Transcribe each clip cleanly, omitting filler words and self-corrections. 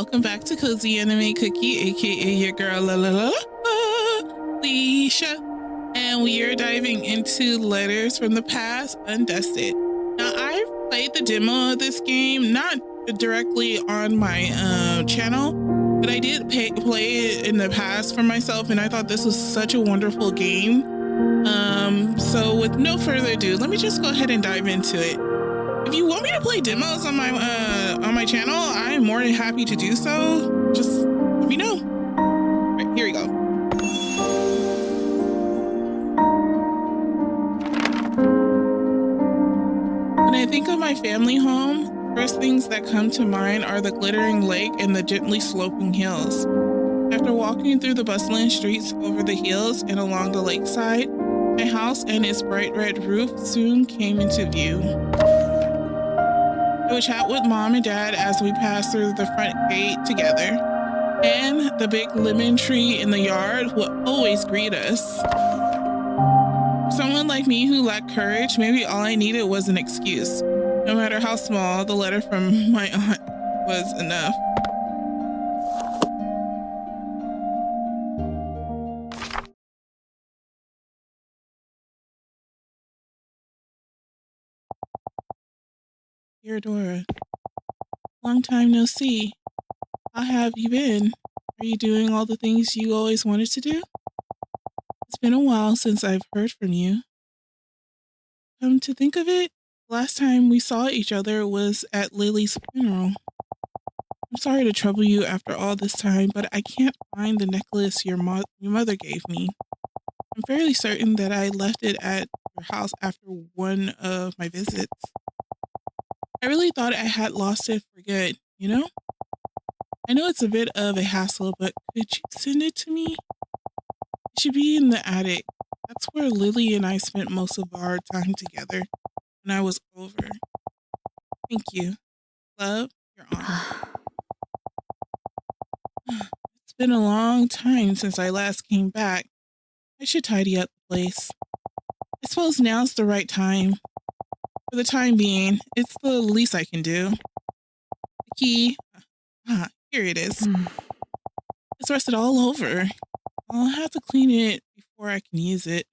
welcome back to CozyAnimeCookie, aka your girl Lisha, and we are diving into Letters from the Past, Undusted. Now, I've played the demo of this game, not directly on my channel, but I did play it in the past for myself, and I thought this was such a wonderful game. So with no further ado, let me just go ahead and dive into it. If you want me to play demos on my channel, I'm more than happy to do so. Just let me know. All right, here we go. When I think of my family home, first things that come to mind are the glittering lake and the gently sloping hills. After walking through the bustling streets over the hills and along the lakeside, my house and its bright red roof soon came into view. I would chat with mom and dad as we passed through the front gate together, and the big lemon tree in the yard would always greet us. For someone like me who lacked courage, maybe all I needed was an excuse. No matter how small, the letter from my aunt was enough. Dear Dora, long time no see. How have you been? Are you doing all the things you always wanted to do? It's been a while since I've heard from you. Come to think of it, last time we saw each other was at Lily's funeral. I'm sorry to trouble you after all this time, but I can't find the necklace your mother gave me. I'm fairly certain that I left it at your house after one of my visits. I really thought I had lost it for good, you know? I know it's a bit of a hassle, but could you send it to me? It should be in the attic. That's where Lily and I spent most of our time together when I was over. Thank you. Love, your aunt. It's been a long time since I last came back. I should tidy up the place. I suppose now's the right time. For the time being, it's the least I can do. The key. Here it is. It's rusted all over. I'll have to clean it before I can use it.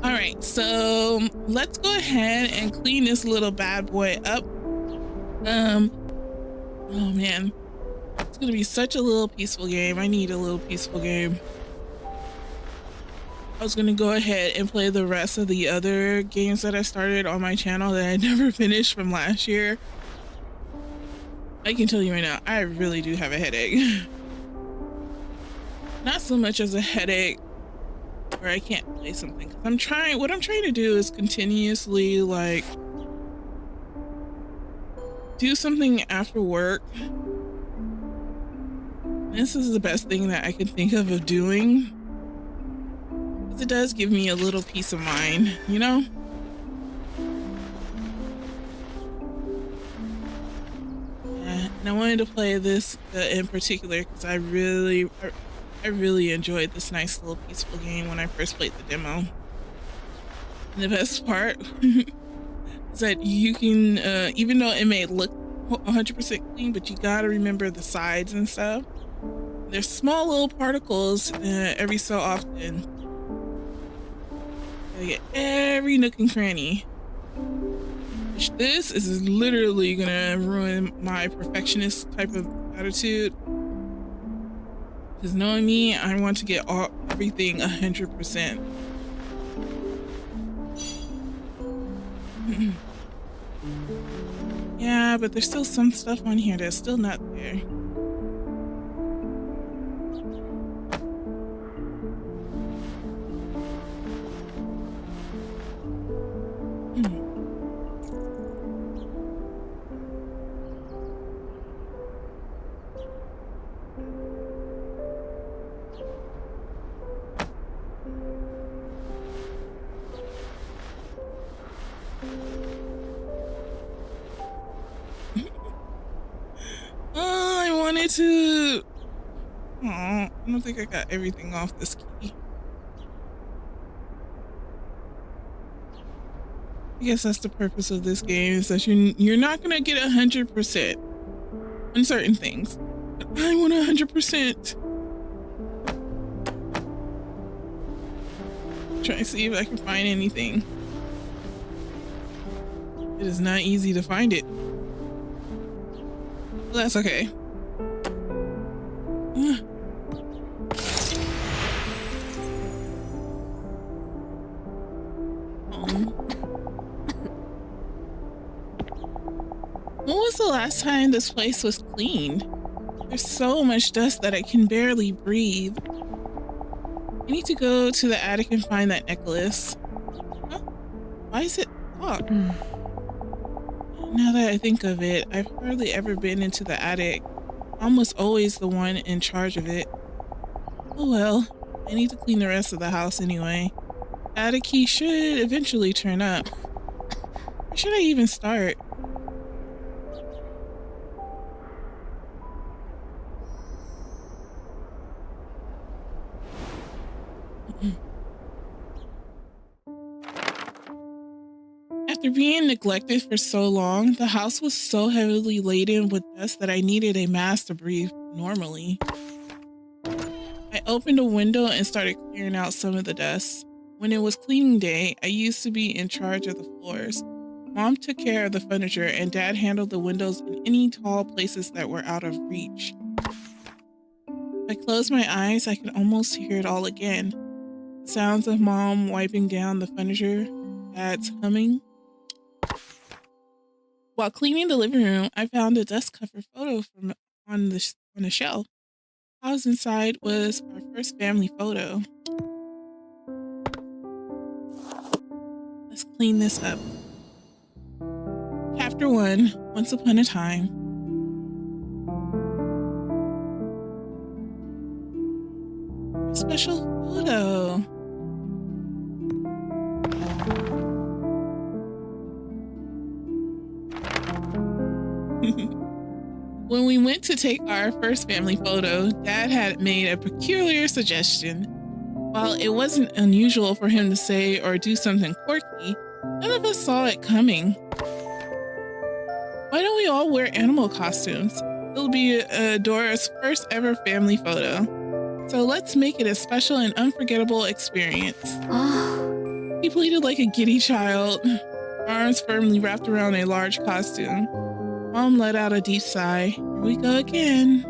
All right, so let's go ahead and clean this little bad boy up. Oh man, it's gonna be such a little peaceful game. I need a little peaceful game. I was gonna go ahead and play the rest of the other games that I started on my channel that I never finished from last year. I can tell you right now, I really do have a headache. Not so much as a headache where I can't play something. What I'm trying to do is continuously like do something after work. This is the best thing that I can think of doing. It does give me a little peace of mind, you know? Yeah, and I wanted to play this in particular because I really enjoyed this nice little peaceful game when I first played the demo. And the best part is that you can, even though it may look 100% clean, but you gotta remember the sides and stuff. There's small little particles every so often. Gotta get every nook and cranny. This is literally gonna ruin my perfectionist type of attitude. Because knowing me, I want to get everything 100%. Yeah, but there's still some stuff on here that's still not there. Oh, I wanted to. Aww. I don't think I got everything off this key. I guess that's the purpose of this game, is that you're not gonna get 100% on certain things. But I want 100%. Try to see if I can find anything. It is not easy to find it. Well, that's okay. When was the last time this place was cleaned? There's so much dust that I can barely breathe. I need to go to the attic and find that necklace. Huh? Why is it locked? Now that I think of it, I've hardly ever been into the attic. Mom was always the one in charge of it. Oh well, I need to clean the rest of the house anyway. The attic key should eventually turn up. Where should I even start? After being neglected for so long, the house was so heavily laden with dust that I needed a mask to breathe normally. I opened a window and started clearing out some of the dust. When it was cleaning day, I used to be in charge of the floors. Mom took care of the furniture and Dad handled the windows and any tall places that were out of reach. If I closed my eyes, I could almost hear it all again. The sounds of Mom wiping down the furniture, Dad's humming. While cleaning the living room, I found a dust-covered photo from on the shelf. Housed inside was our first family photo. Let's clean this up. Chapter 1, Once Upon a Time. A special photo. When we went to take our first family photo, Dad had made a peculiar suggestion. While it wasn't unusual for him to say or do something quirky, none of us saw it coming. Why don't we all wear animal costumes? It'll be Dora's first ever family photo. So let's make it a special and unforgettable experience. He pleaded like a giddy child, arms firmly wrapped around a large costume. Mom let out a deep sigh. Here we go again.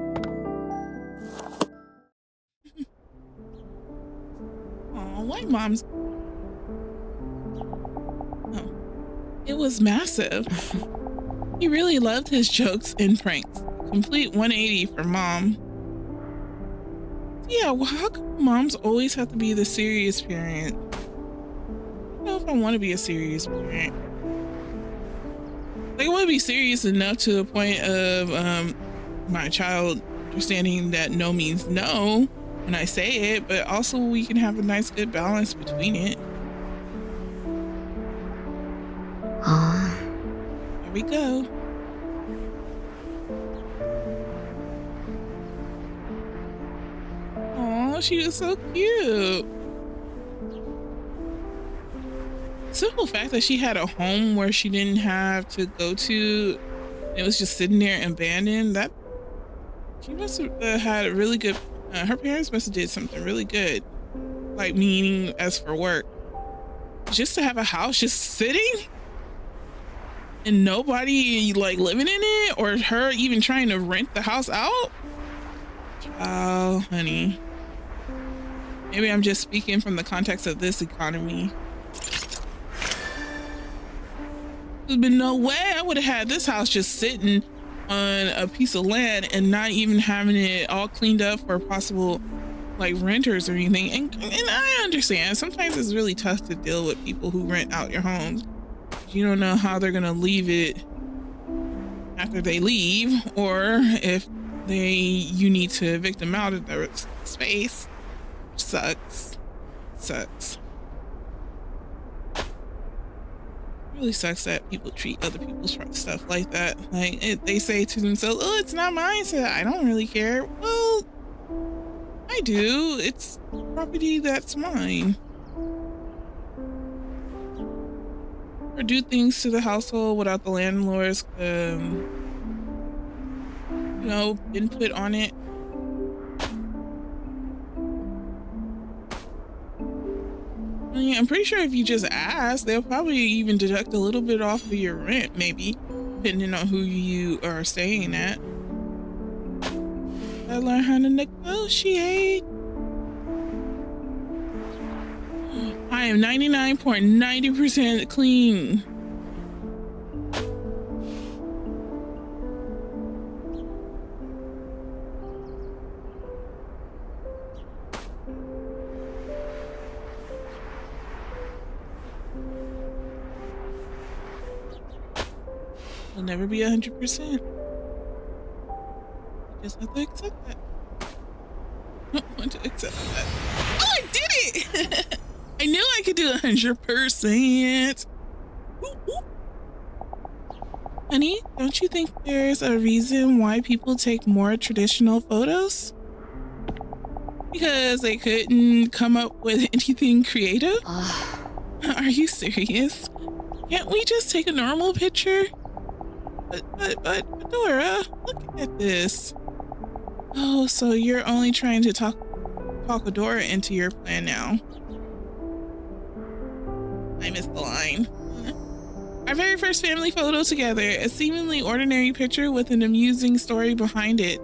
Aw, why Mom's... Oh, it was massive. He really loved his jokes and pranks. A complete 180 for Mom. Yeah, well, how come moms always have to be the serious parent? I don't know if I want to be a serious parent. Like, I want to be serious enough to the point of my child understanding that no means no when I say it, but also we can have a nice, good balance between it. There we go. Oh, she was so cute. Simple fact that she had a home where she didn't have to go to, it was just sitting there abandoned. That she must have had a really good. Her parents must have did something really good, like meaning as for work. Just to have a house just sitting and nobody like living in it, or her even trying to rent the house out. Oh, honey. Maybe I'm just speaking from the context of this economy. There's been no way I would have had this house just sitting on a piece of land and not even having it all cleaned up for possible like renters or anything. And I understand sometimes it's really tough to deal with people who rent out your homes. You don't know how they're gonna leave it after they leave, or if you need to evict them out of their space. Sucks. Really sucks that people treat other people's stuff like that. Like they say to themselves, "Oh, it's not mine, so I don't really care." Well, I I do. It's property that's mine. Or do things to the household without the landlord's, input on it. I mean, I'm pretty sure if you just ask, they'll probably even deduct a little bit off of your rent, maybe, depending on who you are staying at. I learned how to negotiate. I am 99.90% clean. Will never be 100%. I just have to accept that. I don't want to accept that. Oh, I did it! I knew I could do 100%. Honey, don't you think there's a reason why people take more traditional photos? Because they couldn't come up with anything creative? Are you serious? Can't we just take a normal picture? But Dora, look at this. Oh, so you're only trying to talk Dora into your plan now. I missed the line. Our very first family photo together, a seemingly ordinary picture with an amusing story behind it.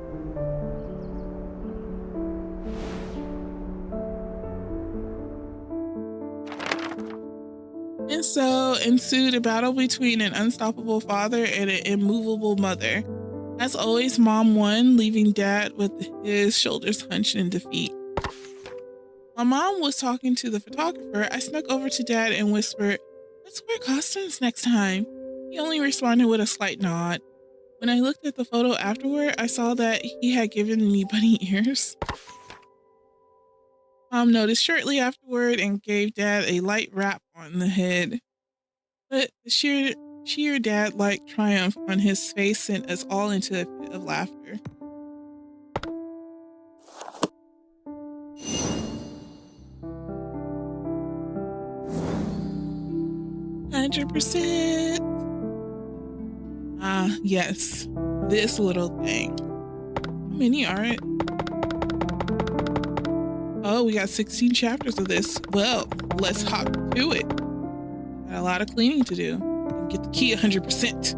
And so ensued a battle between an unstoppable father and an immovable mother. As always, Mom won, leaving Dad with his shoulders hunched in defeat. While Mom was talking to the photographer, I snuck over to Dad and whispered, "Let's wear costumes next time." He only responded with a slight nod. When I looked at the photo afterward, I saw that he had given me bunny ears. Mom noticed shortly afterward and gave Dad a light rap on the head. But the sheer dad-like triumph on his face sent us all into a fit of laughter. "100%. Ah, yes, this little thing. How many are it? Oh, we got 16 chapters of this. Well, let's hop to it. Got a lot of cleaning to do. Get the key 100%.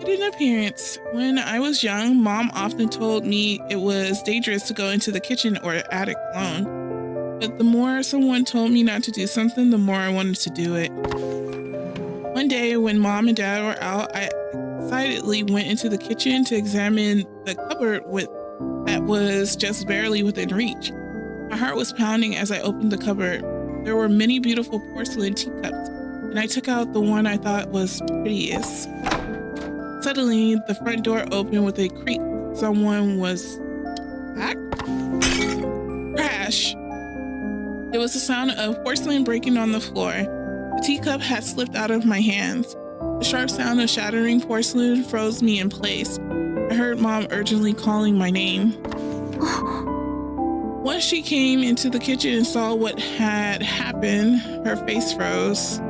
In appearance, when I was young, Mom often told me it was dangerous to go into the kitchen or attic alone. But the more someone told me not to do something, the more I wanted to do it. One day when Mom and Dad were out, I excitedly went into the kitchen to examine the cupboard that was just barely within reach. My heart was pounding as I opened the cupboard. There were many beautiful porcelain teacups, and I took out the one I thought was prettiest. Suddenly, the front door opened with a creak. Someone was back. Crash! It was the sound of porcelain breaking on the floor. The teacup had slipped out of my hands. The sharp sound of shattering porcelain froze me in place. I heard Mom urgently calling my name. Once she came into the kitchen and saw what had happened, her face froze.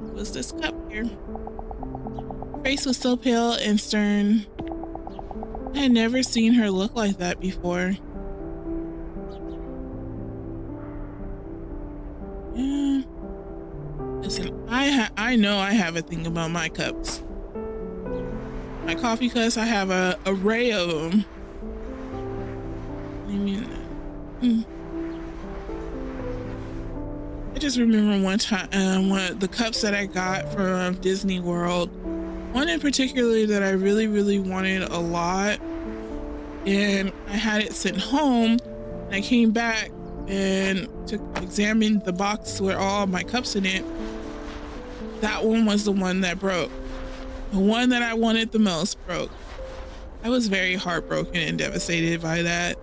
What was this cup here? Her face was so pale and stern. I had never seen her look like that before. Yeah. Listen, I know I have a thing about my cups. My coffee cups, I have an array of them. I mean, I just remember one time, one of the cups that I got from Disney World. One in particular that I really, really wanted a lot, and I had it sent home. And I came back and examined the box with all my cups in it. That one was the one that broke. The one that I wanted the most broke. I was very heartbroken and devastated by that.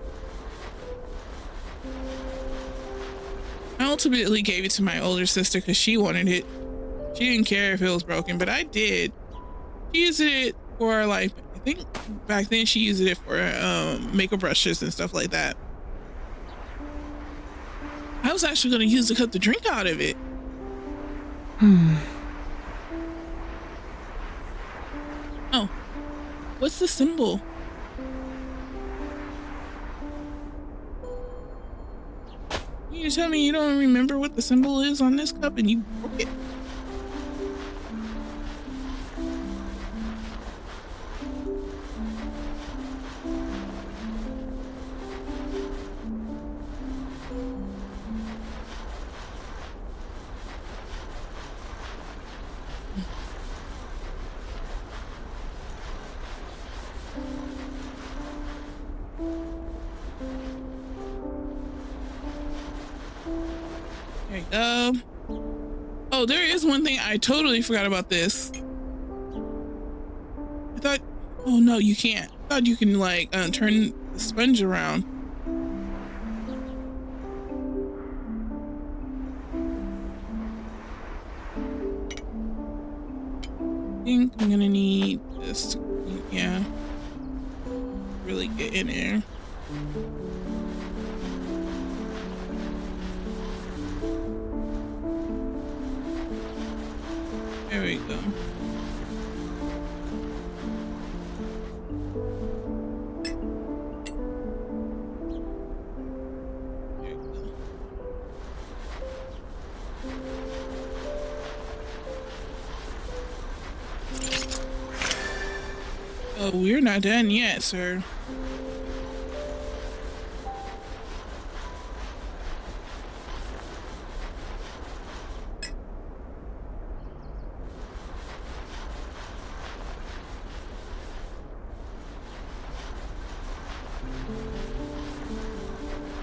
ultimately gave it to my older sister because she wanted it. She didn't care if it was broken, but I did. She used it for like, I think back then she used it for makeup brushes and stuff like that. I was actually going to use to cut the drink out of it. Oh, what's the symbol? You tell me you don't remember what the symbol is on this cup and you broke it? There you go. Oh, there is one thing I totally forgot about this. I thought, oh no, you can't. I thought you can like turn the sponge around. I think I'm gonna need this to clean, yeah, really get in there. There we go. There we go. Oh, we're not done yet, sir.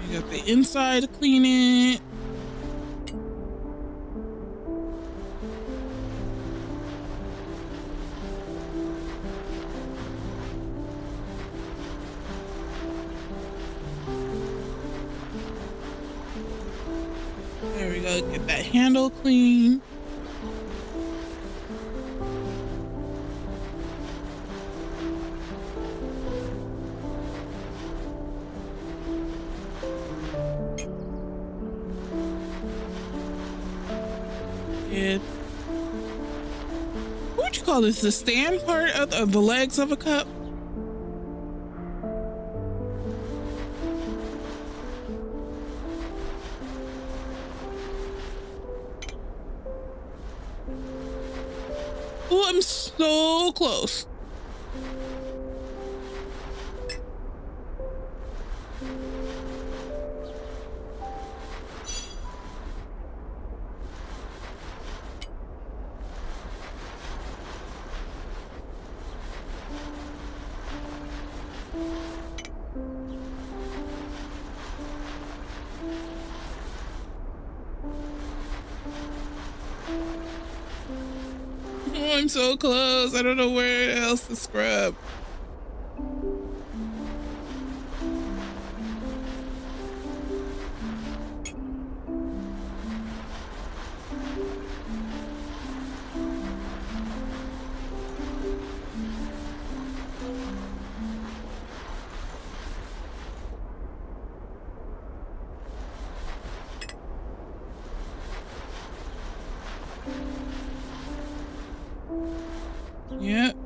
You got the inside to clean it. There we go, get that handle clean. What would you call this? The stand part of the legs of a cup? Oh, I'm so close. Oh, I'm so close. I don't know where else to scrub. Yep.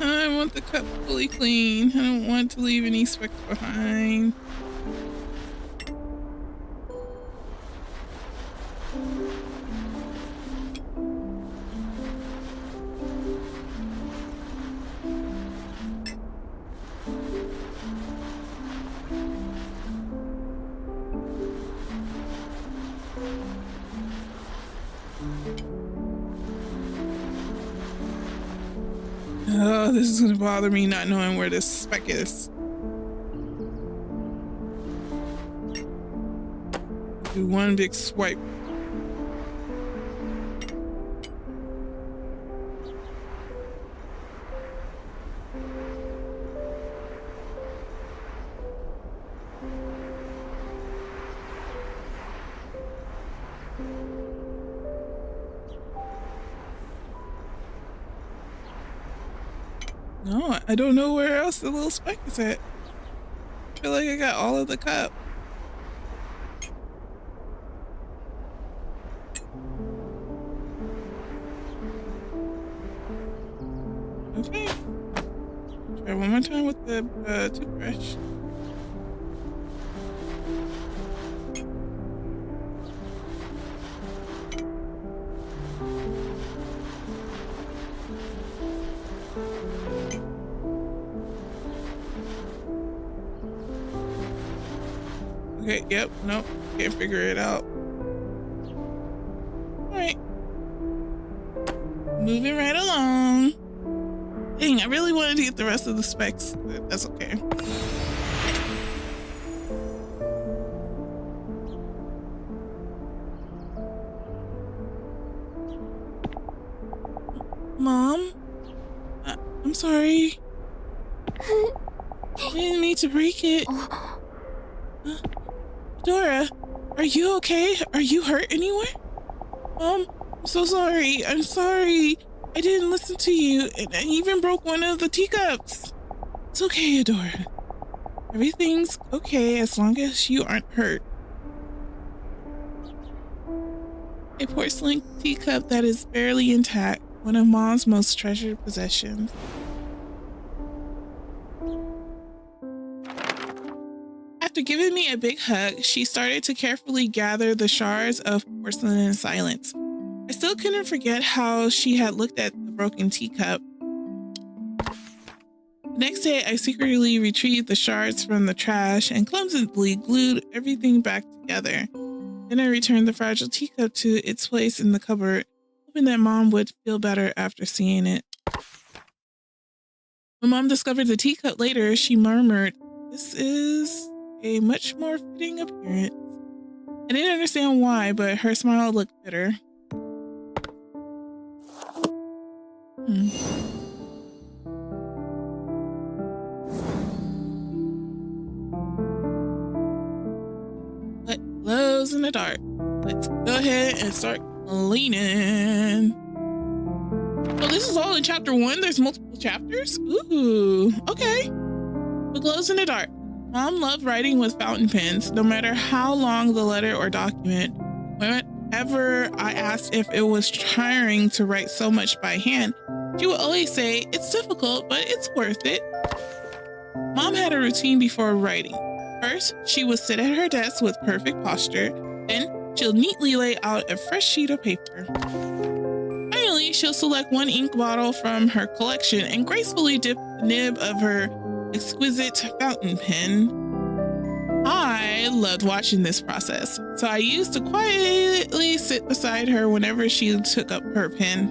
I want the cup fully clean. I don't want to leave any specks behind. Oh, this is gonna bother me not knowing where this speck is. Do one big swipe. No, I don't know where else the little speck is at. I feel like I got all of the cup. Okay. Try one more time with the toothbrush. Okay, yep, nope, can't figure it out. Alright. Moving right along. Dang, I really wanted to get the rest of the specs, but that's okay. Mom? I'm sorry. I didn't mean to break it. Dora, are you okay? Are you hurt anywhere? Mom, I'm so sorry. I'm sorry. I didn't listen to you, and I even broke one of the teacups. It's okay, Adora. Everything's okay as long as you aren't hurt. A porcelain teacup that is barely intact, one of Mom's most treasured possessions. After giving me a big hug, she started to carefully gather the shards of porcelain in silence. I still couldn't forget how she had looked at the broken teacup. The next day, I secretly retrieved the shards from the trash and clumsily glued everything back together. Then I returned the fragile teacup to its place in the cupboard, hoping that Mom would feel better after seeing it. When Mom discovered the teacup later, she murmured, "This is a much more fitting appearance." I didn't understand why, but her smile looked bitter. What glows in the dark? Let's go ahead and start cleaning. Oh, this is all in chapter 1? There's multiple chapters? Ooh, okay. What glows in the dark? Mom loved writing with fountain pens, no matter how long the letter or document. Whenever I asked if it was tiring to write so much by hand, she would always say, "It's difficult, but it's worth it." Mom had a routine before writing. First, she would sit at her desk with perfect posture. Then, she'll neatly lay out a fresh sheet of paper. Finally, she'll select one ink bottle from her collection and gracefully dip the nib of her exquisite fountain pen. I loved watching this process, so I used to quietly sit beside her whenever she took up her pen.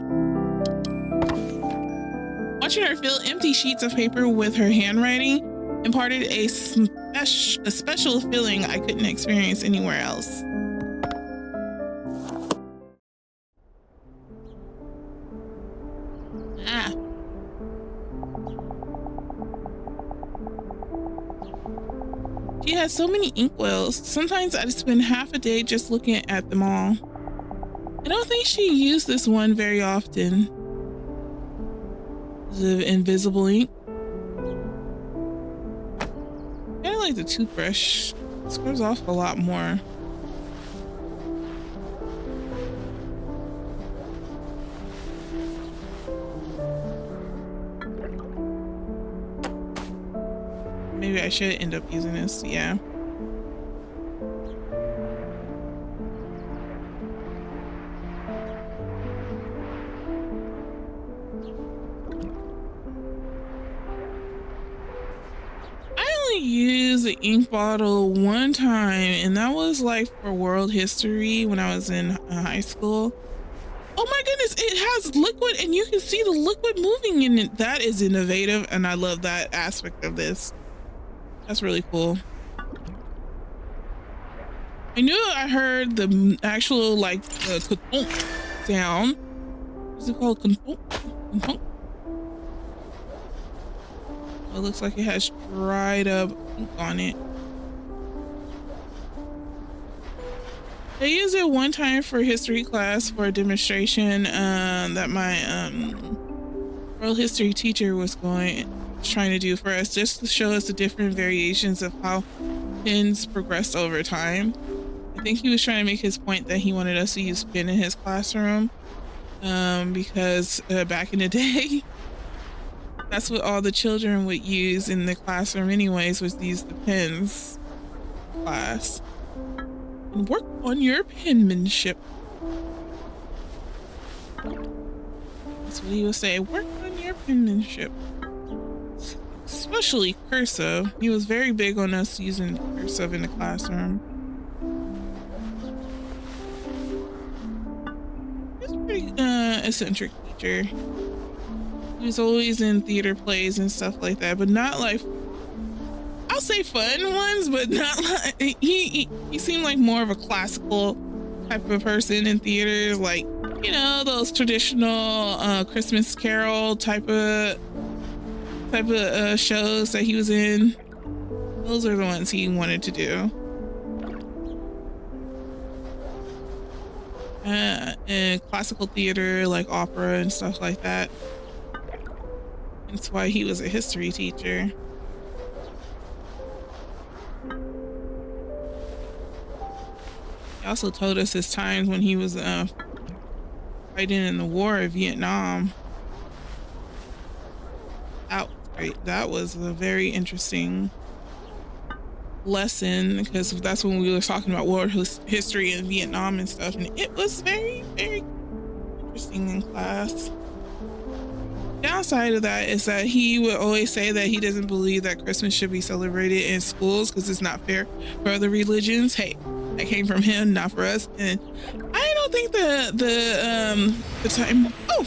Watching her fill empty sheets of paper with her handwriting imparted a special feeling I couldn't experience anywhere else. She has so many inkwells. Sometimes I'd spend half a day just looking at them all. I don't think she used this one very often. Is it invisible ink? Kind of like the toothbrush. It scrubs off a lot more. Maybe I should end up using this, yeah. I only used the ink bottle one time, and that was like for world history when I was in high school. Oh my goodness, it has liquid and you can see the liquid moving in it. That is innovative, and I love that aspect of this. That's really cool. I knew I heard the actual like ka-thunk sound. What's it called? Ka-thunk? Ka-thunk? It looks like it has dried up ink on it. I used it one time for history class for a demonstration that my world history teacher was trying to do for us, just to show us the different variations of how pins progressed over time. I think he was trying to make his point that he wanted us to use pin in his classroom, because back in the day, that's what all the children would use in the classroom anyways, was use the pins class. And work on your penmanship. That's what he was saying. Work on your penmanship. Especially cursive. He was very big on us using cursive in the classroom. He's a pretty eccentric teacher. He was always in theater plays and stuff like that, but not like, I'll say fun ones, but not like, he seemed like more of a classical type of person in theaters, like, you know, those traditional Christmas Carol type of shows that he was in. Those are the ones he wanted to do. And classical theater, like opera and stuff like that. That's why he was a history teacher. He also told us his times when he was fighting in the war of Vietnam. That was a very interesting lesson, because that's when we were talking about world history in Vietnam and stuff, and it was very, very interesting in class. Downside of that is that he would always say that he doesn't believe that Christmas should be celebrated in schools because it's not fair for other religions. Hey, that came from him, not for us. And I don't think the time. Oh,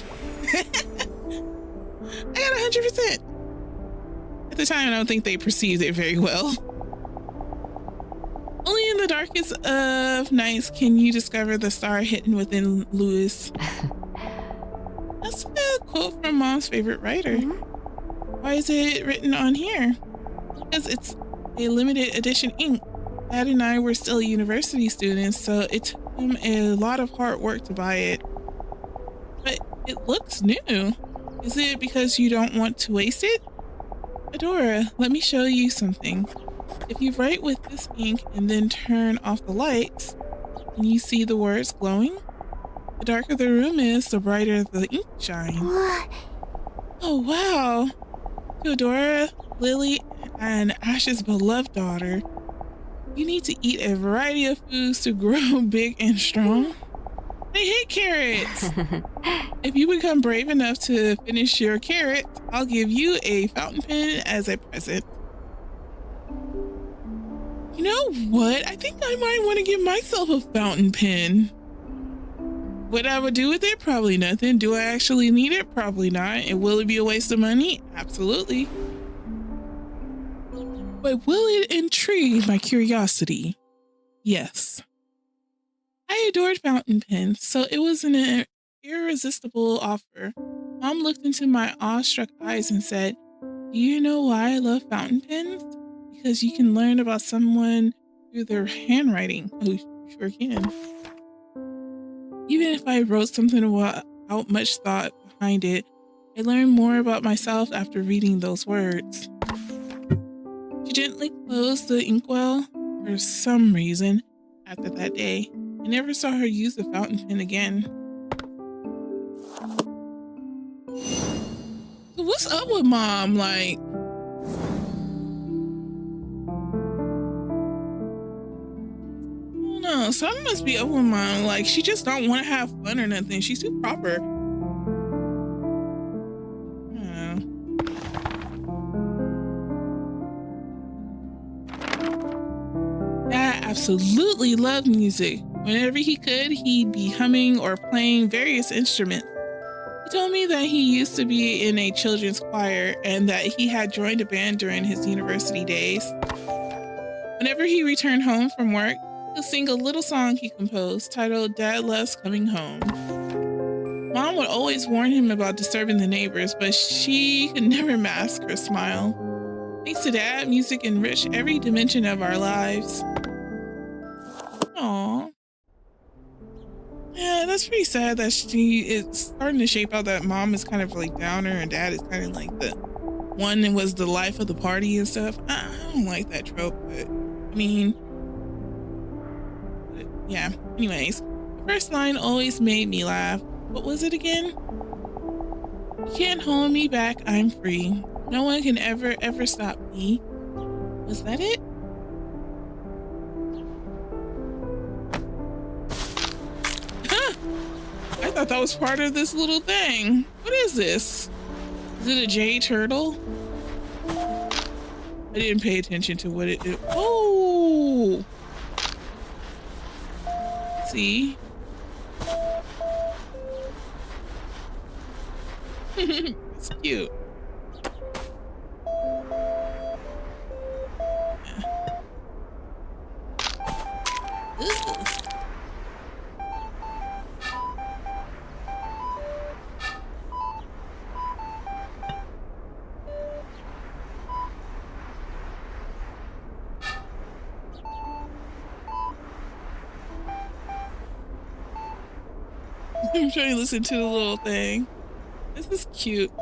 I got 100%. At the time, I don't think they perceived it very well. Only in the darkest of nights can you discover the star hidden within Lewis. That's a quote from Mom's favorite writer. Why is it written on here? Because it's a limited edition ink. Dad and I were still university students, so it took him a lot of hard work to buy it. But it looks new. Is it because you don't want to waste it? Adora, let me show you something. If you write with this ink and then turn off the lights, can you see the words glowing? The darker the room is, the brighter the ink shines. What? Oh, wow. To Adora, Lily, and Ash's beloved daughter, you need to eat a variety of foods to grow big and strong. They hate carrots. If you become brave enough to finish your carrot, I'll give you a fountain pen as a present. You know what? I think I might want to give myself a fountain pen. What I would do with it? Probably nothing. Do I actually need it? Probably not. And will it be a waste of money? Absolutely. But will it intrigue my curiosity? Yes. I adored fountain pens, so it was an irresistible offer. Mom looked into my awestruck eyes and said, "Do you know why I love fountain pens? Because you can learn about someone through their handwriting." Oh, you sure can. Even if I wrote something without much thought behind it, I learned more about myself after reading those words. She gently closed the inkwell. For some reason, after that day, I never saw her use the fountain pen again. So what's up with Mom? Like, no, something must be up with Mom. Like, she just don't want to have fun or nothing. She's too proper. Dad absolutely loved music. Whenever he could, he'd be humming or playing various instruments. He told me that he used to be in a children's choir and that he had joined a band during his university days. Whenever he returned home from work, he'll sing a little song he composed titled "Dad Loves Coming Home." Mom would always warn him about disturbing the neighbors, but she could never mask her smile. Thanks to Dad, music enriched every dimension of our lives. Aww. Yeah, it's pretty sad that it's starting to shape out that mom is kind of like downer and dad is kind of like the one that was the life of the party and stuff. I don't like that trope, but I mean, yeah. Anyways, the first line always made me laugh. What was it again? You can't hold me back, I'm free. No one can ever stop me. Was that it? I thought that was part of this little thing. What is this? Is it a J turtle? I didn't pay attention to what it is. Oh! See? It's cute. I'm trying to listen to the little thing. This is cute.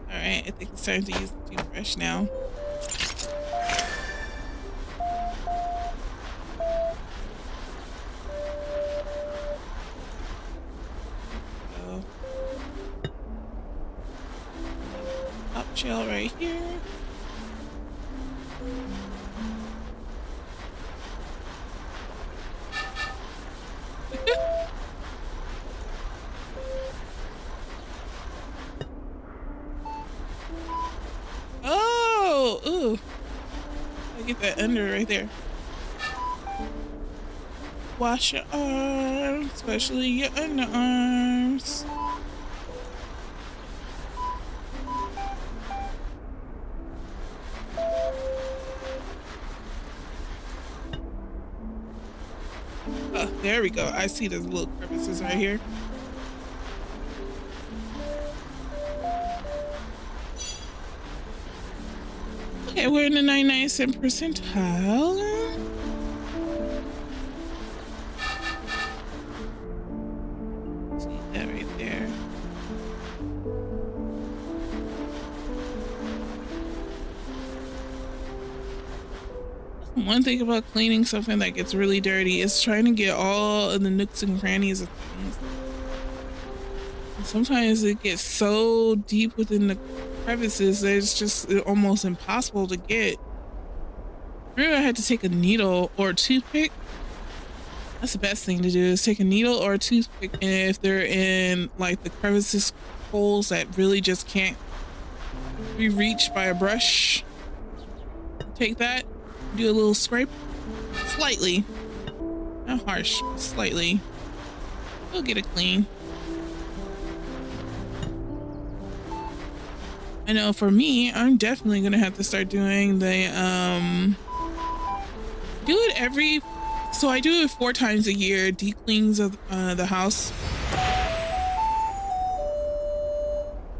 Alright, I think it's time to use the toothbrush now. So, top shell right here. Oh, ooh. I get that under right there. Wash your arms, especially your underarms. Oh, there we go. I see those little crevices right here. Okay, we're in the 99th percentile. See that right there. One thing about cleaning something that gets really dirty is trying to get all of the nooks and crannies of things. And sometimes it gets so deep within the crevices that it's just almost impossible to get. Maybe I had to take a needle or a toothpick. That's the best thing to do, is take a needle or a toothpick, and if they're in like the crevices, holes that really just can't be reached by a brush, take that, do a little scrape, slightly, not harsh, slightly. We'll get it clean. I know for me, I'm definitely gonna have to start doing the do it every, so I do it 4 times a year, deep cleans of the house.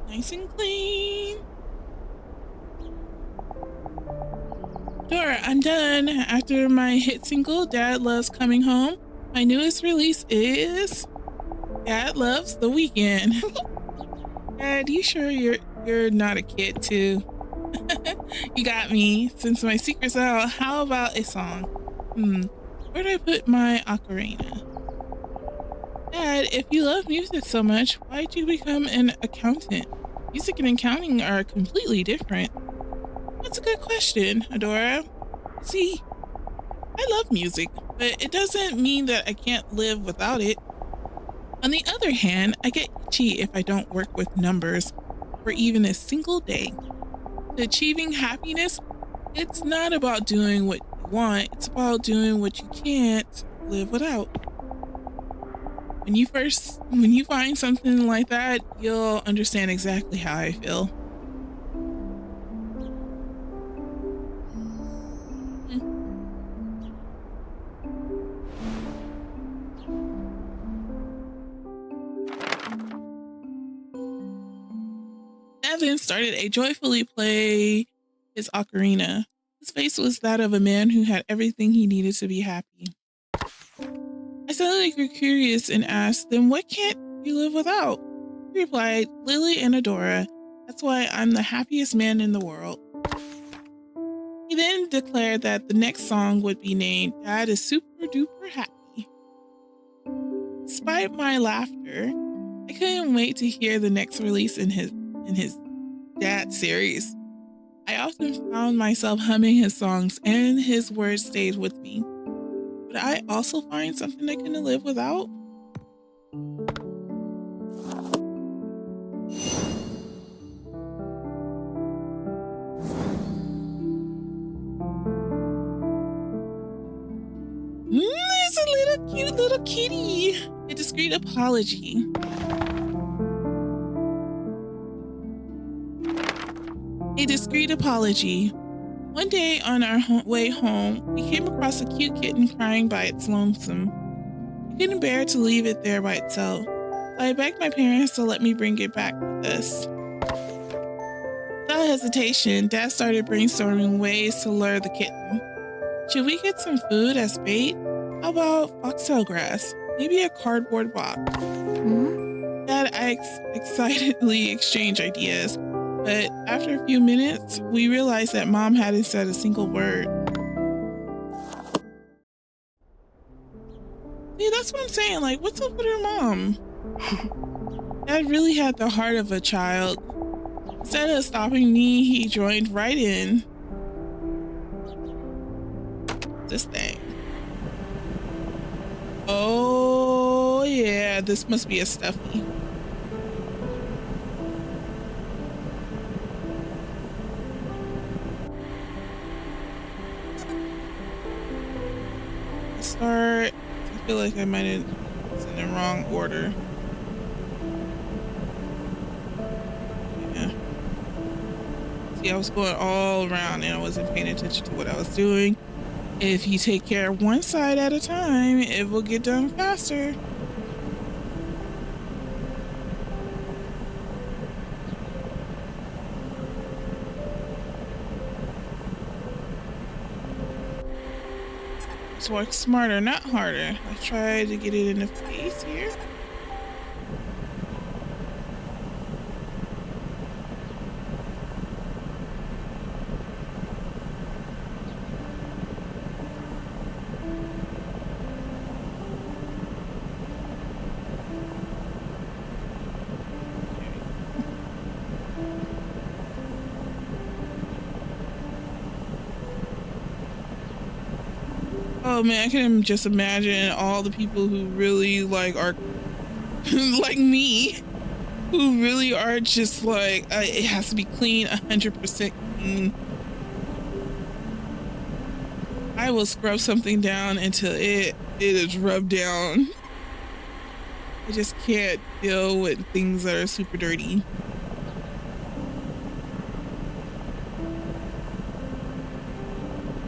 Nice and clean. Dora, I'm done. After my hit single, Dad Loves Coming Home, my newest release is Dad Loves the Weekend. Dad, you sure you're not a kid too? You got me. Since my secret's out, how about a song? Where do I put my ocarina? Dad, if you love music so much, why'd you become an accountant? Music and accounting are completely different. That's a good question, Adora. See, I love music, but it doesn't mean that I can't live without it. On the other hand, I get itchy if I don't work with numbers for even a single day. To achieving happiness, it's not about doing what you want, it's about doing what you can't live without. When you find something like that, you'll understand exactly how I feel. Evan started a joyfully play his ocarina. His face was that of a man who had everything he needed to be happy. I suddenly grew curious and asked, then what can't you live without? He replied, Lily and Adora. That's why I'm the happiest man in the world. He then declared that the next song would be named Dad is Super Duper Happy. Despite my laughter, I couldn't wait to hear the next release in his Dad series. I often found myself humming his songs and his words stayed with me. Would I also find something I couldn't live without? There's a little cute little kitty. A discreet apology. A discreet apology. One day on our way home, we came across a cute kitten crying by its lonesome. We couldn't bear to leave it there by itself, so I begged my parents to let me bring it back with us. Without hesitation, Dad started brainstorming ways to lure the kitten. Should we get some food as bait? How about foxtail grass? Maybe a cardboard box? Dad, I excitedly exchanged ideas, but after a few minutes, we realized that Mom hadn't said a single word. See, that's what I'm saying. Like, what's up with her mom? Dad really had the heart of a child. Instead of stopping me, he joined right in. This thing. Oh, yeah, this must be a stuffy. I feel like I might have it's in the wrong order. Yeah. See, I was going all around and I wasn't paying attention to what I was doing. If you take care of one side at a time, it will get done faster. Let's work smarter, not harder. Let's try to get it in the face here. Oh man, I can just imagine all the people who really like are like me, who really are just like it has to be clean, 100% clean. I will scrub something down until it is rubbed down. I just can't deal with things that are super dirty.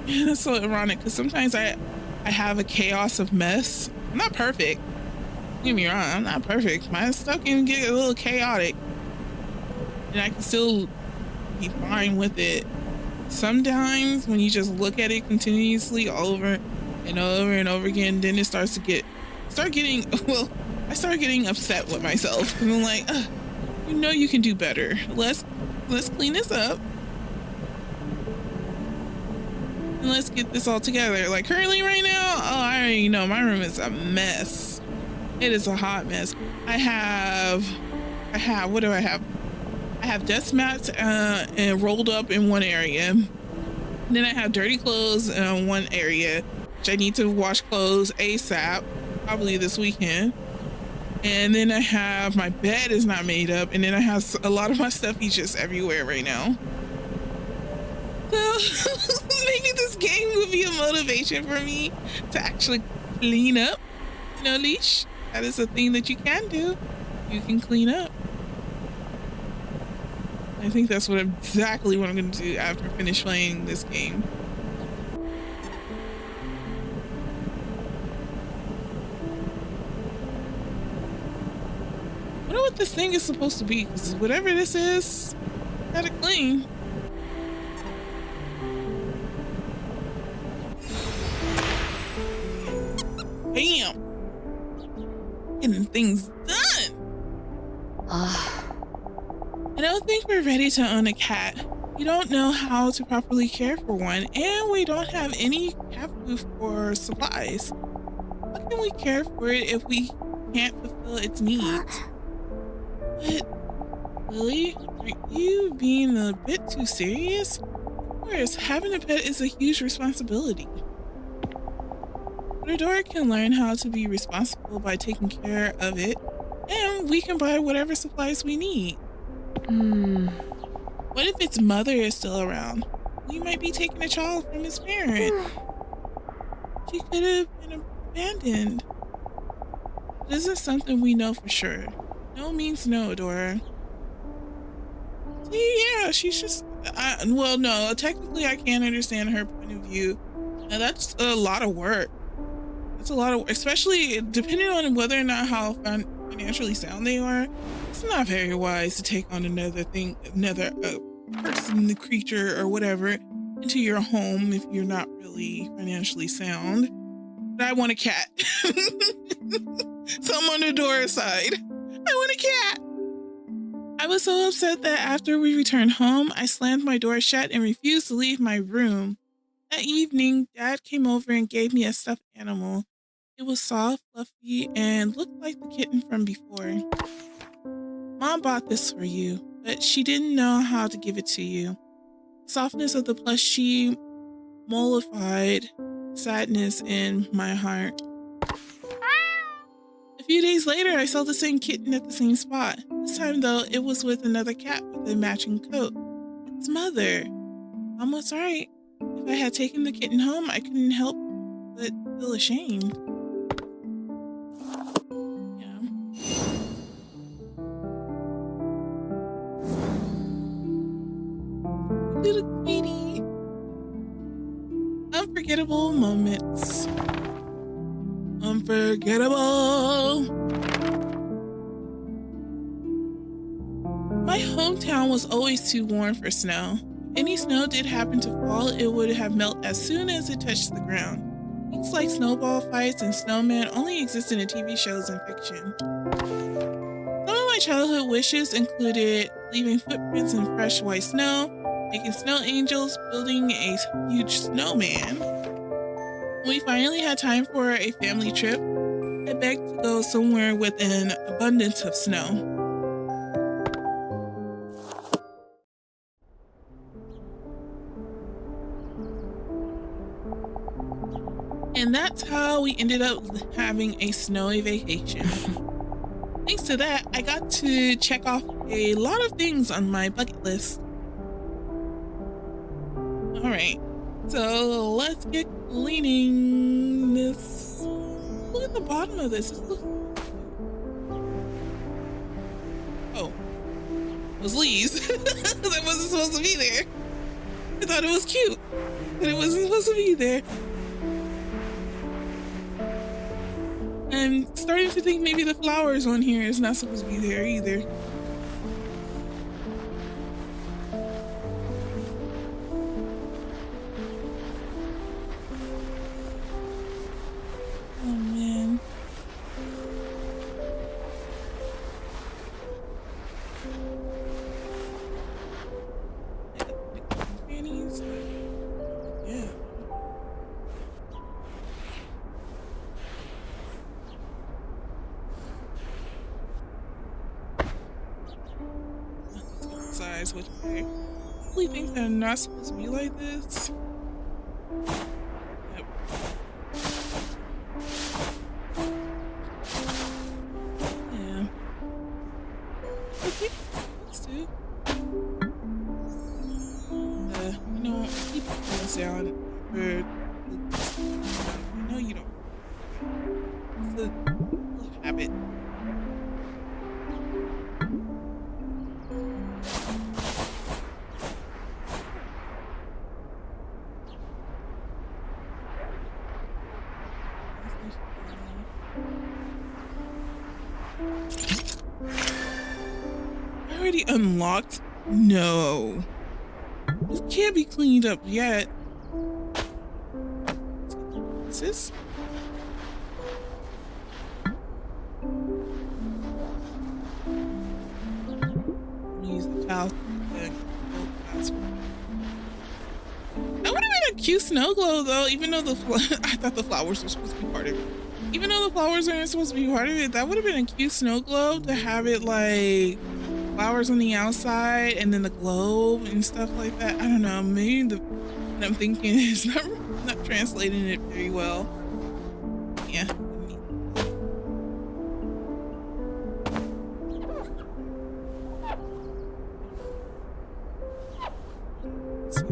Yeah, that's so ironic because sometimes I have a chaos of mess. I'm not perfect. Don't get me wrong, I'm not perfect. My stuff can get a little chaotic. And I can still be fine with it. Sometimes when you just look at it continuously over and over and over again, then it starts to start getting upset with myself. And I'm like, you know you can do better. Let's clean this up. And let's get this all together. Like currently right now, oh, I already know my room is a mess. It is a hot mess. I have, what do I have? I have desk mats and rolled up in one area. And then I have dirty clothes in one area, which I need to wash clothes ASAP, probably this weekend. And then I have my bed is not made up. And then I have a lot of my stuff is just everywhere right now. So maybe this game will be a motivation for me to actually clean up. You know, Leash, that is a thing that you can do. You can clean up. I think that's exactly what I'm going to do after I finish playing this game. I wonder what this thing is supposed to be, because whatever this is, gotta clean. Bam! things done. I don't think we're ready to own a cat. We don't know how to properly care for one, and we don't have any cat food or supplies. How can we care for it if we can't fulfill its needs? But, Lily, aren't you being a bit too serious? Of course, having a pet is a huge responsibility. But Adora can learn how to be responsible by taking care of it, and we can buy whatever supplies we need. What if its mother is still around? We might be taking a child from its parent. She could have been abandoned. This is something we know for sure. No means no, Adora. See, yeah, she's just... well, no, technically I can't understand her point of view. Now, that's a lot of work. That's a lot of... especially depending on whether or not how financially sound they are. It's not very wise to take on another person, the creature, or whatever into your home if you're not really financially sound. But I want a cat. So I'm on Adora's side. I want a cat. I was so upset that after we returned home, I slammed my door shut and refused to leave my room. That evening, Dad came over and gave me a stuffed animal. It was soft, fluffy, and looked like the kitten from before. Mom bought this for you, but she didn't know how to give it to you. The softness of the plushie mollified sadness in my heart. A few days later, I saw the same kitten at the same spot. This time, though, it was with another cat with a matching coat. Its mother. Mom was right. If I had taken the kitten home, I couldn't help but feel ashamed. Little kitty. Unforgettable moments. Unforgettable. My hometown was always too warm for snow. If any snow did happen to fall, it would have melted as soon as it touched the ground. Things like snowball fights and snowmen only existed in TV shows and fiction. Some of my childhood wishes included leaving footprints in fresh white snow, making snow angels, building a huge snowman. When we finally had time for a family trip, I begged to go somewhere with an abundance of snow. And that's how we ended up having a snowy vacation. Thanks to that, I got to check off a lot of things on my bucket list. Alright, so let's get cleaning this. Look at the bottom of this. Oh, it was Lee's. That wasn't supposed to be there. I thought it was cute, but it wasn't supposed to be there. I'm starting to think maybe the flowers on here is not supposed to be there either. Oh man. Grannies. Yeah. Size, which I really think they're not supposed to be like this. Yep. Yeah. Okay, let's do. You know, I keep this down for. I know you don't. It's a little habit. Already unlocked? No. This can't be cleaned up yet. What's this? south. The clouds. That would have been a cute snow globe, though. Even though I thought the flowers were supposed to be part of it. Even though the flowers aren't supposed to be part of it, that would have been a cute snow globe to have it like flowers on the outside and then the globe and stuff like that. I don't know. Maybe what I'm thinking is not translating it very well. Yeah.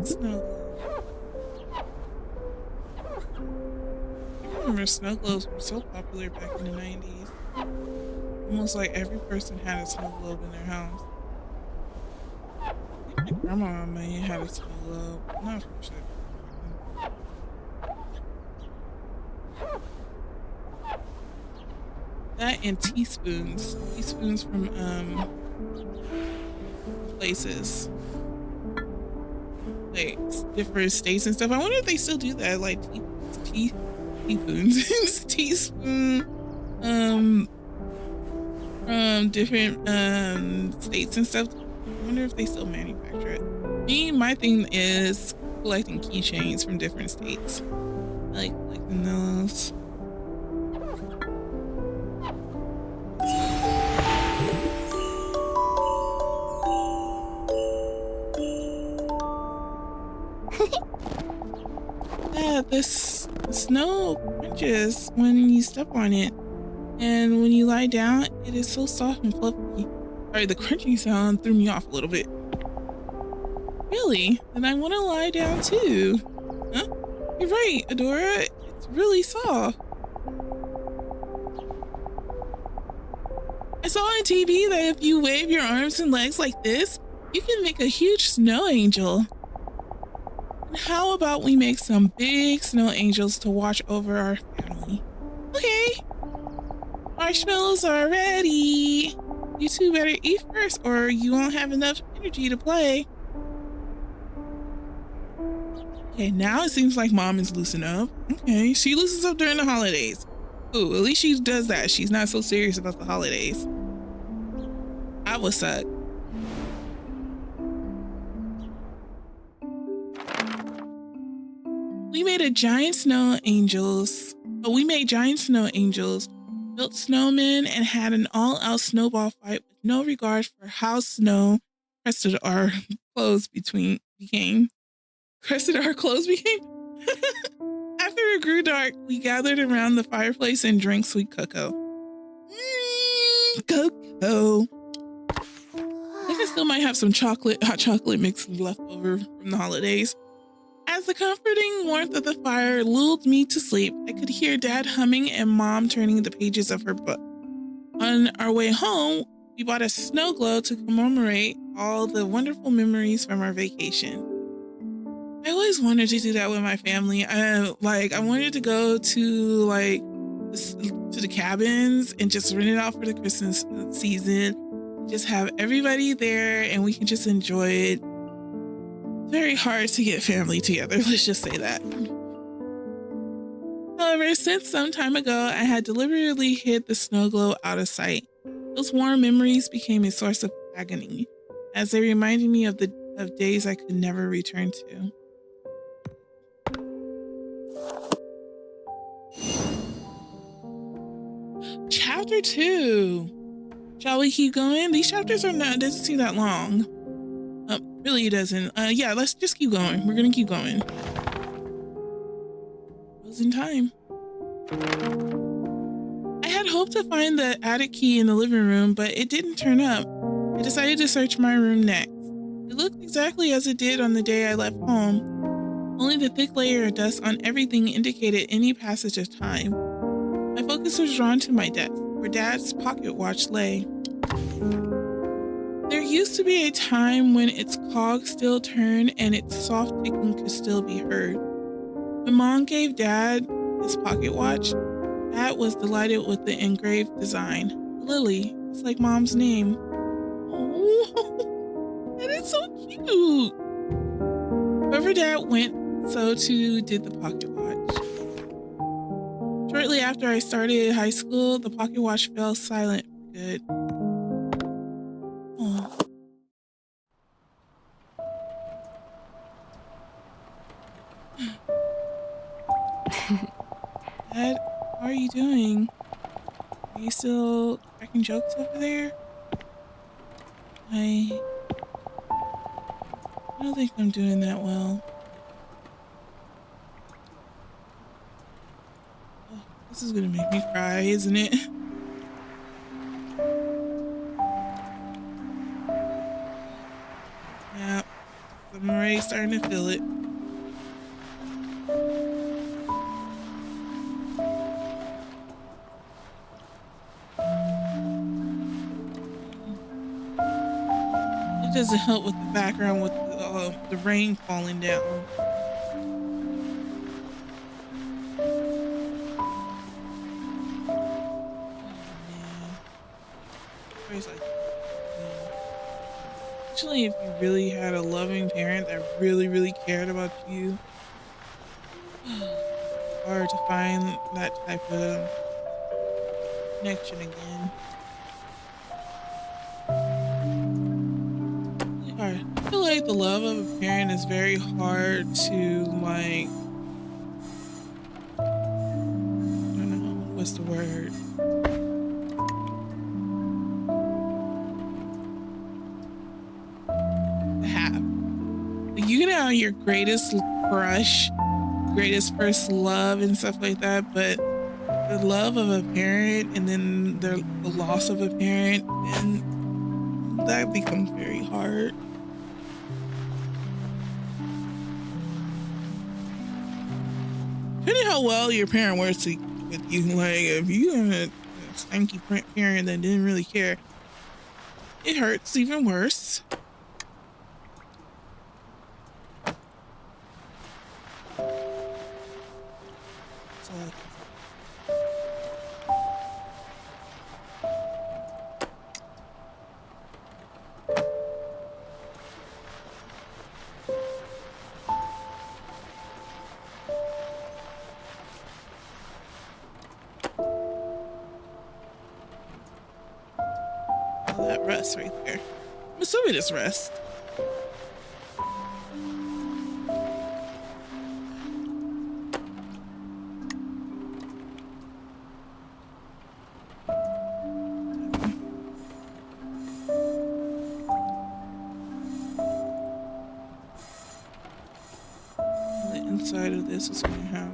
Snow globe. I remember snow globes were so popular back in the 90s. Almost like every person had a snow globe in their house. I think my grandma may have a snow globe. I'm not for sure. That and teaspoons. Teaspoons from places. Like different states and stuff. I wonder if they still do that. Like teaspoons. Teaspoon from different states and stuff. I wonder if they still manufacture it. My thing is collecting keychains from different states. I like collecting those. Yeah, this snow crunches when you step on it, and when you lie down, it is so soft and fluffy. Sorry, the crunching sound threw me off a little bit. Really? Then I want to lie down too. Huh? You're right, Adora. It's really soft. I saw on TV that if you wave your arms and legs like this, you can make a huge snow angel. And how about we make some big snow angels to watch over our family? Okay. Marshmallows are ready. You two better eat first or you won't have enough energy to play. Okay, now it seems like Mom is loosening up. Okay, she loosens up during the holidays. Ooh, at least she does that. She's not so serious about the holidays. I would suck. We made giant snow angels, built snowmen, and had an all-out snowball fight with no regard for how snow crested our clothes became. After it grew dark, we gathered around the fireplace and drank sweet cocoa. Cocoa. I think I still might have some hot chocolate mix left over from the holidays. As the comforting warmth of the fire lulled me to sleep, I could hear Dad humming and Mom turning the pages of her book. On our way home, we bought a snow globe to commemorate all the wonderful memories from our vacation. I always wanted to do that with my family. I wanted to go to the cabins and just rent it out for the Christmas season. Just have everybody there and we can just enjoy it. Very hard to get family together, let's just say that. However, since some time ago, I had deliberately hid the snow globe out of sight. Those warm memories became a source of agony, as they reminded me of days I could never return to. Chapter 2. Shall we keep going? These chapters doesn't seem that long. Really it doesn't. Yeah, let's just keep going. We're gonna keep going. Closing time. I had hoped to find the attic key in the living room, but it didn't turn up. I decided to search my room next. It looked exactly as it did on the day I left home. Only the thick layer of dust on everything indicated any passage of time. My focus was drawn to my desk, where Dad's pocket watch lay. There used to be a time when its cogs still turned and its soft ticking could still be heard. When Mom gave Dad his pocket watch, Dad was delighted with the engraved design. Lily, it's like Mom's name. Oh, that is so cute. Wherever Dad went, so too did the pocket watch. Shortly after I started high school, the pocket watch fell silent for good. Oh. Dad, how are you doing? Are you still cracking jokes over there? I don't think I'm doing that well. Oh, this is gonna make me cry, isn't it? Yeah, I'm already starting to feel it. It doesn't help with the background with the rain falling down. Oh man, stories like that. Actually, if you really had a loving parent that really cared about you, it's hard to find that type of connection again. Really hard. I feel like the love of a parent is very hard to like. I don't know what's the word. To have. Like, you can have your greatest crush, greatest first love, and stuff like that, but the love of a parent and then the loss of a parent, and that becomes very hard. Depending how well your parent works with you, like if you had a stanky parent that didn't really care, it hurts even worse. So all that rust right there. I'm assuming it's rust. The inside of this is going to have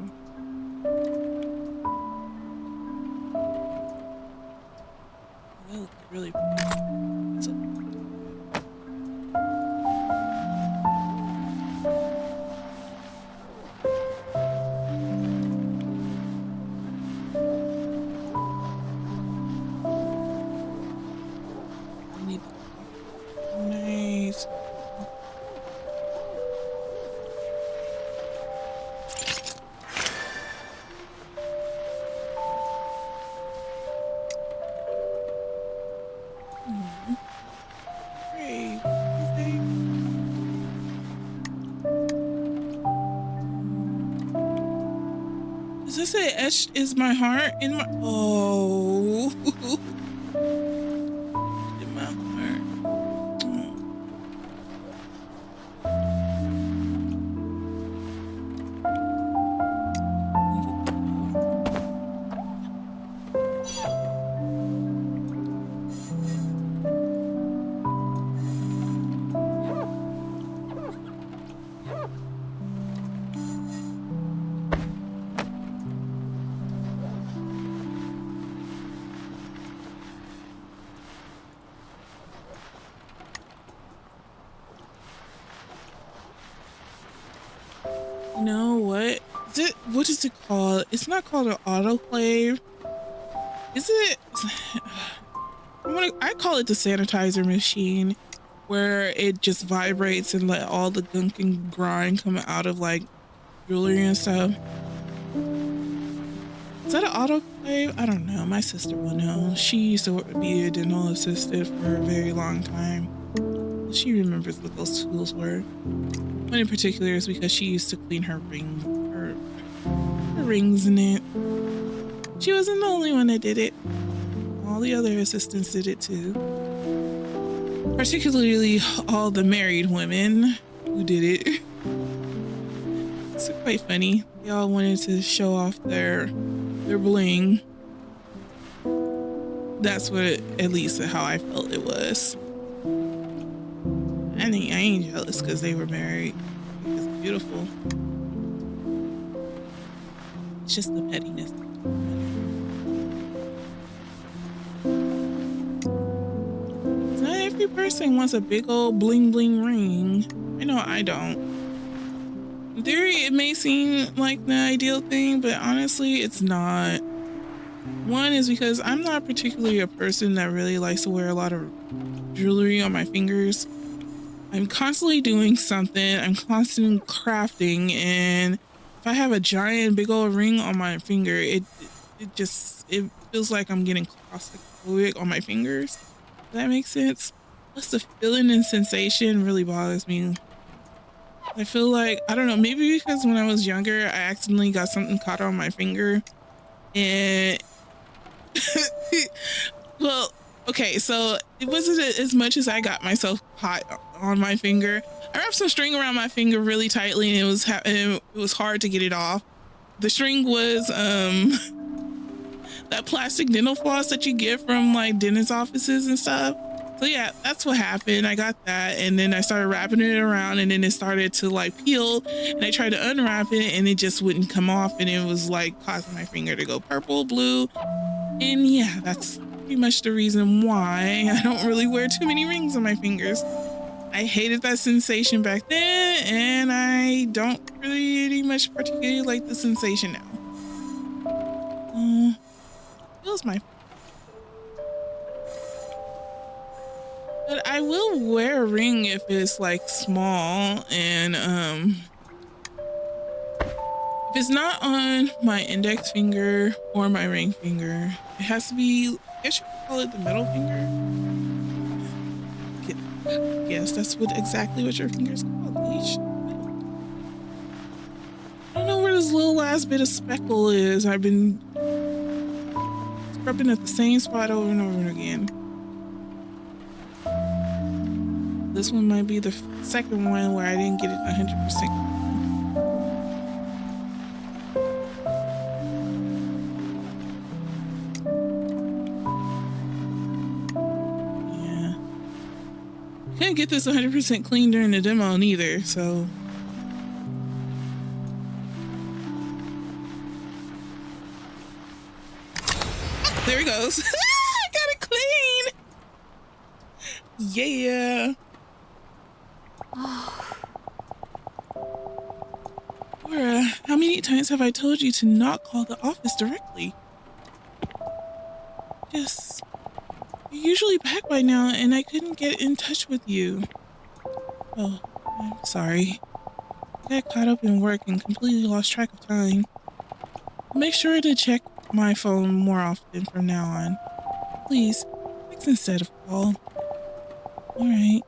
that looks really pretty. It's a I need nice. Great. Does this say etched is my heart in my oh in my heart? Oh. You know what? What is it called? It's not called an autoclave. Is it? I call it the sanitizer machine, where it just vibrates and let all the gunk and grime come out of like jewelry and stuff. Is that an autoclave? I don't know. My sister will know. She used to be a dental assistant for a very long time. She remembers what those tools were. One in particular is because she used to clean her rings in it. She wasn't the only one that did it. All the other assistants did it too. Particularly all the married women who did it. It's quite funny. They all wanted to show off their They're bling. That's what at least how I felt it was. I ain't jealous because they were married. It's beautiful. It's just the pettiness. Not every person wants a big old bling bling ring. I know I don't. In theory, it may seem like the ideal thing, but honestly, it's not. One is because I'm not particularly a person that really likes to wear a lot of jewelry on my fingers. I'm constantly doing something. I'm constantly crafting, and if I have a giant big old ring on my finger, it feels like I'm getting claustrophobic on my fingers. Does that make sense? Plus the feeling and sensation really bothers me. I feel like, I don't know, maybe because when I was younger, I accidentally got something caught on my finger, and well, okay, so it wasn't as much as I got myself caught on my finger. I wrapped some string around my finger really tightly, and it was hard to get it off. The string was that plastic dental floss that you get from like dentist offices and stuff. So yeah, that's what happened. I got that, and then I started wrapping it around, and then it started to like peel, and I tried to unwrap it, and it just wouldn't come off, and it was like causing my finger to go purple, blue. And yeah, that's pretty much the reason why I don't really wear too many rings on my fingers. I hated that sensation back then, and I don't really much particularly like the sensation now. Feels my... But I will wear a ring if it's like small, and if it's not on my index finger or my ring finger, it has to be, I guess you could call it the middle finger. Yes, that's exactly what your finger's called, Leash. I don't know where this little last bit of speckle is. I've been scrubbing at the same spot over and over again. This one might be the second one where I didn't get it 100%. Yeah. Couldn't get this 100% clean during the demo neither, so. There he goes. I got it clean. Yeah. Laura, how many times have I told you to not call the office directly? Yes, you're usually back by now, and I couldn't get in touch with you. Oh, I'm sorry. I got caught up in work and completely lost track of time. I'll make sure to check my phone more often from now on. Please, text instead of call. Alright.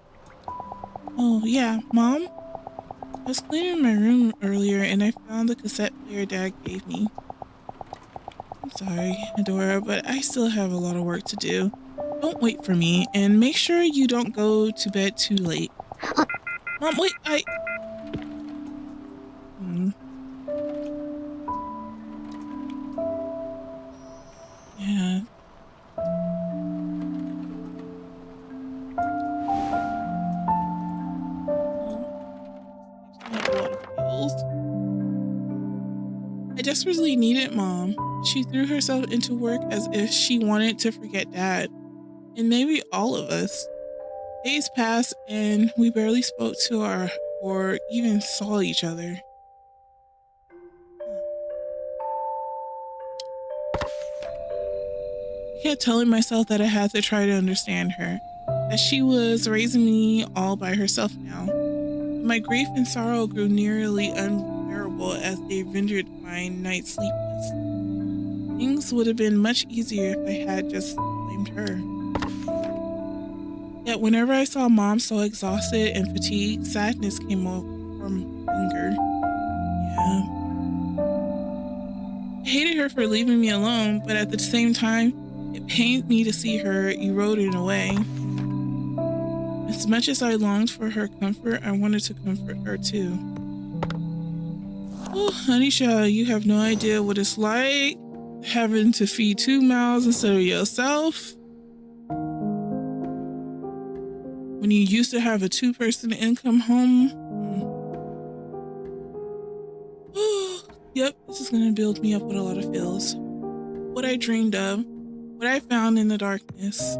Oh, yeah, Mom? I was cleaning my room earlier and I found the cassette player Dad gave me. I'm sorry, Adora, but I still have a lot of work to do. Don't wait for me, and make sure you don't go to bed too late. Mom, wait, Yeah. I desperately needed Mom. She threw herself into work as if she wanted to forget Dad, and maybe all of us. Days passed and we barely spoke to or even saw each other. I kept telling myself that I had to try to understand her, that she was raising me all by herself now. My grief and sorrow grew nearly unbearable as they rendered my night sleepless. Things would have been much easier if I had just blamed her. Yet whenever I saw Mom so exhausted and fatigued, sadness came from anger. Yeah. I hated her for leaving me alone, but at the same time, it pained me to see her eroding away. As much as I longed for her comfort, I wanted to comfort her too. Oh, Anisha, you have no idea what it's like having to feed 2 mouths instead of yourself. When you used to have a 2-person income home. Yep, this is gonna build me up with a lot of feels. What I dreamed of, what I found in the darkness.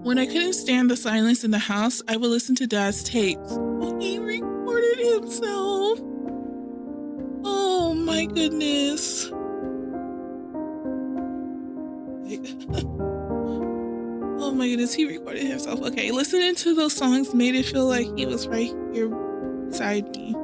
When I couldn't stand the silence in the house, I would listen to Dad's tapes. Oh, he recorded himself. Oh my goodness. Oh my goodness, he recorded himself. Okay, listening to those songs made it feel like he was right here beside me.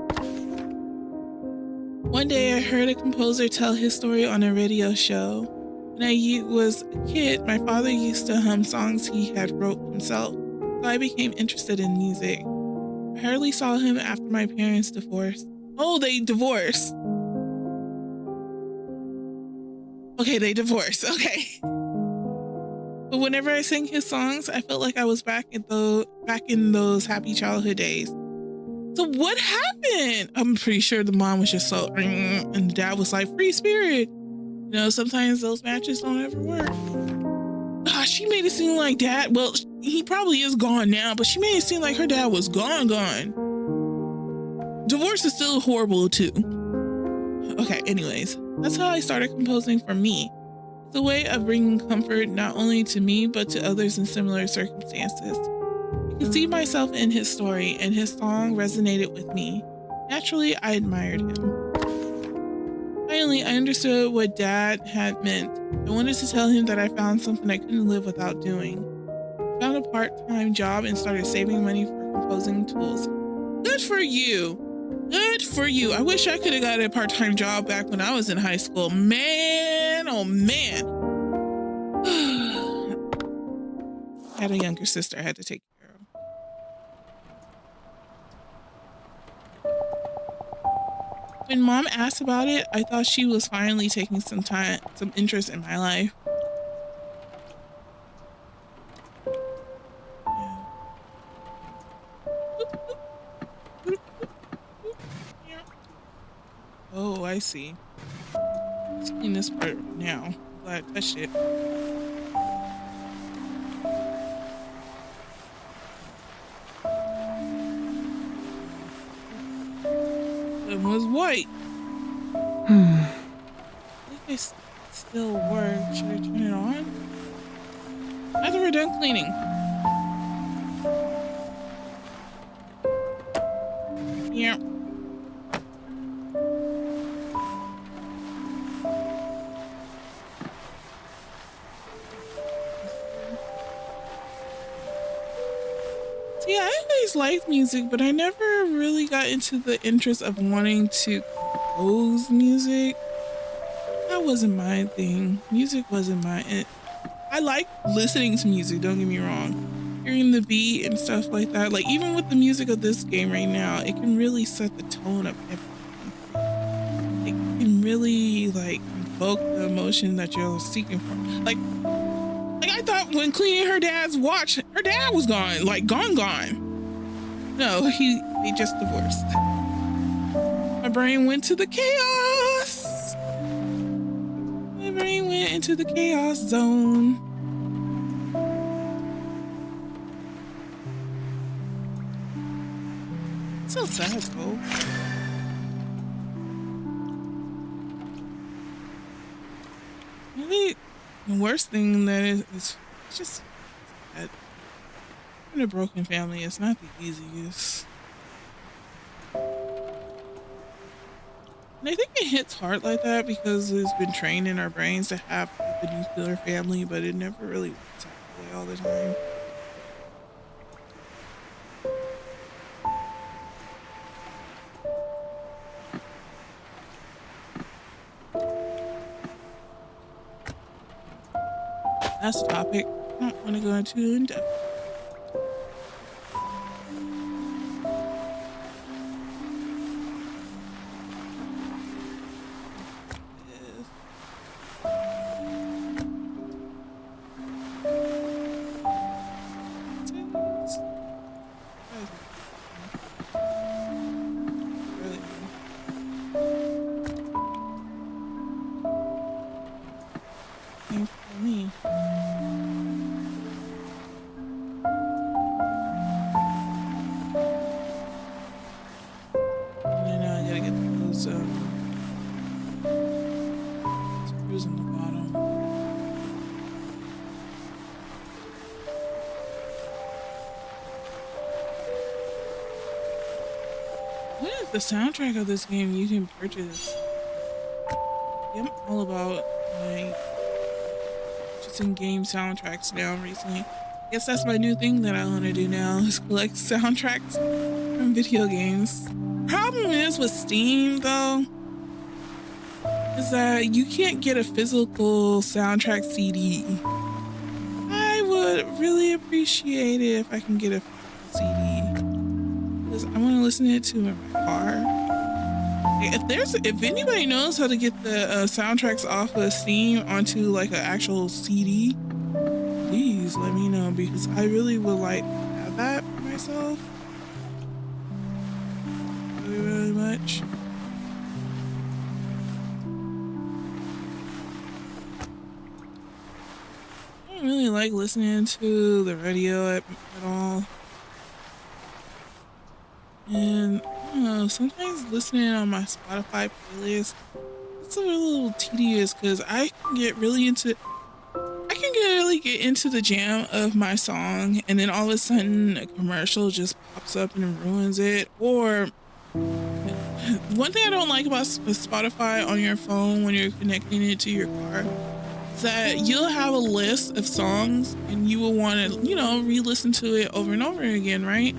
One day I heard a composer tell his story on a radio show. When I was a kid, my father used to hum songs he had wrote himself, so I became interested in music. I hardly saw him after my parents divorced. Oh, they divorced. Okay, they divorced. Okay. But whenever I sang his songs, I felt like I was back in those happy childhood days. So what happened? I'm pretty sure the mom was just so, and the dad was like, free spirit. You know, sometimes those matches don't ever work. Gosh, she made it seem like dad, well, he probably is gone now, but she made it seem like her dad was gone. Divorce is still horrible too. Okay, anyways, that's how I started composing for me. It's a way of bringing comfort not only to me, but to others in similar circumstances. I could see myself in his story, and his song resonated with me. Naturally, I admired him. Finally, I understood what Dad had meant. I wanted to tell him that I found something I couldn't live without doing. I found a part-time job and started saving money for composing tools. Good for you. Good for you. I wish I could have got a part-time job back when I was in high school. Man, oh man. I had a younger sister I had to take care of. When Mom asked about it, I thought she was finally taking some interest in my life. Yeah. Oh, I see. Let's clean this part now. I'm glad I touched it. It was white. I think it still works. Should I turn it on? After we're done cleaning. Yeah. See, I always liked music, but I never really got into the interest of wanting to compose music. That wasn't my thing. Music wasn't my... I like listening to music, don't get me wrong. Hearing the beat and stuff like that. Like, even with the music of this game right now, it can really set the tone of everything. It can really, like, evoke the emotion that you're seeking for. Like I thought when cleaning her dad's watch, her dad was gone. Like, gone. No, they just divorced. My brain went to the chaos. My brain went into the chaos zone. So sad though. Really, the worst thing that is it's just that in a broken family, it's not the easiest. And I think it hits hard like that because it's been trained in our brains to have the nuclear family, but it never really works out that way all the time. That's a topic I don't want to go into in depth. screws on the bottom. What is the soundtrack of this game you can purchase? Yeah, I'm all about like purchasing game soundtracks now recently. I guess that's my new thing that I want to do now is collect soundtracks from video games. Problem is with Steam though, is that you can't get a physical soundtrack CD. I would really appreciate it if I can get a physical CD because I want to listen to it to in my car. If anybody knows how to get the soundtracks off of Steam onto like an actual CD, please let me know because I really would like to have that for myself. Really, really much. I don't really like listening to the radio at all. And I don't know, sometimes listening on my Spotify playlist, it's a little tedious because I can really get into the jam of my song and then all of a sudden a commercial just pops up and ruins it. Or one thing I don't like about Spotify on your phone when you're connecting it to your car is that you'll have a list of songs and you will want to, re-listen to it over and over again, right?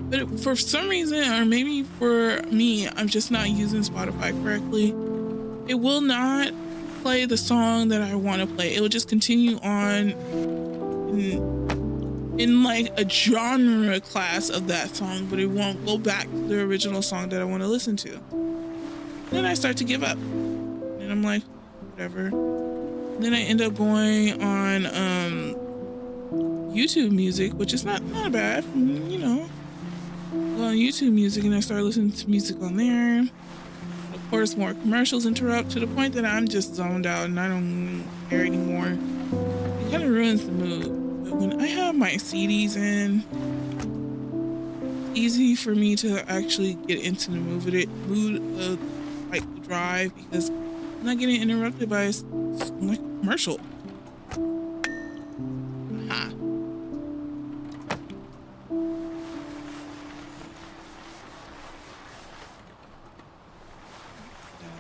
But for some reason, or maybe for me, I'm just not using Spotify correctly. It will not play the song that I want to play. It will just continue on in like a genre class of that song, but it won't go back to the original song that I want to listen to. Then I start to give up. And I'm like, whatever. Then I end up going on YouTube Music, which is not bad, Go on YouTube Music and I start listening to music on there. Of course, more commercials interrupt to the point that I'm just zoned out and I don't care anymore. It kind of ruins the mood. But when I have my CDs in, it's easy for me to actually get into the mood of like the drive because I'm not getting interrupted by like a commercial. Aha.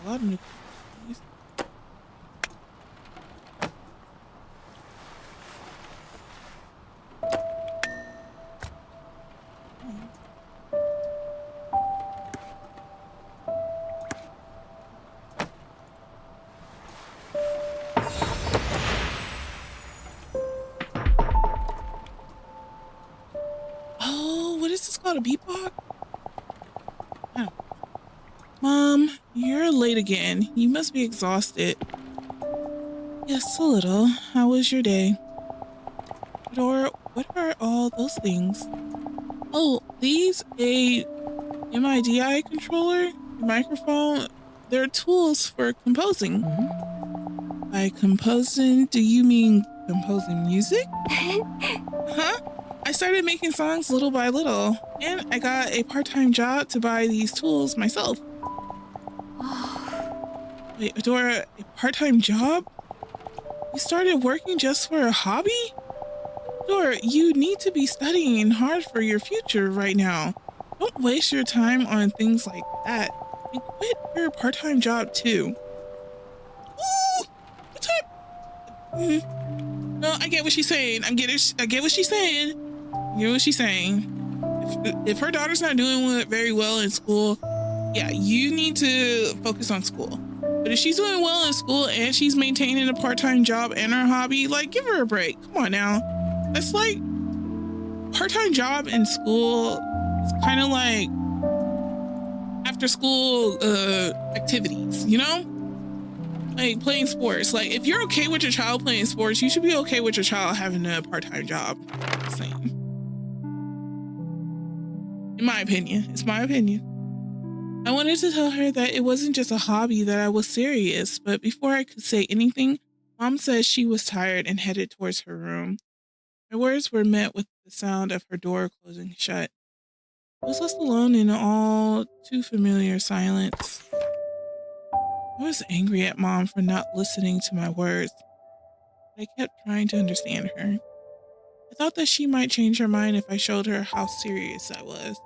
A lot of new cookies. Oh, what is this called? A beatbox? Oh. Mom, you're late again. You must be exhausted. Yes, a little. How was your day? Or what are all those things? Oh, these a MIDI controller, microphone. They're tools for composing. By composing, do you mean composing music? Huh? I started making songs little by little, and I got a part-time job to buy these tools myself. Wait, Adora, a part-time job? You started working just for a hobby? Adora, you need to be studying hard for your future right now. Don't waste your time on things like that. And quit your part-time job too. Ooh! What type? No, I get what she's saying. I get what she's saying. I get what she's saying. If her daughter's not doing very well in school, yeah, you need to focus on school. But if she's doing well in school and she's maintaining a part-time job and her hobby, like, give her a break. Come on now. That's like part-time job in school. It's kind of like after school activities, like playing sports. Like if you're okay with your child playing sports, you should be okay with your child having a part-time job. Same. In my opinion, it's my opinion. I wanted to tell her that it wasn't just a hobby, that I was serious, but before I could say anything, Mom said she was tired and headed towards her room. My words were met with the sound of her door closing shut. I was left alone in all too familiar silence. I was angry at Mom for not listening to my words. I kept trying to understand her. I thought that she might change her mind if I showed her how serious I was.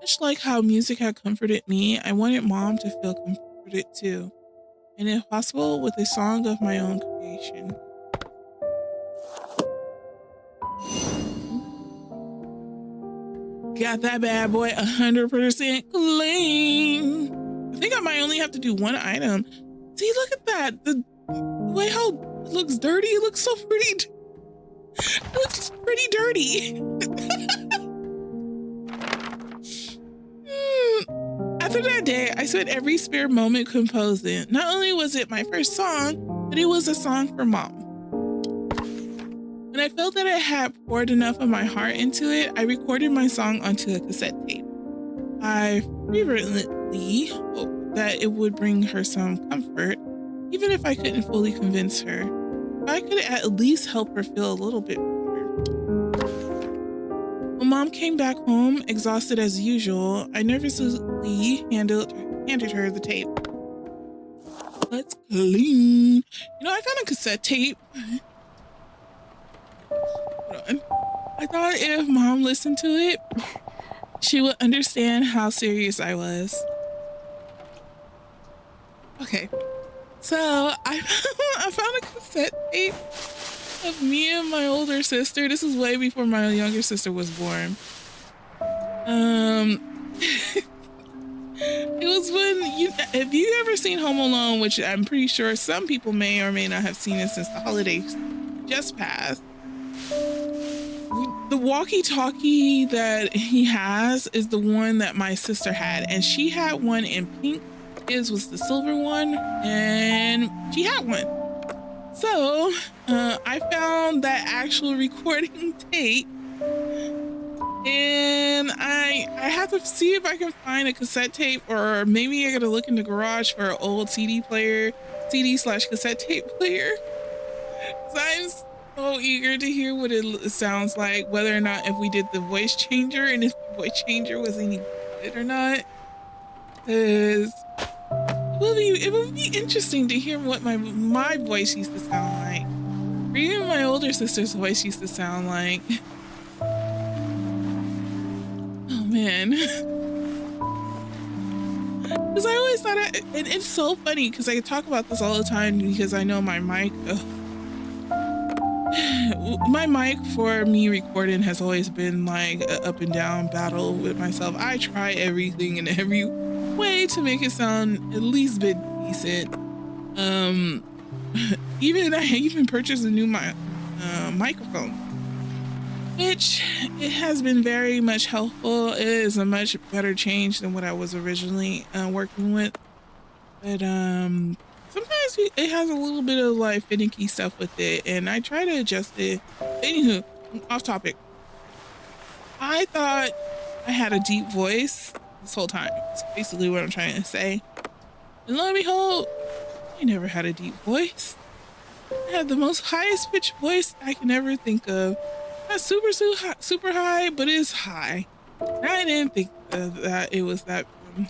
Much like how music had comforted me, I wanted Mom to feel comforted too, and if possible, with a song of my own creation. Got that bad boy 100% clean. I think I might only have to do one item. See, look at that. The way how it looks dirty, it looks so pretty. It looks pretty dirty. After that day, I spent every spare moment composing. Not only was it my first song, but it was a song for Mom. When I felt that I had poured enough of my heart into it, I recorded my song onto a cassette tape. I fervently hoped that it would bring her some comfort, even if I couldn't fully convince her. If I could at least help her feel a little bit better. When Mom came back home, exhausted as usual, I nervously handed her the tape. Let's clean. You know, I found a cassette tape. Hold on. I thought if Mom listened to it, she would understand how serious I was. Okay, so I found a cassette tape of me and my older sister. This is way before my younger sister was born. It was when if you ever seen Home Alone, which I'm pretty sure some people may or may not have seen it since the holidays just passed. The walkie-talkie that he has is the one that my sister had, and she had one in pink. His was the silver one, and she had one. So I found that actual recording tape, and I have to see if I can find a cassette tape, or maybe I gotta look in the garage for an old CD/cassette tape player. So I'm so eager to hear what it sounds like, whether or not if we did the voice changer and if the voice changer was any good or not. Because it would be interesting to hear what my voice used to sound like, or even my older sister's voice used to sound like. Oh man. Because I always thought, and it's so funny because I talk about this all the time because I know my mic. My mic for me recording has always been like an up and down battle with myself. I try everything in every way to make it sound at least a bit decent. I even purchased a new microphone, which it has been very much helpful. It is a much better change than what I was originally working with. But sometimes it has a little bit of like finicky stuff with it, and I try to adjust it. Anywho, off topic. I thought I had a deep voice this whole time. That's basically what I'm trying to say. And lo and behold, I never had a deep voice. I had the most highest pitched voice I can ever think of. Not super high, but it's high. And I didn't think that it was that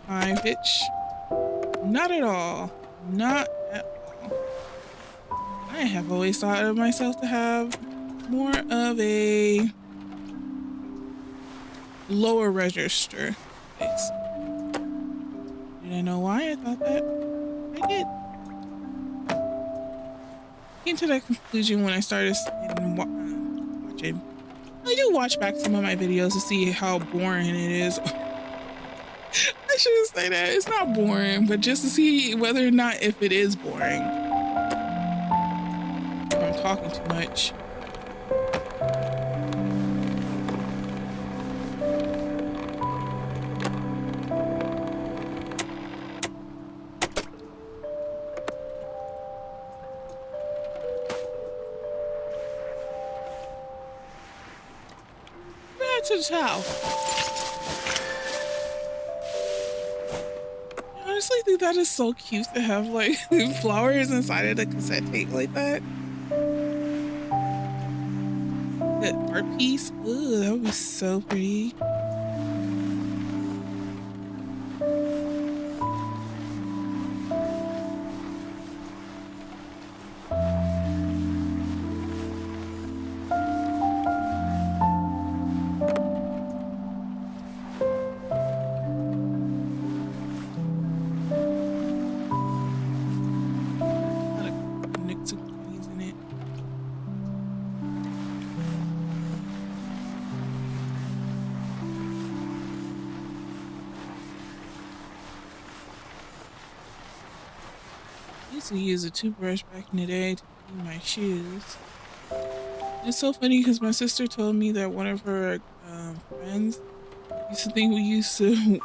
high pitch. Not at all. Not at all. I have always thought of myself to have more of a lower register voice. Did I know why I thought that? I did. Came to that conclusion when I started watching. I do watch back some of my videos to see how boring it is. I shouldn't say that. It's not boring, but just to see whether or not if it is boring. Or I'm talking too much. Back to the towel. I honestly think that is so cute to have like flowers inside of the cassette tape like that. That art piece. Ooh, that would be so pretty. used to use a toothbrush back in the day to clean my shoes. It's so funny because my sister told me that one of her friends used to think we used to.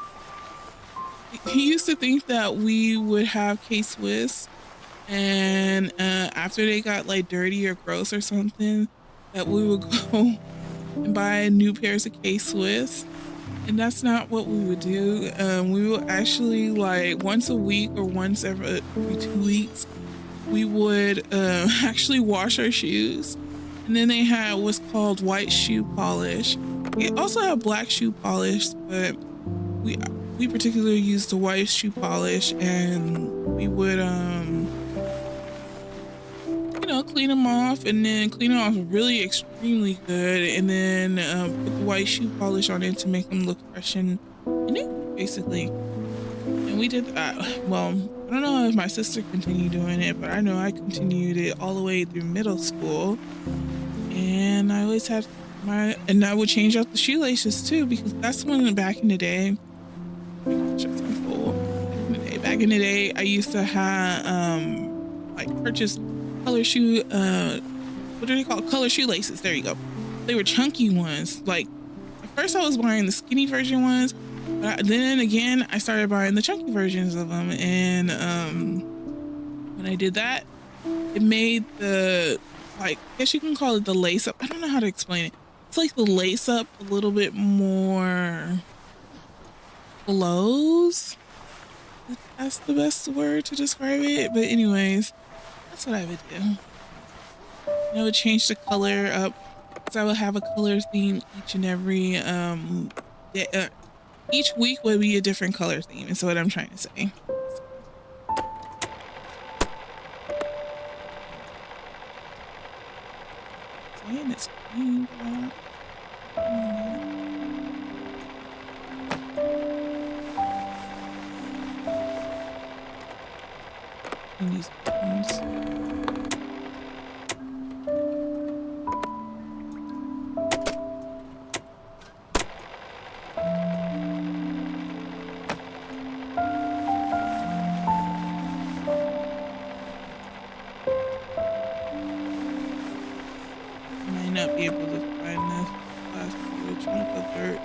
He used to think that we would have K-Swiss, and after they got like dirty or gross or something, that we would go and buy new pairs of K-Swiss. And that's not what we would do. We would actually, like, once a week or once every 2 weeks, we would actually wash our shoes. And then they had what's called white shoe polish. They also have black shoe polish, but we particularly used the white shoe polish, and we would you know, clean them off, and then clean them off really extremely good, and then put the white shoe polish on it to make them look fresh and new, basically. And we did that. Well, I don't know if my sister continued doing it, but I know I continued it all the way through middle school. And I always had and I would change out the shoelaces too, because that's when back in the day, back in the day, I used to have like purchase color shoe what are they called, color shoelaces. There you go. They were chunky ones. Like at first I was buying the skinny version ones, but then again I started buying the chunky versions of them. And when I did that, it made the, like, I guess you can call it the lace up. I don't know how to explain it. It's like the lace up a little bit more flows. That's the best word to describe it. But anyways, that's what I would do. And I would change the color up, because I would have a color theme each and every each week would be a different color theme. Is what I'm trying to say. Saying it's clean, these buttons. Not be able to find this last chunk of dirt.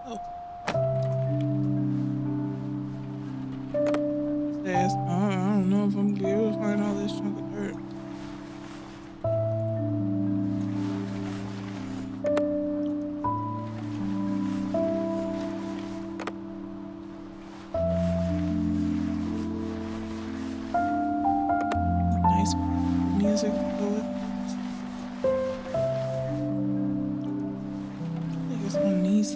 Oh. Says, I don't know if I'm gonna be able to find all this chunk of dirt. Music to go with this. I guess on these.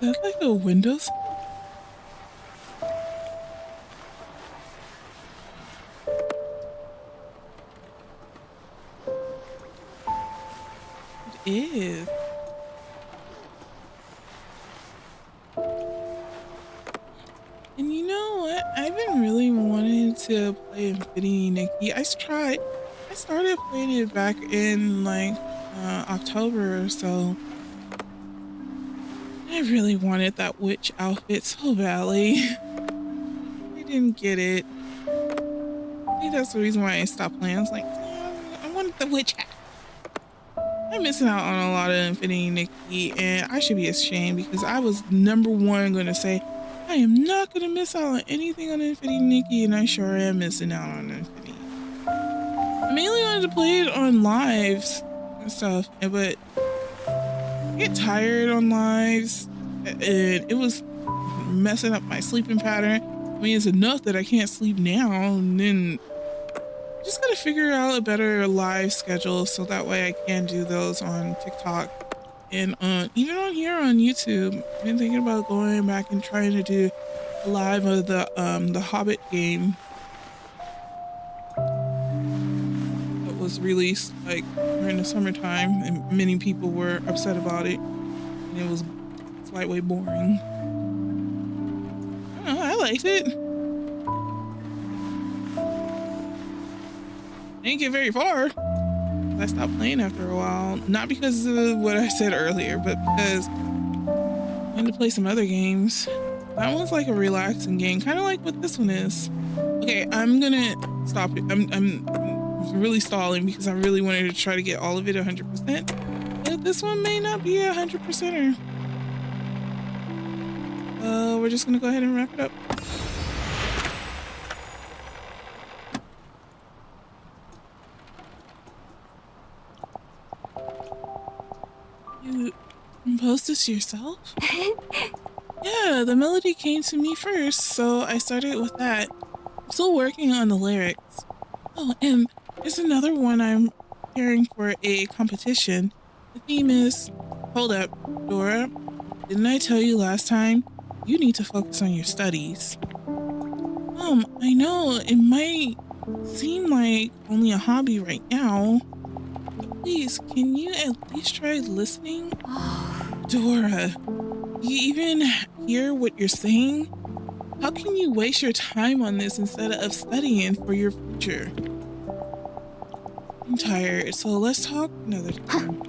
Is that like a Windows? It is. And you know what? I've been really wanting to play Infinity Nikki. I started playing it back in like October or so. I really wanted that witch outfit so badly. I didn't get it. I think that's the reason why I stopped playing. I was like, I wanted the witch hat. I'm missing out on a lot of Infinity Nikki, and I should be ashamed, because I was #1 going to say, I am not going to miss out on anything on Infinity Nikki, and I sure am missing out on Infinity. I mainly wanted to play it on lives and stuff, but I get tired on lives, and it was messing up my sleeping pattern. I mean, it's enough that I can't sleep now, and then Just gotta figure out a better live schedule so that way I can do those on TikTok and even on here on YouTube. I've been thinking about going back and trying to do a live of the Hobbit game that was released like during the summertime, and many people were upset about it, and it was slightly boring. I don't know, I liked it. I didn't get very far. I stopped playing after a while, not because of what I said earlier, but because I wanted to play some other games. That one's like a relaxing game, kind of like what this one is. Okay, I'm gonna stop it. I'm really stalling because I really wanted to try to get all of it 100%. But this one may not be 100%er. We're just gonna go ahead and wrap it up. You composed this yourself? Yeah, the melody came to me first, so I started with that. I'm still working on the lyrics. Oh, and there's another one I'm preparing for a competition. The theme is, hold up, Dora, didn't I tell you last time? You need to focus on your studies. I know it might seem like only a hobby right now, but please, can you at least try listening? Dora, do you even hear what you're saying? How can you waste your time on this instead of studying for your future? I'm tired, so let's talk another time.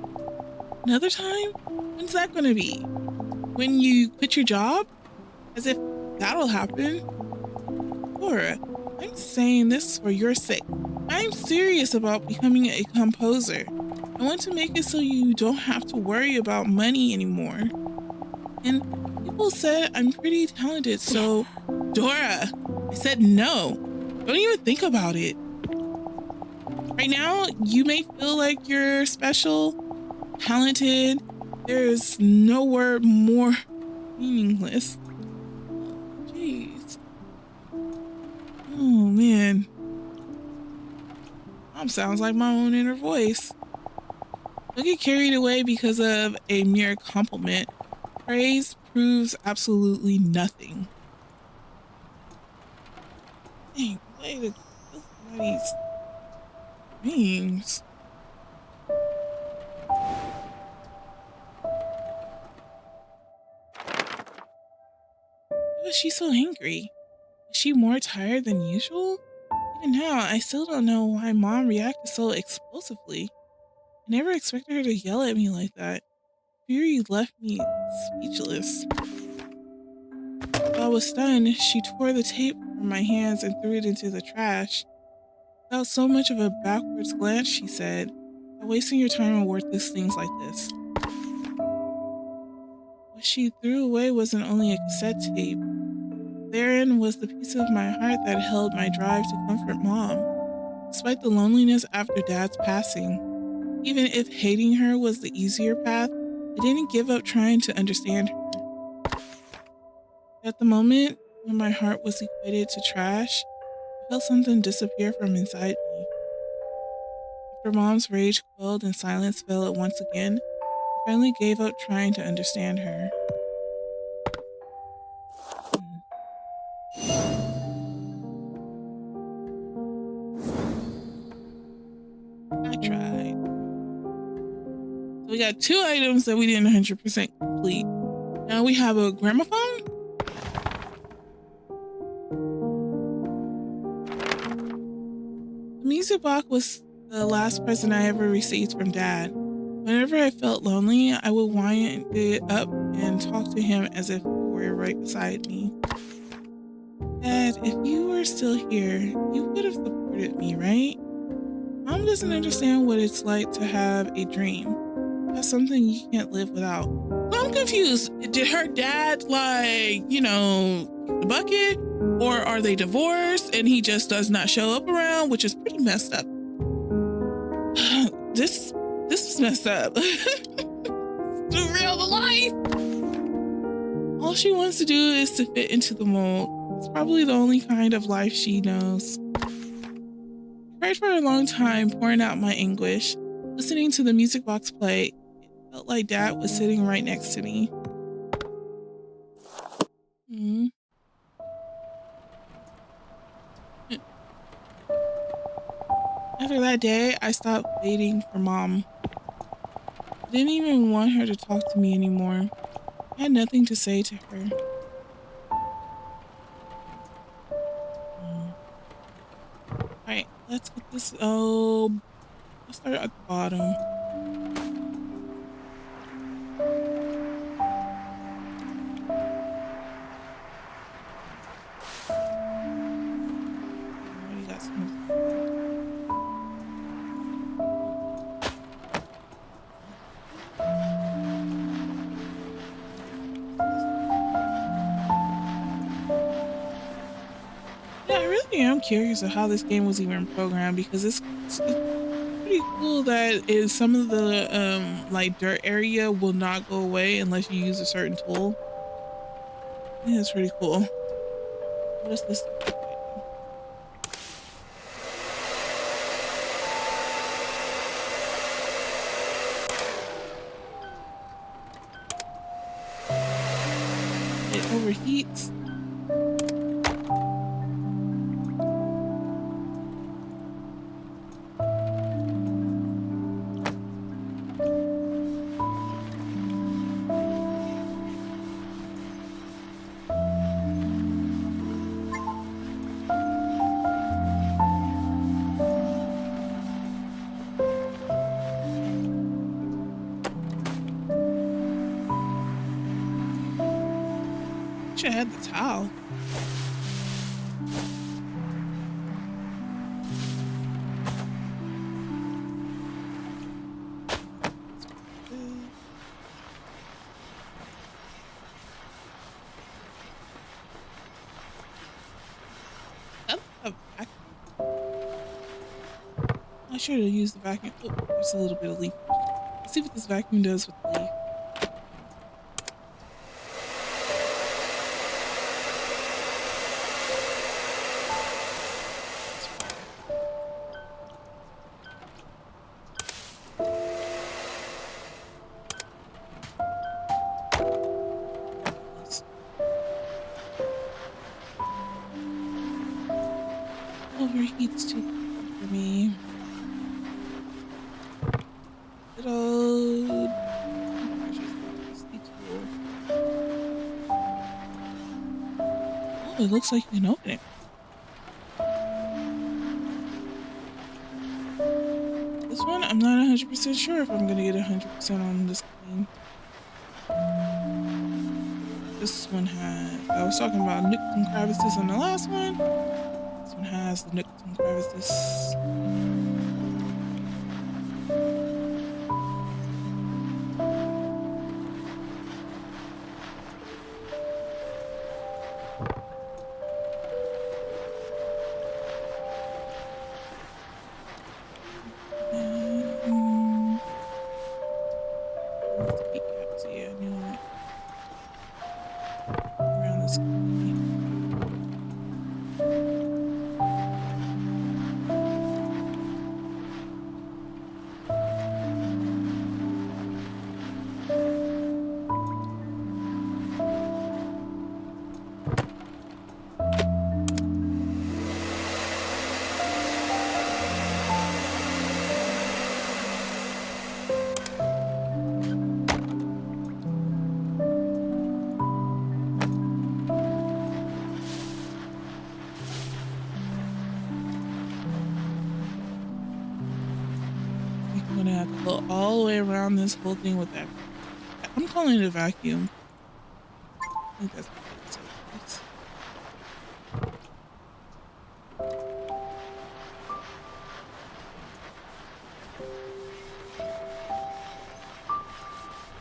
Another time? When's that gonna be? When you quit your job? As if that'll happen. Dora, I'm saying this for your sake. I'm serious about becoming a composer. I want to make it so you don't have to worry about money anymore. And people said I'm pretty talented, so Dora, I said no. Don't even think about it. Right now, you may feel like you're special, talented. There's no word more meaningless. Jeez. Oh man. Mom sounds like my own inner voice. Don't get carried away because of a mere compliment. Praise proves absolutely nothing. Dang, way to kill somebody's dreams. Why was she so angry? Is she more tired than usual? Even now, I still don't know why Mom reacted so explosively. I never expected her to yell at me like that. Fury left me speechless. While I was stunned, she tore the tape from my hands and threw it into the trash. Without so much of a backwards glance, she said, "Stop wasting your time on worthless things like this." What she threw away wasn't only a cassette tape. Therein was the piece of my heart that held my drive to comfort Mom. Despite the loneliness after Dad's passing, even if hating her was the easier path, I didn't give up trying to understand her. At the moment when my heart was equated to trash, I felt something disappear from inside me. After Mom's rage quelled and silence fell at once again, I finally gave up trying to understand her. I tried. So we got 2 items that we didn't 100% complete. Now we have a gramophone. The music box was the last present I ever received from Dad. Whenever I felt lonely, I would wind it up and talk to him as if he were right beside me. Dad, if you were still here, you would have supported me, right? Mom doesn't understand what it's like to have a dream. That's something you can't live without. So I'm confused. Did her dad, like, kick the bucket? Or are they divorced and he just does not show up around, which is pretty messed up. This is messed up. Too real to life. All she wants to do is to fit into the mold. It's probably the only kind of life she knows. Prayed for a long time, pouring out my anguish. Listening to the music box play, it felt like Dad was sitting right next to me. Mm. After that day, I stopped waiting for Mom. I didn't even want her to talk to me anymore. I had nothing to say to her. Alright, let's get this. Oh, let's start at the bottom. I already got some. Yeah, I really am curious of how this game was even programmed because it's pretty cool that is some of the like dirt area will not go away unless you use a certain tool. I think that's pretty cool. What is this? It overheats. Should have had the towel. I should have used the vacuum. Oh, there's a little bit of leaf. Let's see what this vacuum does with the leaf. Overheats too for me. Good old tool. Oh, it looks like you can open it. This one, I'm not 100% sure if I'm gonna get 100% on this game. This one has, I was talking about nooks and crevices on the last one. This one has the nooks and crevices. I'm gonna have to go all the way around this whole thing with that. I'm calling it a vacuum. I think that's what it is.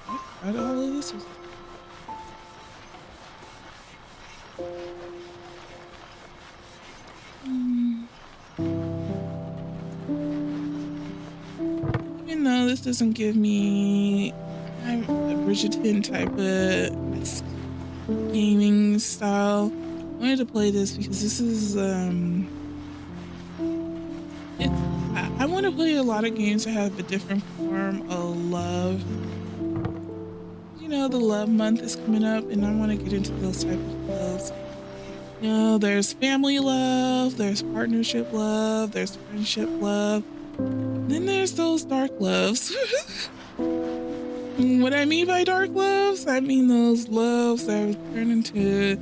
I forgot all of this was. Even though this doesn't give me a Bridgerton type of gaming style, I wanted to play this because this is it's I want to play a lot of games that have a different form of love. You know, the love month is coming up, and I want to get into those type of loves. You know, there's family love, there's partnership love, there's friendship love. Then there's those dark loves. What I mean by dark loves, I mean those loves that turn into,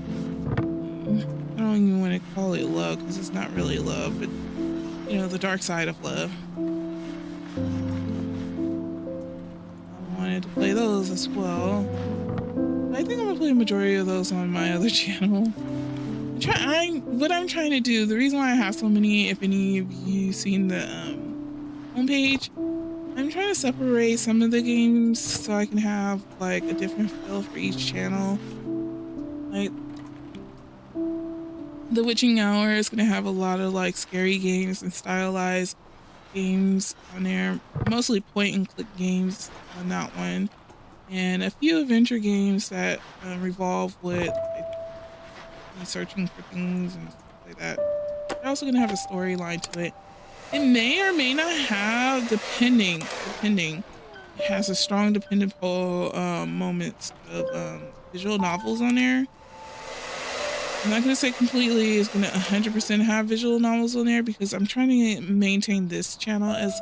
I don't even want to call it love because it's not really love, but you know, the dark side of love. I wanted to play those as well. I think I'm gonna play a majority of those on my other channel. What I'm trying to do, the reason why I have so many, if any of you seen the homepage, I'm trying to separate some of the games so I can have like a different feel for each channel. Like The Witching Hour is gonna have a lot of like scary games and stylized games on there, mostly point and click games on that one, and a few adventure games that revolve with like researching for things and stuff like that. They're also gonna have a storyline to it. It may or may not have, depending. It has a strong dependable moments of visual novels on there. I'm not gonna say completely it's gonna 100% have visual novels on there because I'm trying to maintain this channel as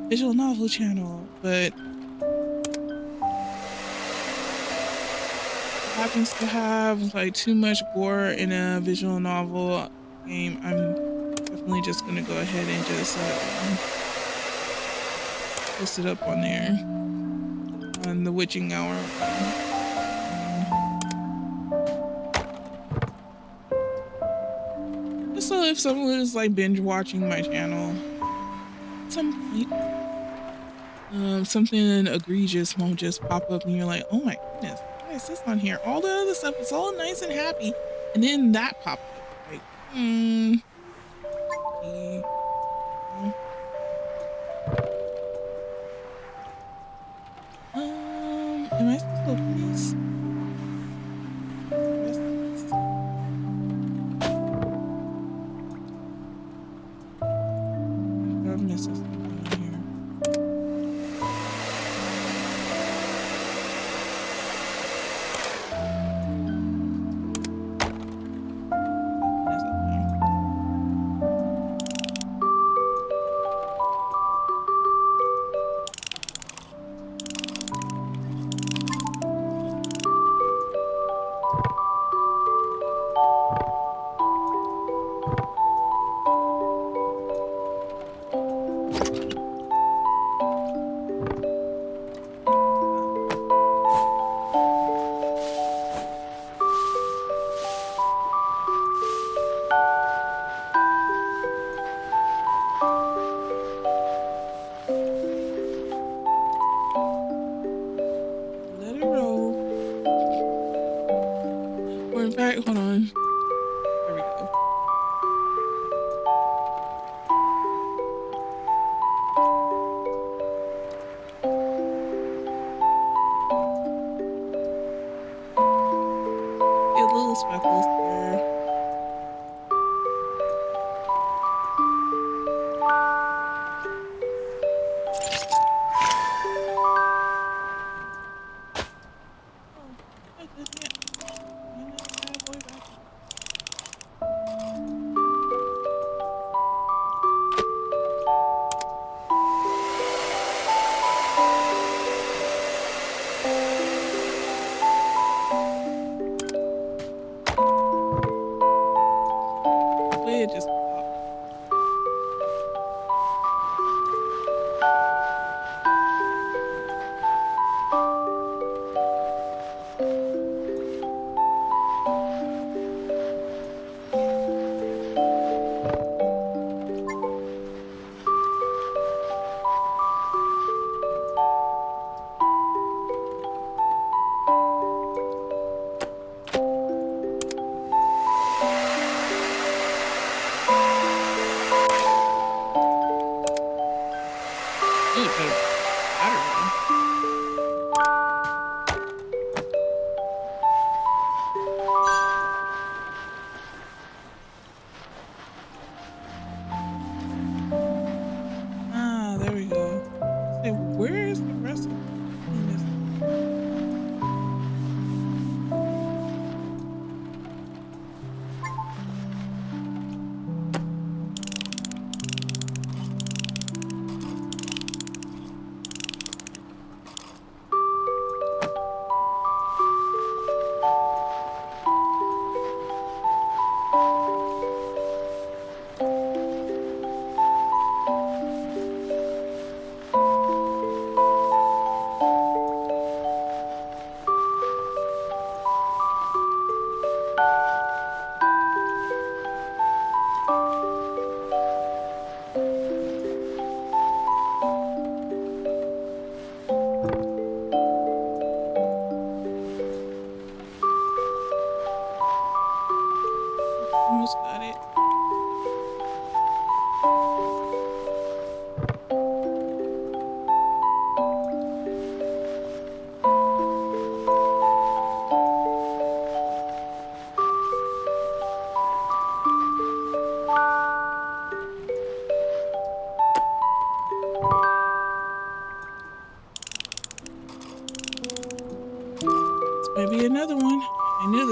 visual novel channel, but happens to have like too much gore in a visual novel game, I'm definitely just gonna go ahead and just post it up on there on the Witching Hour. Just so if someone is like binge watching my channel at some point, something egregious won't just pop up and you're like, oh my goodness, why is this on here? All the other stuff is all nice and happy, and then that popped up. Like, yeah. Am I supposed to open these? Yes. I'm missing something on here. What is up there?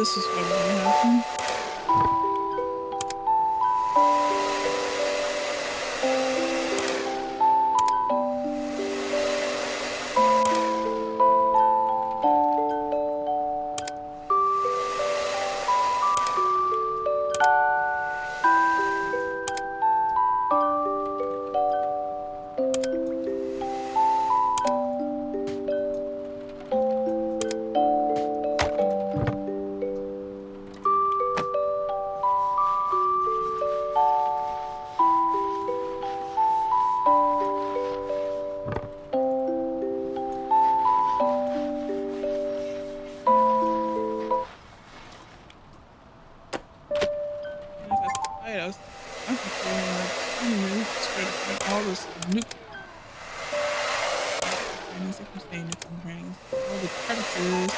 this is what will happen. I was concentrating on like 20 minutes to try to find all this nuke crannies. I keep saying nuke crannies. All the crevices.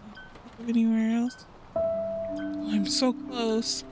Can't think of anywhere else. Oh, I'm so close.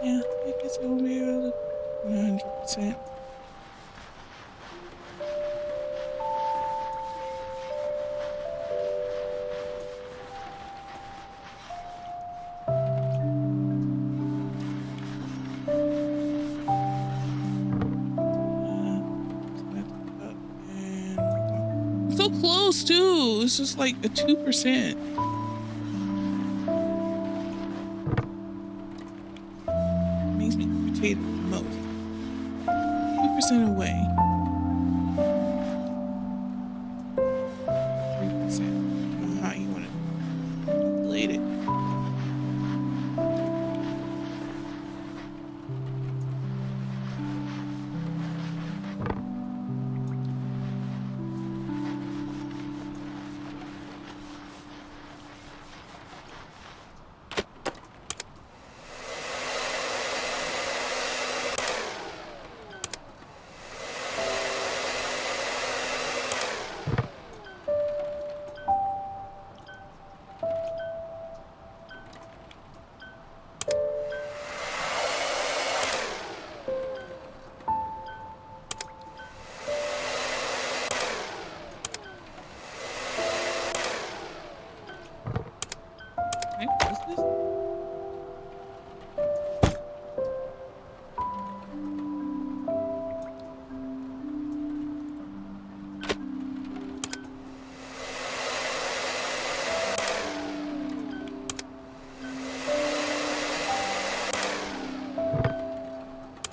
Yeah, I guess I won't be able to 100%. I'm so close too. It's just like a 2%. Makes me irritated the most. 2% away. 3%. I don't know how you want to calculate it. Can I close this?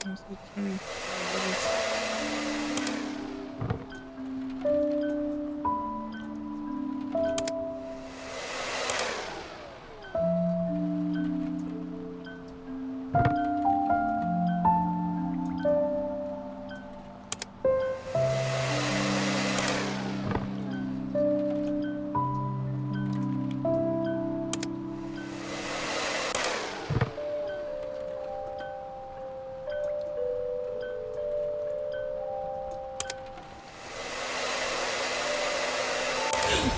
I'm so determined to figure out what is-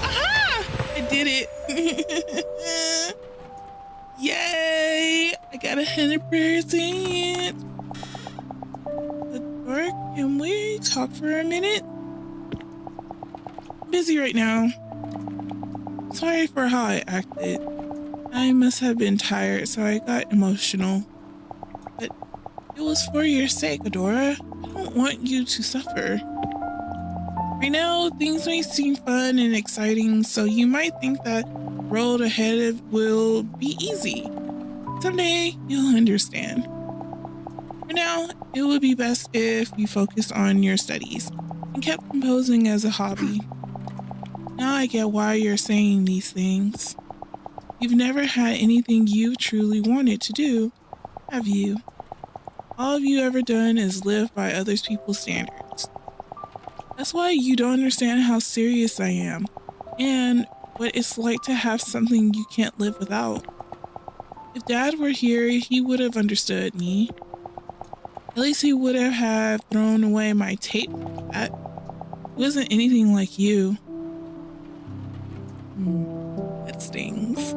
Aha! I did it. Yay! I got 100%. Adore, can we talk for a minute? I'm busy right now. Sorry for how I acted. I must have been tired, so I got emotional. But it was for your sake, Adora. I don't want you to suffer. Right now, things may seem fun and exciting, so you might think that road ahead will be easy. Someday, you'll understand. For now, it would be best if you focused on your studies and kept composing as a hobby. Now I get why you're saying these things. You've never had anything you truly wanted to do, have you? All have you ever done is live by other people's standards. That's why you don't understand how serious I am and what it's like to have something you can't live without. If Dad were here, he would have understood me. At least he would have thrown away my tape for that. It wasn't anything like you. That stings.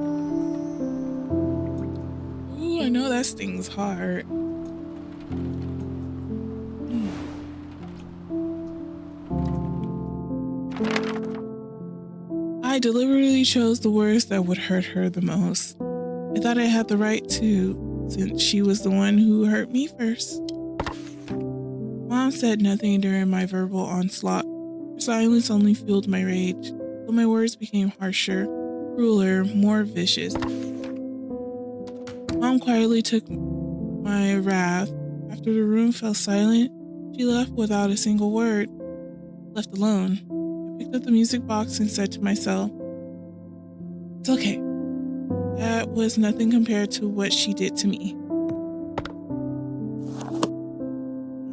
Ooh, I know that stings hard. I deliberately chose the words that would hurt her the most. I thought I had the right to, since she was the one who hurt me first. Mom said nothing during my verbal onslaught. Her silence only fueled my rage, but my words became harsher, crueler, more vicious. Mom quietly took my wrath. After the room fell silent, she left without a single word. Left alone. I picked up the music box and said to myself, "It's okay. That was nothing compared to what she did to me."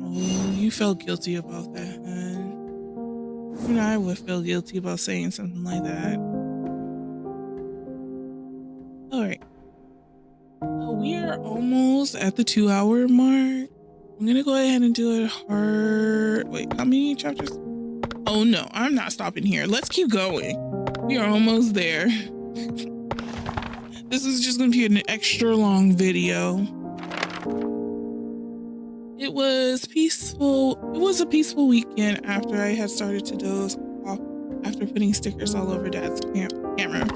Oh, you felt guilty about that, hun. Even I would feel guilty about saying something like that. Alright. We are almost at the 2-hour mark. I'm gonna go ahead and do it hard. Wait, how many chapters? Oh no, I'm not stopping here. Let's keep going. We are almost there. This is just gonna be an extra long video. It was peaceful. It was a peaceful weekend after I had started to doze off after putting stickers all over Dad's camera.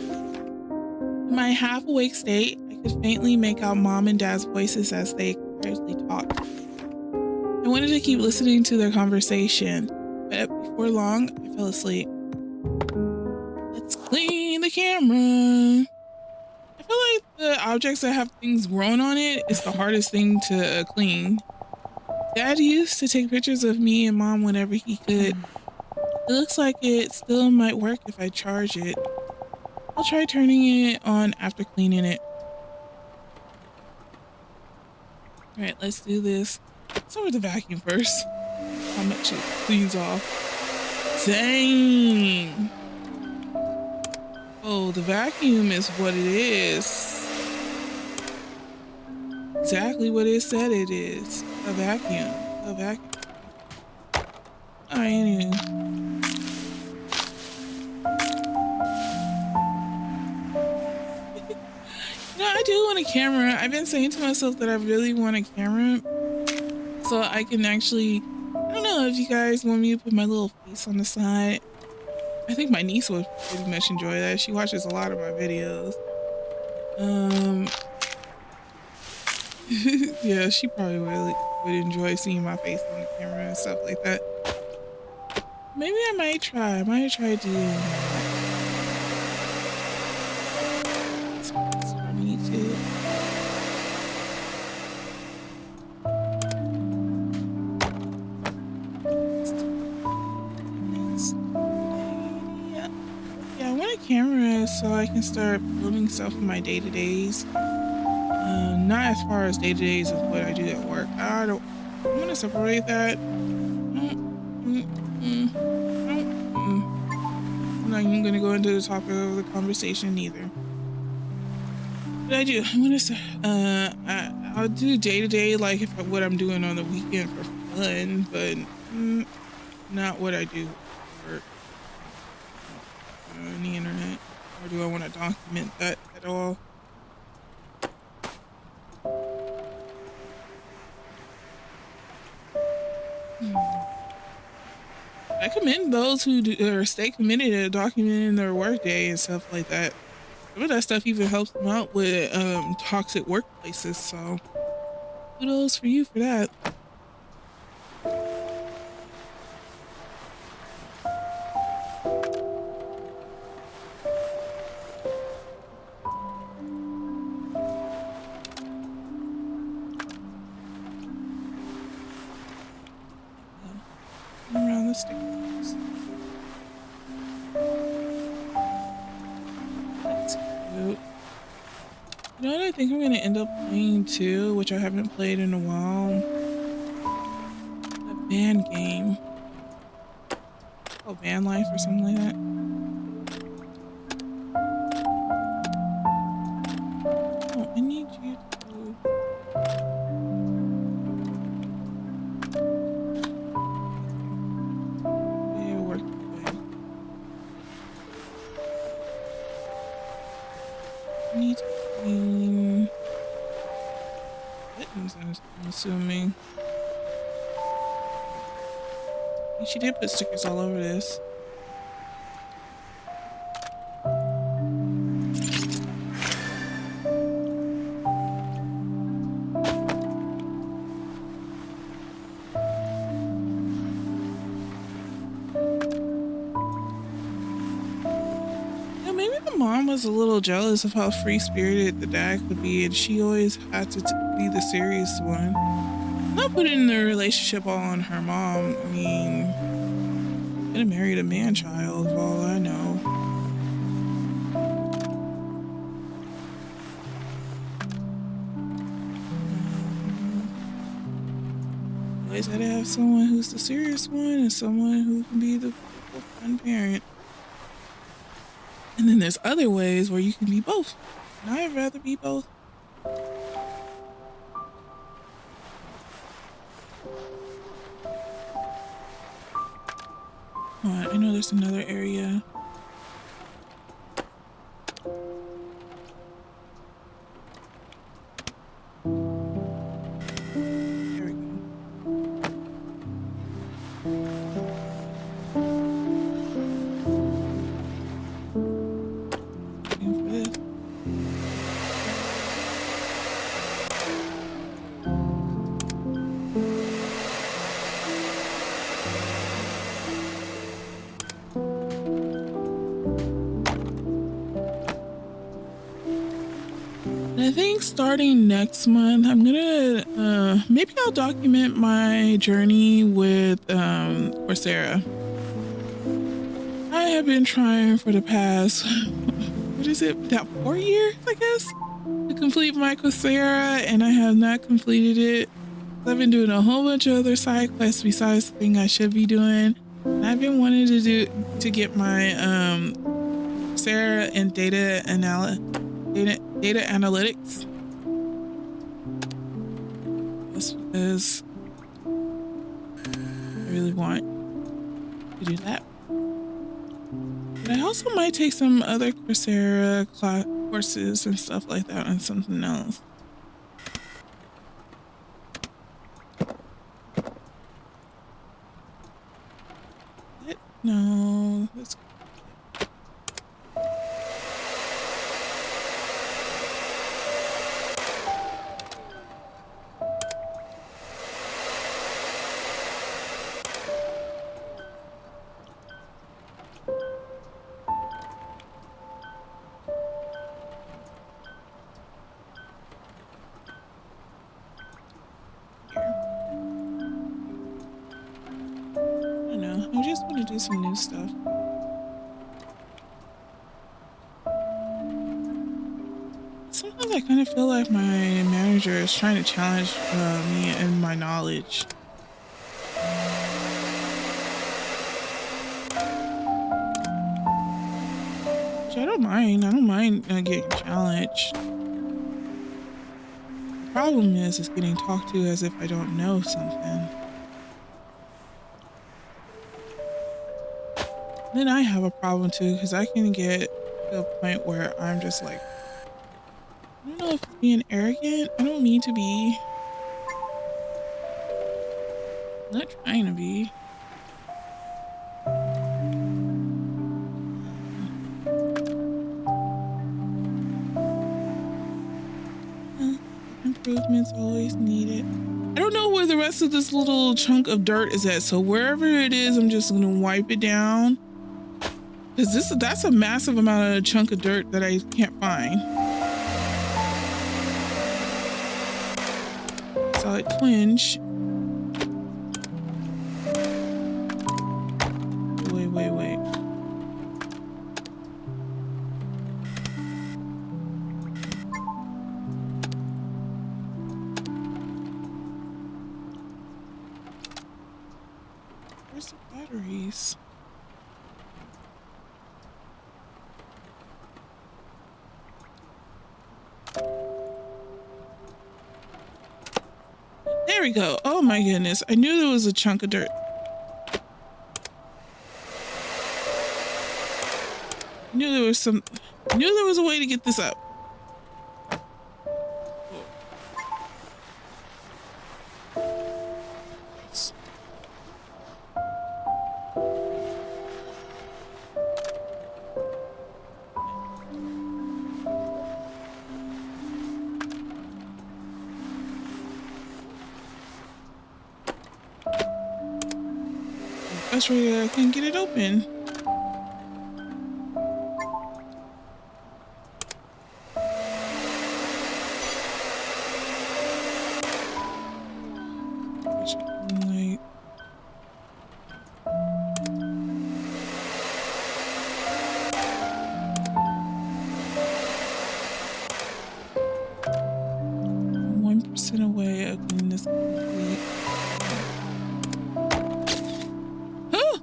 In my half-awake state, I could faintly make out Mom and Dad's voices as they quietly talked. I wanted to keep listening to their conversation, but before long, I fell asleep. Let's clean the camera. I feel like the objects that have things grown on it is the hardest thing to clean. Dad used to take pictures of me and Mom whenever he could. It looks like it still might work if I charge it. I'll try turning it on after cleaning it. Alright, let's do this. Let's start with the vacuum first. How much it cleans off. Dang! Oh, the vacuum is what it is. Exactly what it said it is. A vacuum. A vacuum. Alright, anyway. I do want a camera. I've been saying to myself that I really want a camera so I can actually, I don't know if you guys want me to put my little face on the side. I think my niece would pretty much enjoy that. She watches a lot of my videos. Yeah, she probably would enjoy seeing my face on the camera and stuff like that. Maybe I might try doing that. Camera so I can start filming stuff in my day-to-days. Not as far as day-to-days as what I do at work. I'm gonna separate that. I'm not even gonna go into the topic of the conversation either. But I do. I'll do day-to-day like what I'm doing on the weekend for fun, but not what I do for work. On the internet, or do I want to document that at all? I commend those who do, or stay committed to documenting their workday and stuff like that. Some of that stuff even helps them out with toxic workplaces, so kudos for you for that. Around the stickers. That's cute. You know what I think I'm gonna end up playing too, which I haven't played in a while? van game. Oh, van life or something like that. Oh, I need you to. Yeah, work that way. I need to clean buttons, I'm assuming. And she did put stickers all over this. Maybe the mom was a little jealous of how free-spirited the dad could be, and she always had to be the serious one. I'm not putting the relationship all on her mom. I mean, could have married a man-child, for all I know. Always had to have someone who's the serious one and someone who can be the fun parent. And then there's other ways where you can be both. And I'd rather be both. I know there's another area. There we go. Looking for this. I think starting next month, I'm gonna maybe I'll document my journey with Coursera. I have been trying for the past what is it, about 4 years, I guess, to complete my Coursera, and I have not completed it. I've been doing a whole bunch of other side quests besides the thing I should be doing. And I've been wanting to get my Coursera and data analytics. Just because I really want to do that. But I also might take some other Coursera courses and stuff like that on something else. What? No, let's go. I just want to do some new stuff. Sometimes I kind of feel like my manager is trying to challenge me and my knowledge. Which I don't mind. I don't mind getting challenged. The problem is getting talked to as if I don't know something. Then I have a problem too, because I can get to a point where I'm just like, I don't know if it's being arrogant. I don't mean to be. I'm not trying to be. Improvements always needed. I don't know where the rest of this little chunk of dirt is at, so wherever it is, I'm just gonna wipe it down. Because that's a massive amount of chunk of dirt that I can't find. Saw it twinge. Wait. we go. Oh my goodness. I knew there was a chunk of dirt. I knew there was a way to get this up. That's where I can get it open. Away of getting this complete. Huh?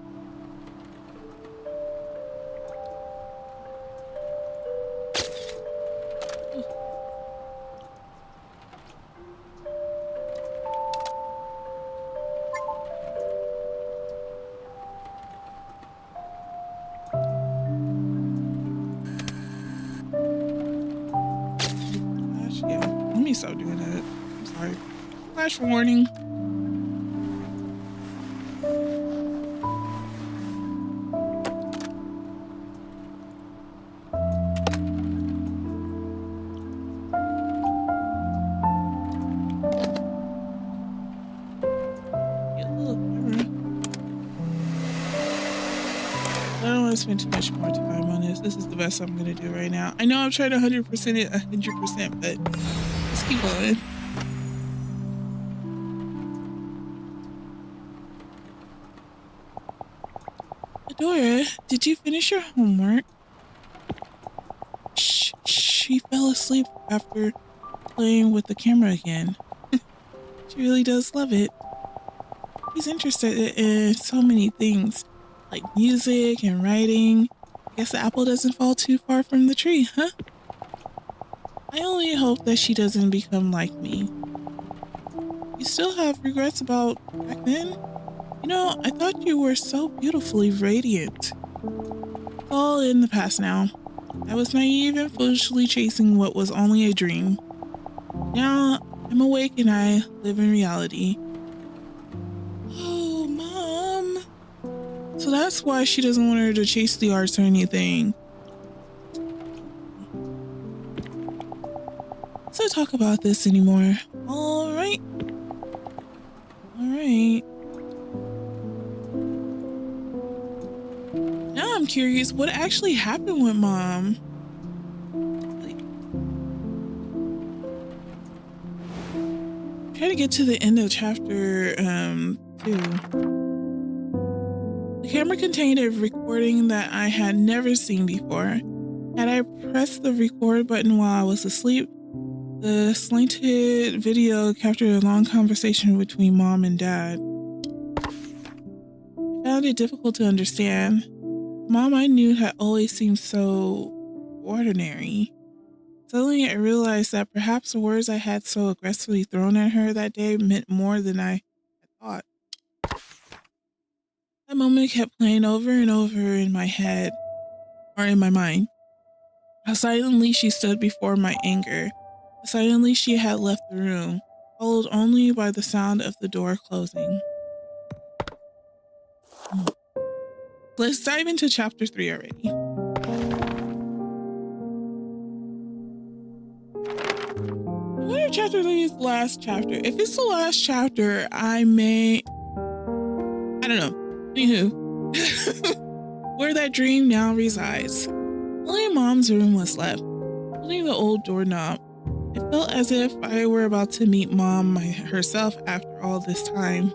Gosh, yeah. Let me stop doing that. I'm sorry. Flash warning. I don't want to spend too much more time on this. This is the best I'm going to do right now. I know I'm trying to 100% it 100%, but let's keep going. Dora, did you finish your homework? She fell asleep after playing with the camera again. She really does love it. She's interested in so many things, like music and writing. I guess the apple doesn't fall too far from the tree, huh? I only hope that she doesn't become like me. You still have regrets about back then? You know, I thought you were so beautifully radiant. It's all in the past now. I was naive and foolishly chasing what was only a dream. Now I'm awake and I live in reality. Oh, Mom. So that's why she doesn't want her to chase the arts or anything. Let's not talk about this anymore. All right. Now I'm curious what actually happened with Mom. Try to get to the end of chapter 2. The camera contained a recording that I had never seen before. Had I pressed the record button while I was asleep, the slanted video captured a long conversation between Mom and Dad. I found it difficult to understand. Mom I knew had always seemed so ordinary. Suddenly I realized that perhaps the words I had so aggressively thrown at her that day meant more than I had thought. That moment kept playing over and over in my head, or in my mind. How silently she stood before my anger. How silently she had left the room, followed only by the sound of the door closing. Let's dive into chapter 3 already. I wonder if chapter 3 is the last chapter. If it's the last chapter, I don't know. Anywho, where that dream now resides. Only Mom's room was left, holding the old doorknob. It felt as if I were about to meet Mom herself after all this time.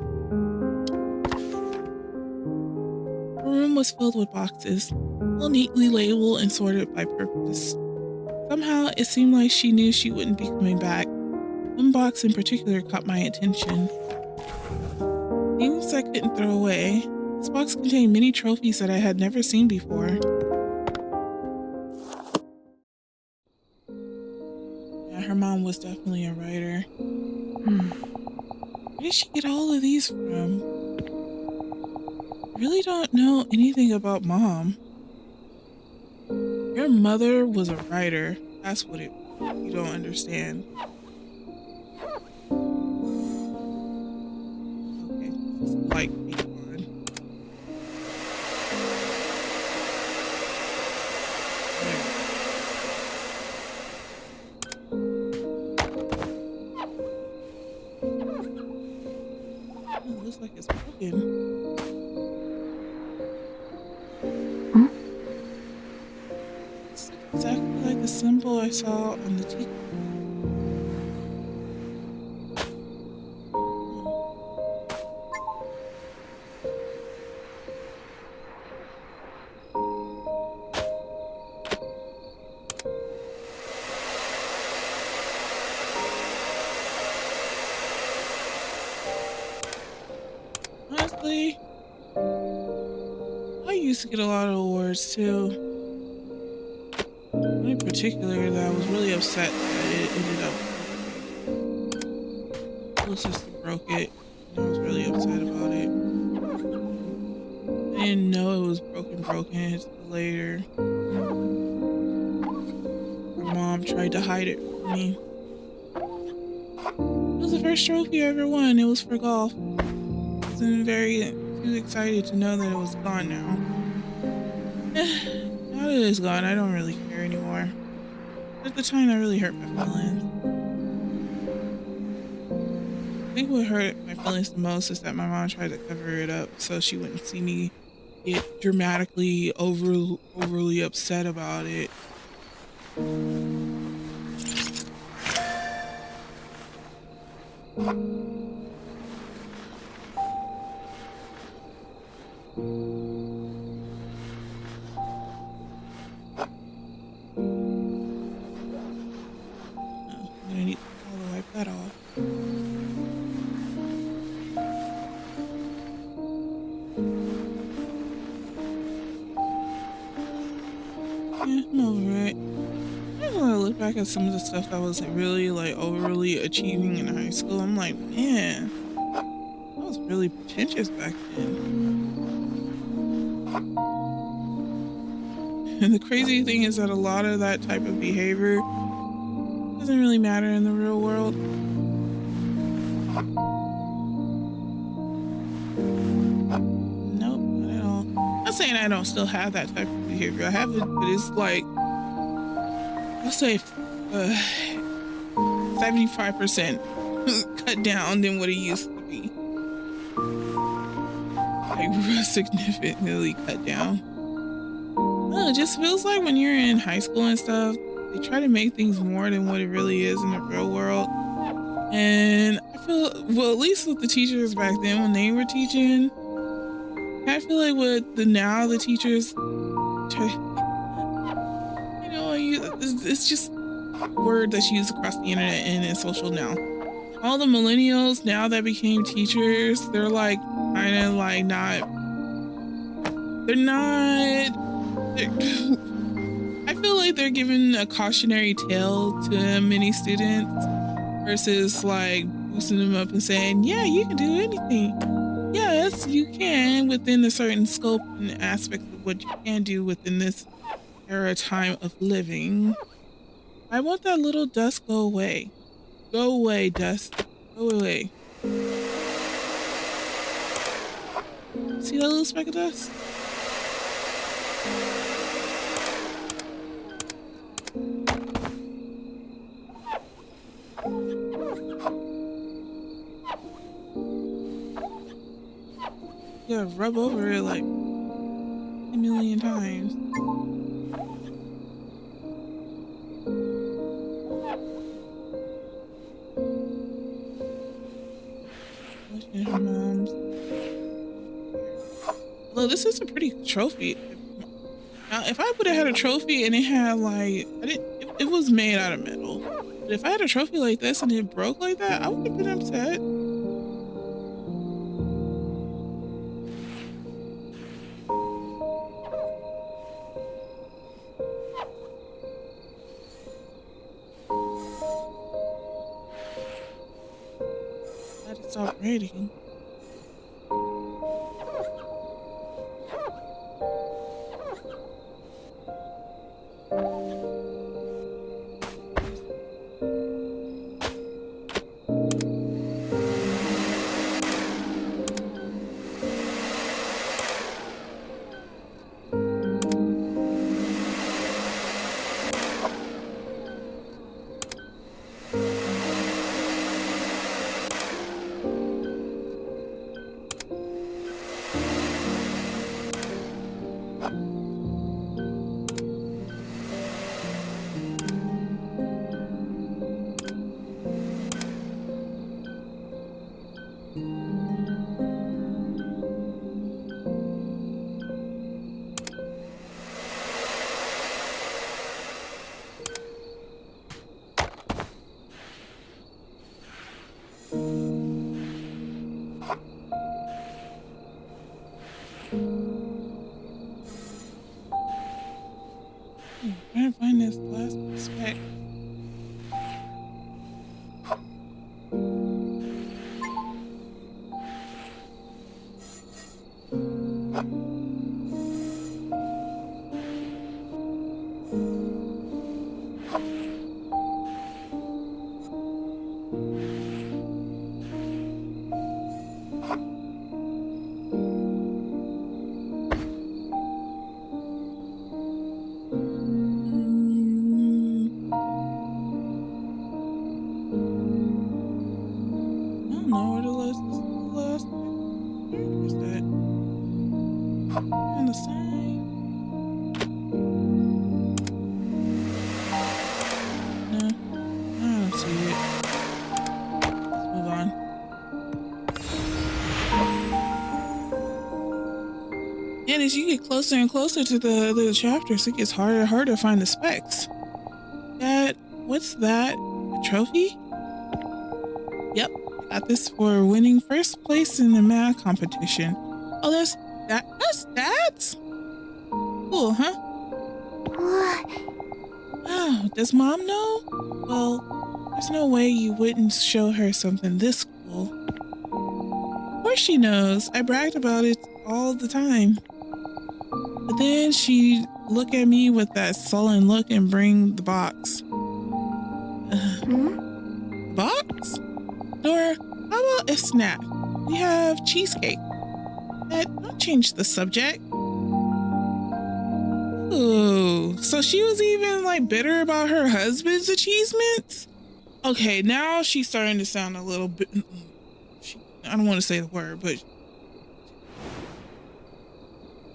Her room was filled with boxes, all neatly labeled and sorted by purpose. Somehow, it seemed like she knew she wouldn't be coming back. One box in particular caught my attention. Things I couldn't throw away. This box contained many trophies that I had never seen before. Yeah, her mom was definitely a writer. Where did she get all of these from? I really don't know anything about Mom. Your mother was a writer. That's what it you don't understand. Okay, this is like page one. Oh, it looks like it's broken. Huh? It's exactly like the symbol I saw on the teacup. Honestly, I used to get a lot of awards too. One in particular that I was really upset that it ended up broken. Little sister broke it, and I was really upset about it. I didn't know it was broken until later. My mom tried to hide it from me. It was the first trophy I ever won. It was for golf. I wasn't too excited to know that it was gone now. Now that it's gone, I don't really care anymore. At the time, that really hurt my feelings. I think what hurt my feelings the most is that my mom tried to cover it up so she wouldn't see me get dramatically overly upset about it. I'm gonna need to towel to wipe that off. Yeah, I'm over it. I just want to look back at some of the stuff that was really like overly achieving in high school. I'm like, man, I was really pretentious back then. And the crazy thing is that a lot of that type of behavior doesn't really matter in the real world. Nope, not at all. I'm not saying I don't still have that type of behavior. I have it, but it's like, I'll say 75% cut down than what it used to be. Like, significantly cut down. Well, it just feels like when you're in high school and stuff, they try to make things more than what it really is in the real world. And I feel, well, at least with the teachers back then when they were teaching, I feel like with the teachers, it's just a word that's used across the internet and in social now. All the millennials now that became teachers, they're like kind of like they're not, I feel like they're giving a cautionary tale to many students versus like boosting them up and saying, yeah, you can do anything. Yes, you can within a certain scope and aspects of what you can do within this era time of living. I want that little dust go away. Go away, dust. Go away. See that little speck of dust? You gotta rub over it like a million times. Washing her mom's. Well, this is a pretty trophy. Now, if I would have had a trophy and it had like, it was made out of metal. But if I had a trophy like this and it broke like that, I would have been upset. That is stop writing. Trying to find this last spec. I don't know where the last character is at. On the side. No, I don't see it. Let's move on. And as you get closer and closer to the chapters, it gets harder and harder to find the specs. What's that? A trophy? Yep, I got this for winning first place in the math competition. Oh, that's that? Cool, huh? Oh, does mom know? Well, there's no way you wouldn't show her something this cool. Of course she knows. I bragged about it all the time. But then she'd look at me with that sullen look and bring the box. Box? Dora, how about a snack? We have cheesecake. Don't change the subject. Ooh, so she was even like bitter about her husband's achievements? Okay, now she's starting to sound a little bit... I don't want to say the word, but...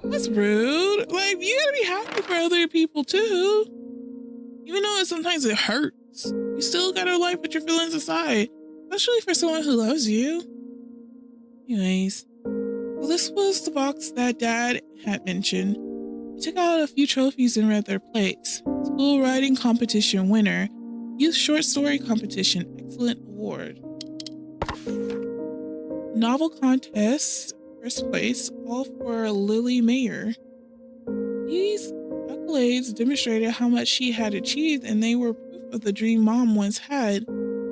That's rude. Like, you gotta be happy for other people too. Even though sometimes it hurts, you still gotta like put your feelings aside, especially for someone who loves you. Anyways, well, this was the box that Dad had mentioned. I took out a few trophies and read their plates. School writing competition winner, youth short story competition excellent award, novel contest first place, all for Lily Mayer. These accolades demonstrated how much she had achieved, and they were proof of the dream mom once had.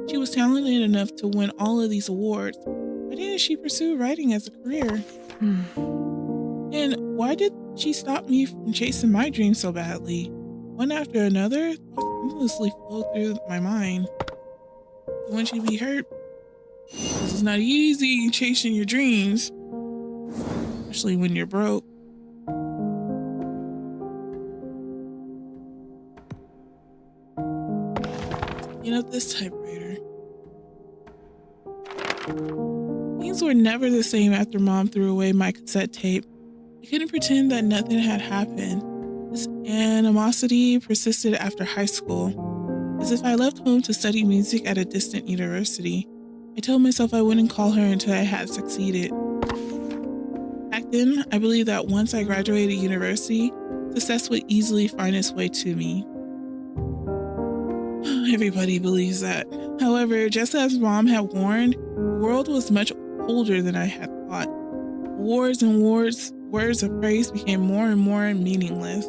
She was talented enough to win all of these awards. Why didn't she pursue writing as a career? And why did she stop me from chasing my dreams so badly? One after another, thoughts endlessly flowed through my mind. I want you to be hurt. Because it's not easy chasing your dreams, especially when you're broke. You know, this typewriter. Things were never the same after Mom threw away my cassette tape. I couldn't pretend that nothing had happened. This animosity persisted after high school, as if I left home to study music at a distant university. I told myself I wouldn't call her until I had succeeded. Back then, I believed that once I graduated university, success would easily find its way to me. Everybody believes that. However, just as Mom had warned, the world was much older than I had thought. Words of praise became more and more meaningless.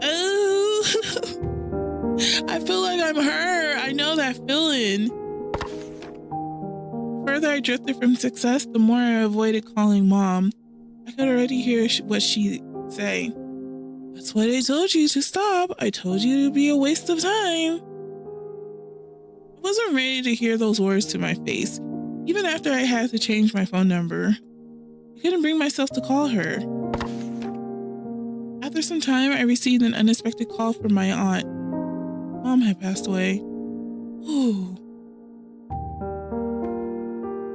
Oh, I feel like I'm her. I know that feeling. further I drifted from success, the more I avoided calling Mom. I could already hear what she'd say. That's what I told you to stop. I told you it would be a waste of time. I wasn't ready to hear those words to my face, even after I had to change my phone number. I couldn't bring myself to call her. After some time, I received an unexpected call from my aunt. Mom had passed away. Ooh.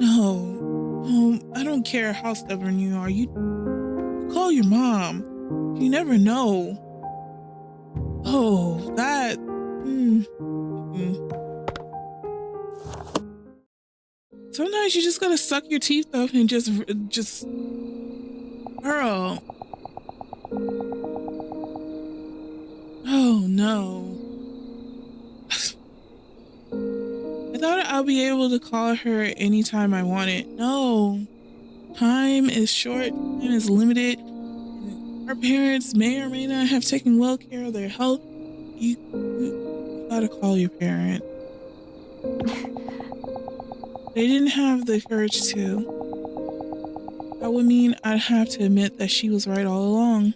No, I don't care how stubborn you are. You call your mom. You never know. Oh, that. Sometimes you just gotta suck your teeth up and just, girl. Oh no. I thought I'll be able to call her anytime I wanted. No. Time is short, time is limited. And our parents may or may not have taken well care of their health. You gotta call your parent. They didn't have the courage to. That would mean I'd have to admit that she was right all along.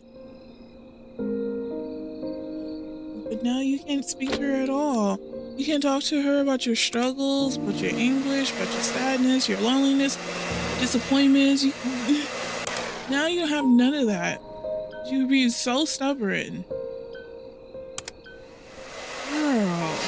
But now you can't speak to her at all. You can't talk to her about your struggles, about your anguish, about your sadness, your loneliness, disappointments. Now you have none of that. You're being so stubborn. Girl.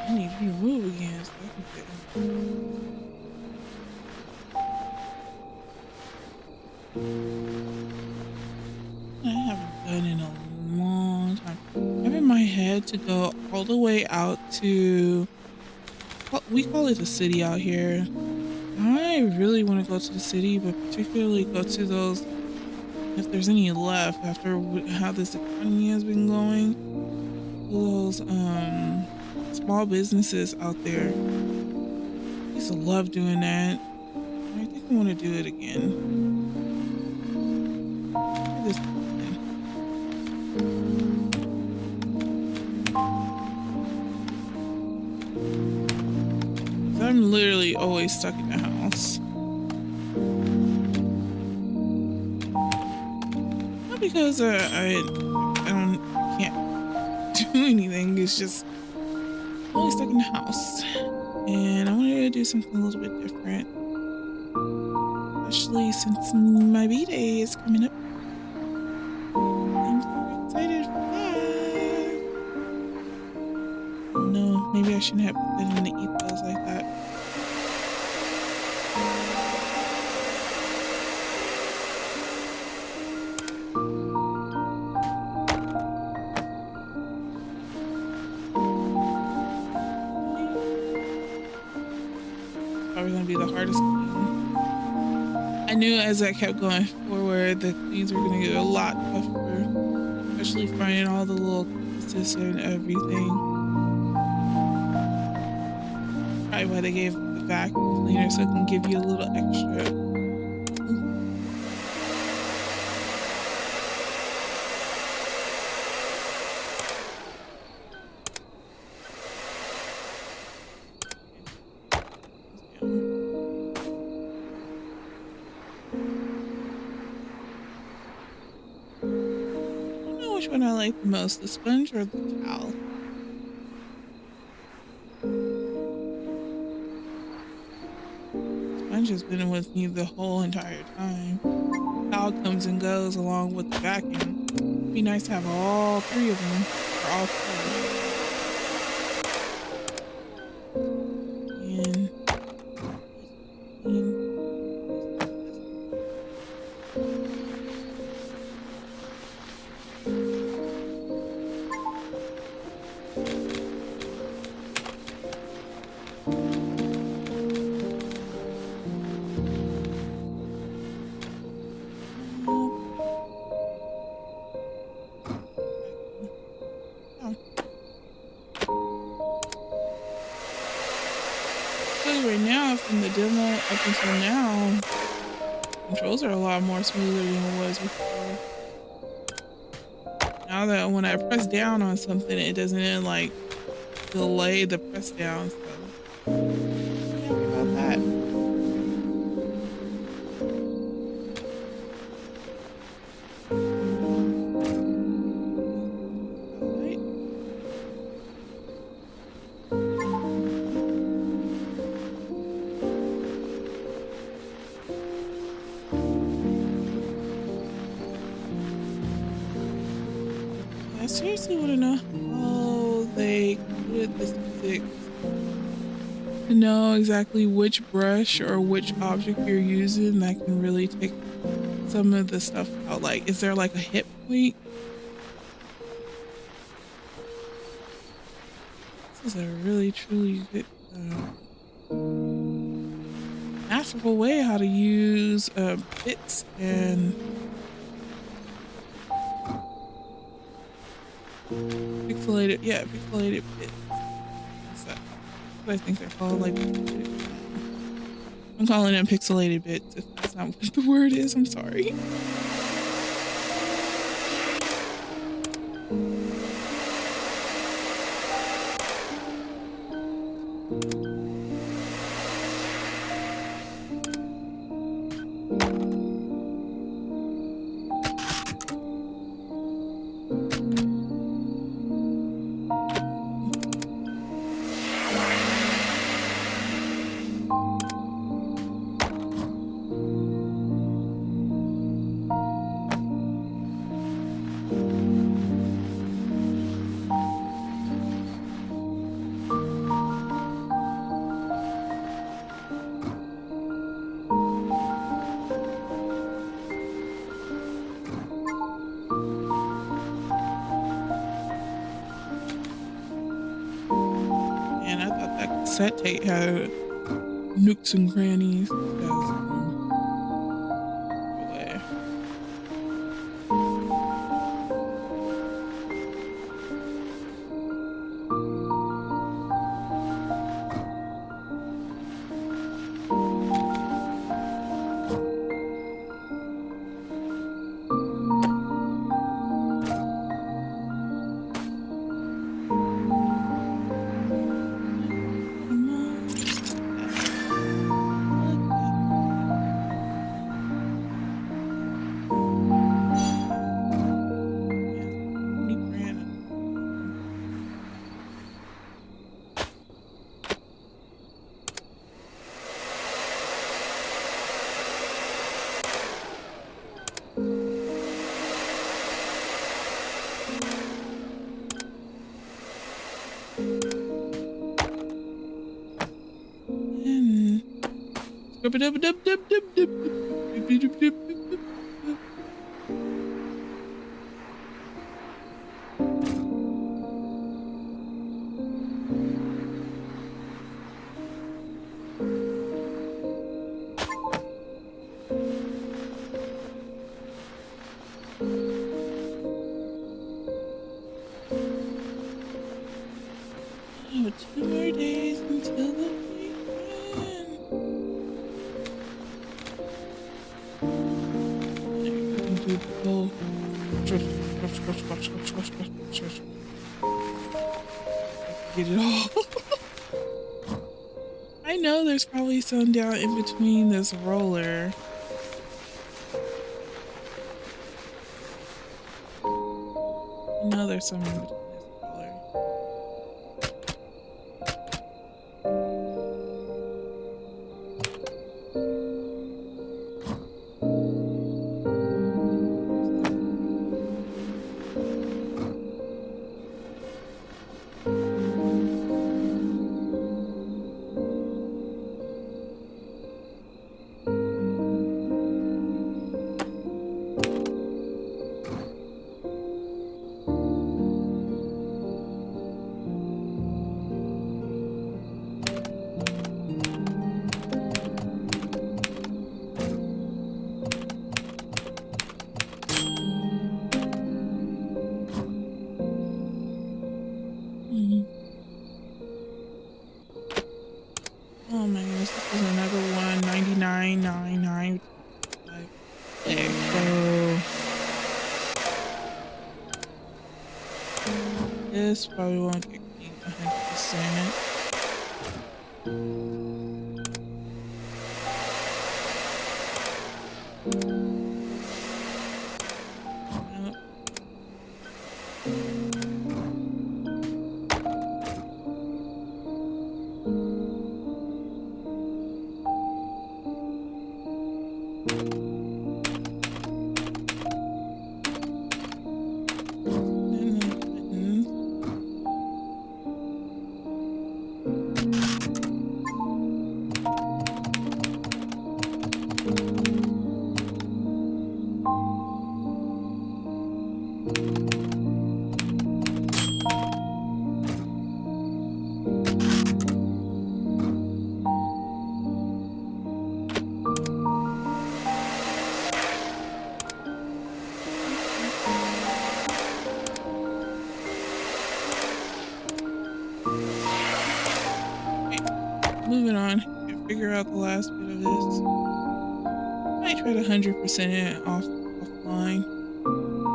I need to move again so I can get I haven't done in a long time. I have in my head to go all the way out to, we call it the city out here. I really want to go to the city, but particularly go to those, if there's any left after how this economy has been going, those small businesses out there. I used to love doing that. I think I want to do it again. This I'm literally always stuck in the house. Not because I can't do anything. It's just I'm always stuck in the house, and I wanted to do something a little bit different, especially since my B-Day is coming up. I'm super excited for that. Oh no, maybe I shouldn't have put that in the ethos like that. Probably gonna be the hardest clean. I knew as I kept going forward, the cleans were gonna get a lot tougher, especially finding all the little pieces and everything. Probably why they gave the vacuum cleaner, so it can give you a little extra. I don't know which one I like the most, the sponge or the towel. sponge has been with me the whole entire time. Towel comes and goes along with the vacuum. Be nice to have all three of them, or all four, I should say. And nice and clean. This is this. Oh, vacuum. Down. So right now, from the demo up until now, controls are a lot more smoother than it was before. Now that when I press down on something, it doesn't like delay the press down. So pretty happy about that. This highlight. Yeah, I seriously want to know how they coded this physics to know exactly which brush or which object you're using that can really take some of the stuff out. Like, is there like a hit point? This is a really truly good, masterful way how to use bits and pixelated, yeah, pixelated bits. That's what I think they're called, like pixelated. I'm calling them pixelated bits. If that's not what the word is, I'm sorry. And I thought that cassette tape had nooks and crannies. Because, away. Come on, look at that. Yeah, it's like 40 grand. I think for all of them. And oh, 2 more days until the weekend. There you go. I can do the whole I can get it all. I know there's probably some down in between this roller. I know there's some in between this roller. this probably won't get me 100%. Nope. And then buttons. Okay, moving on. Can't figure out the last bit of this. I might try to 100% it offline.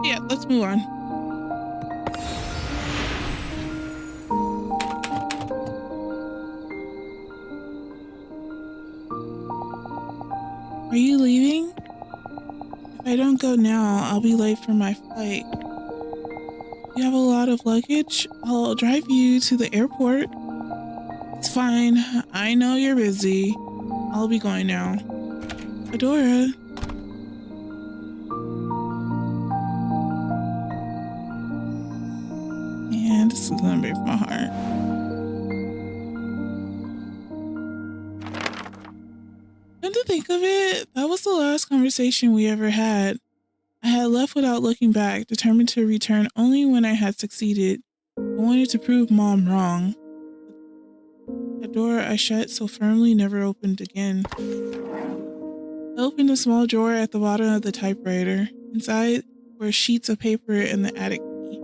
Yeah, let's move on. Are you leaving? If I don't go now, I'll be late for my flight. You have a lot of luggage? I'll drive you to the airport. It's fine. I know you're busy. I'll be going now. Adora. And this is gonna break my heart. Come to think of it, that was the last conversation we ever had. I had left without looking back, determined to return only when I had succeeded. I wanted to prove Mom wrong. The door I shut so firmly never opened again. I opened a small drawer at the bottom of the typewriter. Inside were sheets of paper and the attic key.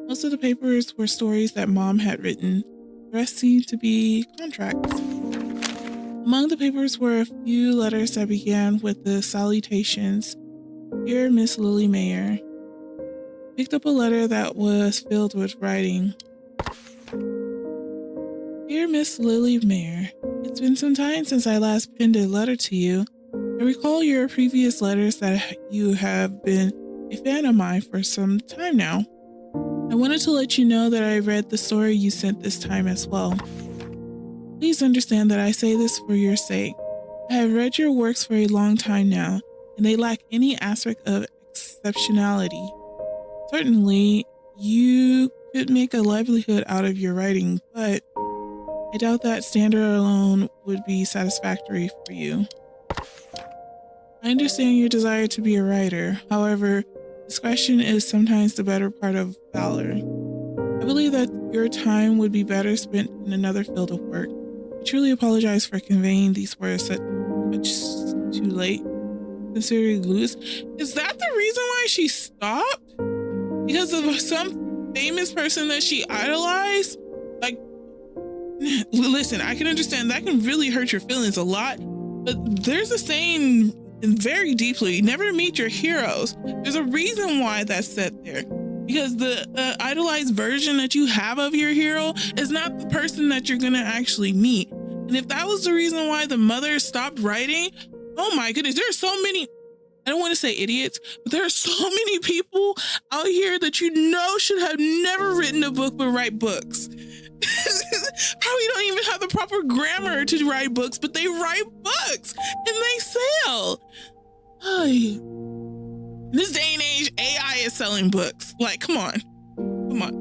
Most of the papers were stories that Mom had written. The rest seemed to be contracts. Among the papers were a few letters that began with the salutations. Dear Miss Lily Mayer. Picked up a letter that was filled with writing. Dear Miss Lily Mayer, it's been some time since I last penned a letter to you. I recall your previous letters that you have been a fan of mine for some time now. I wanted to let you know that I read the story you sent this time as well. Please understand that I say this for your sake. I have read your works for a long time now, and they lack any aspect of exceptionality. Certainly, you could make a livelihood out of your writing, but I doubt that standard alone would be satisfactory for you. I understand your desire to be a writer. However, discretion is sometimes the better part of valor. I believe that your time would be better spent in another field of work. I truly apologize for conveying these words such too late. Considering Lewis, is that the reason why she stopped? Because of some famous person that she idolized? Like, listen, I can understand that can really hurt your feelings a lot, but there's a saying very deeply, never meet your heroes. There's a reason why that's said there. Because the idolized version that you have of your hero is not the person that you're gonna actually meet. And if that was the reason why the mother stopped writing, oh my goodness, there are so many, I don't want to say idiots, but there are so many people out here that you know should have never written a book but write books. Probably don't even have the proper grammar to write books, but they write books and they sell. In this day and age, AI is selling books. Like, come on. Come on.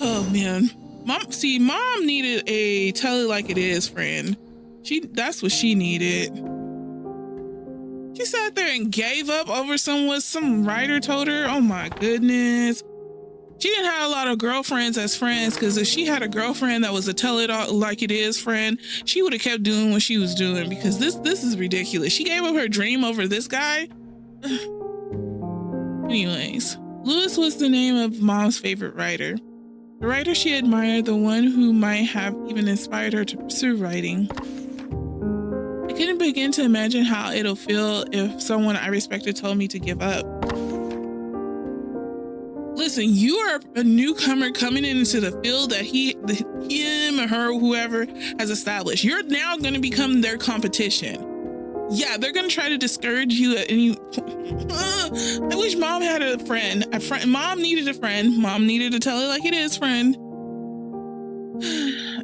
Oh man. Mom needed a tell it like it is friend. That's what she needed. She sat there and gave up over some writer told her. Oh my goodness. She didn't have a lot of girlfriends as friends, because if she had a girlfriend that was a tell it all like it is friend, she would have kept doing what she was doing, because this is ridiculous. She gave up her dream over this guy. Anyways, Lewis was the name of Mom's favorite writer. The writer she admired, the one who might have even inspired her to pursue writing. I couldn't begin to imagine how it'll feel if someone I respected told me to give up. listen, you are a newcomer coming into the field that him or her, whoever has established. You're now going to become their competition. Yeah, they're going to try to discourage you at any point. I wish mom had a friend. Mom needed a friend. Mom needed to tell her like it is, friend.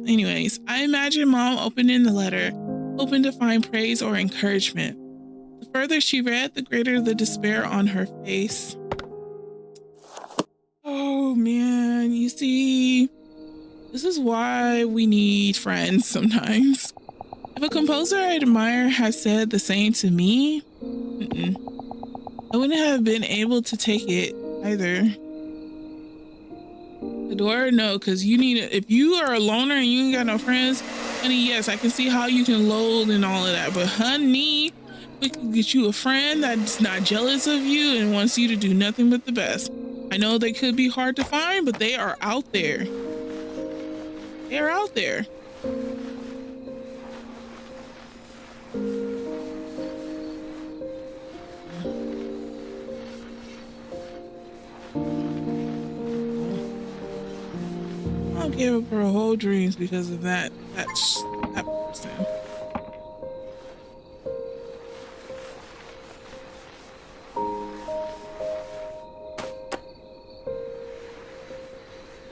Anyways, I imagine mom opening the letter, hoping to find praise or encouragement. The further she read, the greater the despair on her face. Oh man, you see, this is why we need friends sometimes. If a composer I admire has said the same to me, I wouldn't have been able to take it either. Adora, no, because you need if you are a loner and you ain't got no friends, honey, yes, I can see how you can loathe and all of that. But honey, we can get you a friend that's not jealous of you and wants you to do nothing but the best. I know they could be hard to find, but they are out there. They are out there. I'll give up her whole dreams because of that person.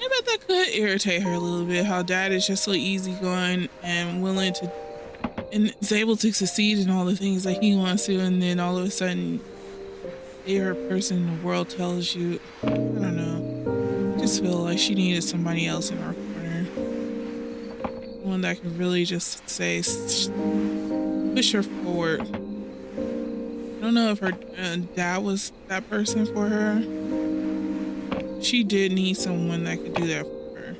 I bet that could irritate her a little bit, how dad is just so easygoing and willing to and is able to succeed in all the things that he wants to, and then all of a sudden favorite person in the world tells you, I don't know, I just feel like she needed somebody else in her corner, one that could really just say push her forward. I don't know if her dad was that person for her. She did need someone that could do that for her.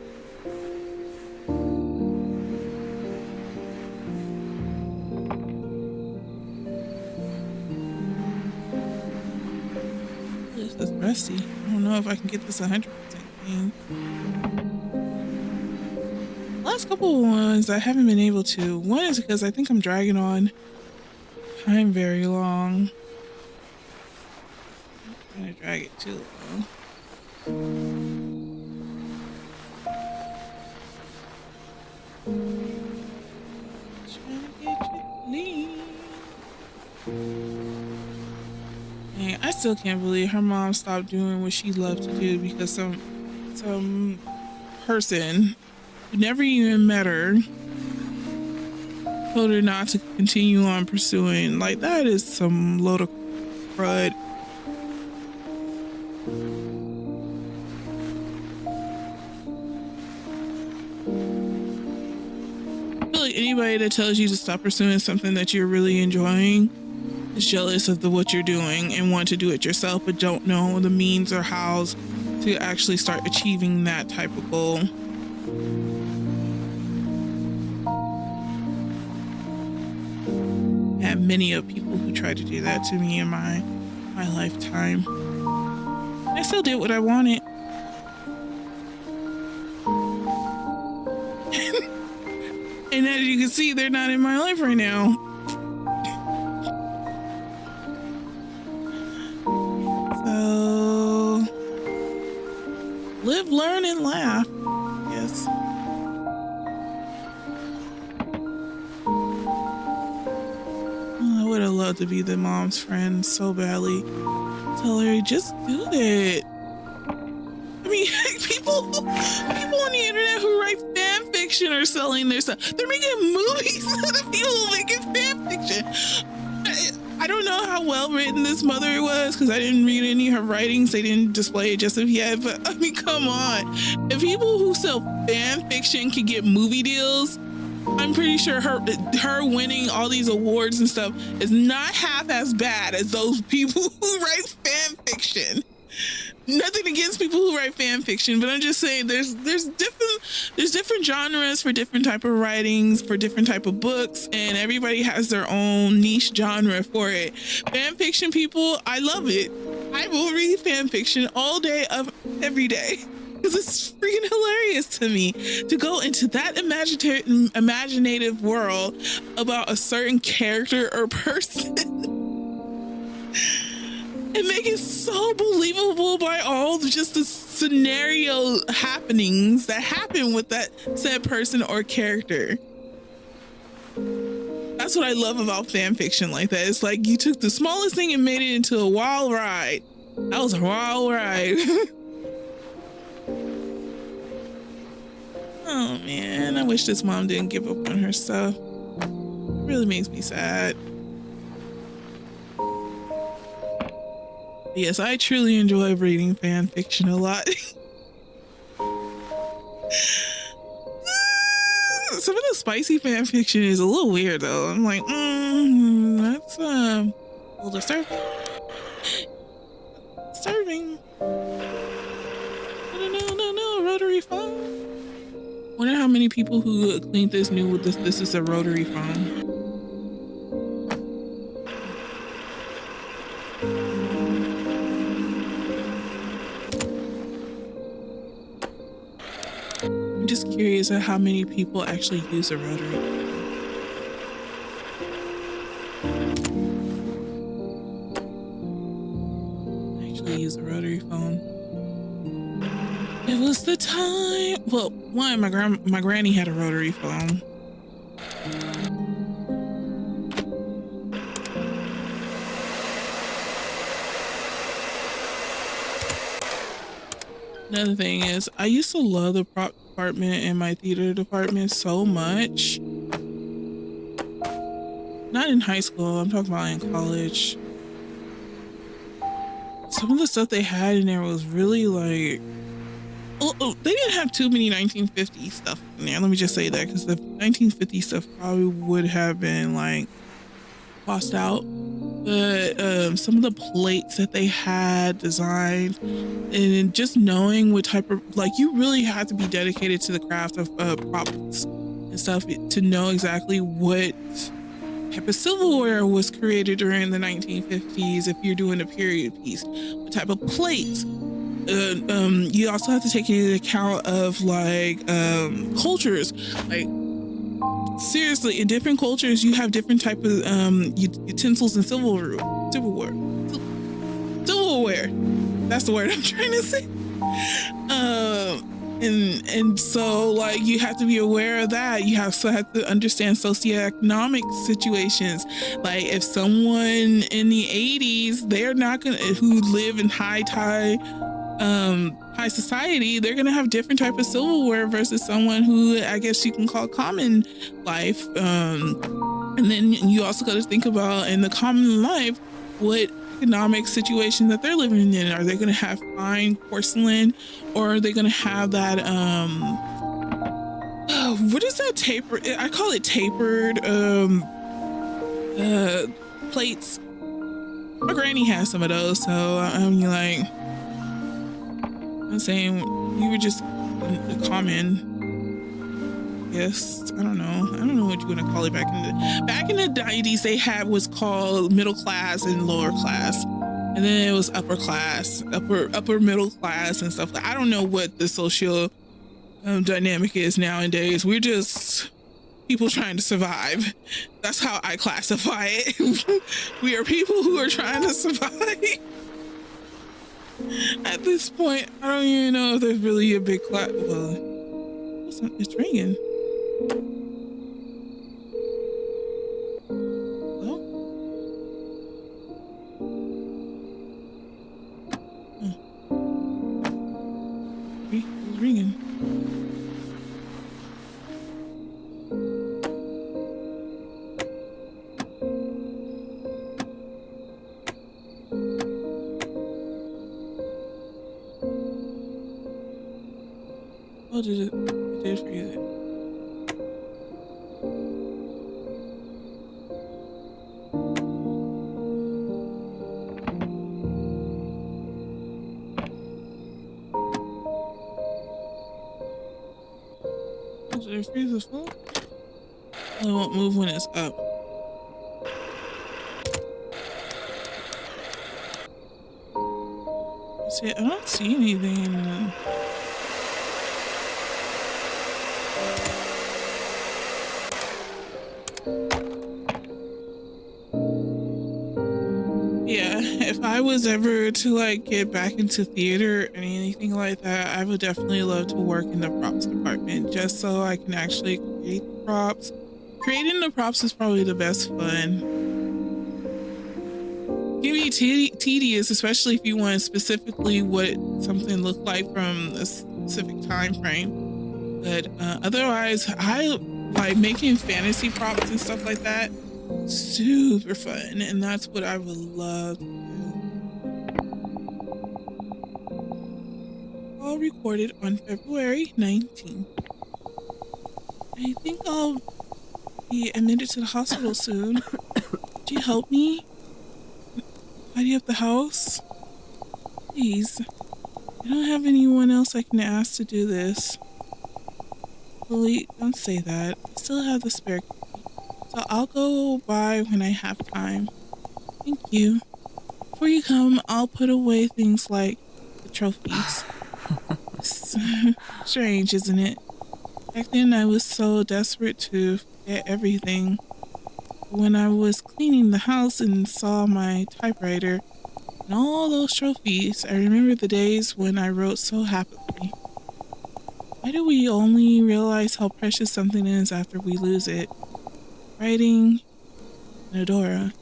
This is rusty. I don't know if I can get this 100% clean. Last couple of ones I haven't been able to. One is because I think I'm dragging on time very long. I'm trying to drag it too long. Dang, I still can't believe her mom stopped doing what she loved to do because some person who never even met her told her not to continue on pursuing. Like, that is some load of crud. Anybody that tells you to stop pursuing something that you're really enjoying is jealous of what you're doing and want to do it yourself, but don't know the means or hows to actually start achieving that type of goal. I have many of people who try to do that to me in my lifetime. I still did what I wanted. And as you can see, they're not in my life right now. So, live, learn, and laugh. Yes. Oh, I would have loved to be the mom's friend so badly. Tell her, just do it. I mean, people on the internet who write fan fiction are selling their stuff. They're making movies out of people making fan fiction. I don't know how well written this mother was because I didn't read any of her writings. They didn't display it just of yet. But I mean, come on. If people who sell fan fiction can get movie deals, I'm pretty sure her winning all these awards and stuff is not half as bad as those people who write fan fiction. Nothing against people who write fan fiction, but I'm just saying there's different genres for different type of writings, for different type of books, and everybody has their own niche genre for it. Fan fiction people, I love it. I will read fan fiction all day of every day because it's freaking hilarious to me to go into that imaginative world about a certain character or person. and make it so believable by all just the scenario happenings that happen with that said person or character. That's what I love about fan fiction like that. It's like you took the smallest thing and made it into a wild ride. That was a wild ride. Oh man, I wish this mom didn't give up on her stuff. It really makes me sad. Yes, I truly enjoy reading fan fiction a lot. Some of the spicy fan fiction is a little weird though. I'm like, that's a little disturbing. Disturbing. No, rotary phone. Wonder how many people who cleaned this knew this is a rotary phone. I'm just curious at how many people actually use a rotary phone. Use a rotary phone. It was the time. Well, one, my granny had a rotary phone. Another thing is, I used to love the prop department and my theater department so much. Not in high school, I'm talking about in college. Some of the stuff they had in there was really like, they didn't have too many 1950 stuff in there. Let me just say that, because the 1950 stuff probably would have been like tossed out. But some of the plates that they had designed, and just knowing what type of, like, you really had to be dedicated to the craft of props and stuff to know exactly what type of silverware was created during the 1950s. If you're doing a period piece, what type of plates. You also have to take into account of like cultures. Like, seriously, in different cultures, you have different type of utensils and silverware. That's the word I'm trying to say. And so, like, you have to be aware of that. You have to understand socioeconomic situations. Like, if someone in the 80s, they're not gonna, who live in high society, they're gonna have different type of silverware versus someone who, I guess you can call common life. And then you also got to think about, in the common life, what economic situation that they're living in. Are they going to have fine porcelain, or are they going to have that what is that taper? I call it tapered plates. My granny has some of those, so I'm like, I'm saying you were just the common. Yes, I don't know what you're gonna call it. Back in the 90s, they had what's called middle class and lower class, and then it was upper class, upper middle class and stuff. I don't know what the social dynamic is nowadays. We're just people trying to survive. That's how I classify it. We are people who are trying to survive. At this point, I don't even know if there's really a big class. Well, it's ringing. Hello? Oh. Okay, it's ringing. Oh, did it did forget it. Did it freeze as well? It won't move when it's up. See, I don't see anything. Yeah, if I was ever to like get back into theater or anything like that, I would definitely love to work in the props department just so I can actually create the props. Creating the props is probably the best fun. It can be tedious, especially if you want specifically what something looked like from a specific time frame. But otherwise, I like making fantasy props and stuff like that. Super fun, and that's what I would love to do. All recorded on February 19th. I think I'll be admitted to the hospital soon. Could you help me tidy up the house? Please. I don't have anyone else I can ask to do this. Lily, don't say that. I still have the spare key, so I'll go by when I have time. Thank you. Before you come, I'll put away things like the trophies. It's strange, isn't it? Back then, I was so desperate to forget everything. When I was cleaning the house and saw my typewriter and all those trophies, I remember the days when I wrote so happily. Why do we only realize how precious something is after we lose it? Writing and Adora.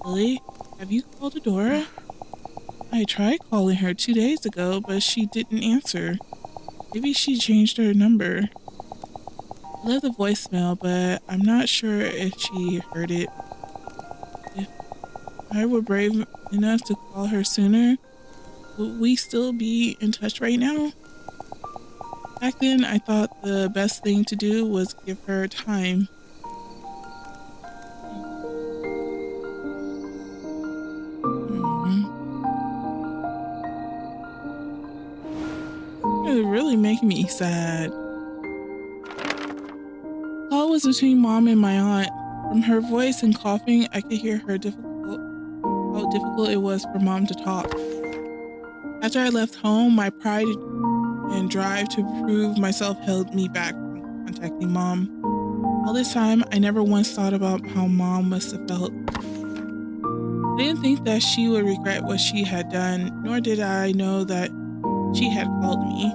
Lily, have you called Adora? I tried calling her 2 days ago, but she didn't answer. Maybe she changed her number. I left a voicemail, but I'm not sure if she heard it. If I were brave enough to call her sooner, would we still be in touch right now? Back then, I thought the best thing to do was give her time. It's really making me sad. The call was between Mom and my aunt. From her voice and coughing, I could hear how difficult it was for Mom to talk. After I left home, my pride and drive to prove myself held me back from contacting Mom. All this time, I never once thought about how Mom must have felt. I didn't think that she would regret what she had done, nor did I know that she had called me.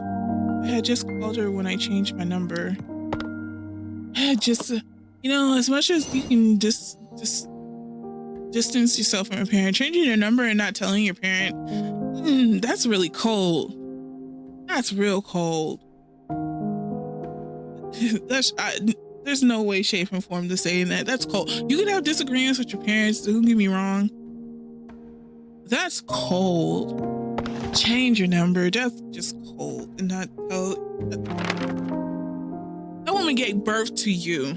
I had just called her when I changed my number. I had just, as much as you can just distance yourself from a parent, changing your number and not telling your parent, that's really cold. That's real cold. There's no way, shape, and form to say that. That's cold. You can have disagreements with your parents, don't get me wrong. That's cold. Change your number. That's just cold. And not tell. That woman gave birth to you.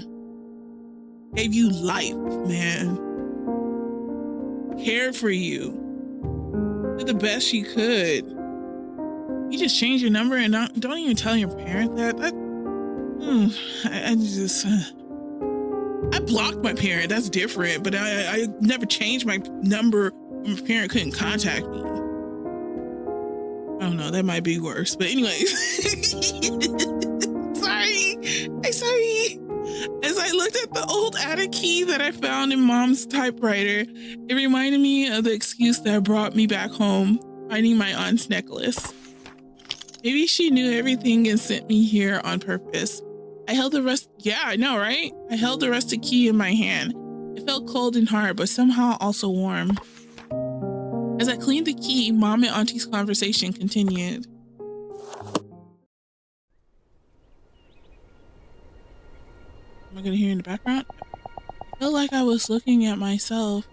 Gave you life, man. Cared for you. Did the best she could. You just change your number and don't even tell your parent that. I blocked my parent. That's different. But I never changed my number when my parent couldn't contact me. I don't know. That might be worse. But anyways. Sorry. As I looked at the old attic key that I found in Mom's typewriter, it reminded me of the excuse that brought me back home, finding my aunt's necklace. Maybe she knew everything and sent me here on purpose. I held the rusted key in my hand. It felt cold and hard, but somehow also warm. As I cleaned the key, Mom and Auntie's conversation continued. Am I gonna hear in the background? I felt like I was looking at myself.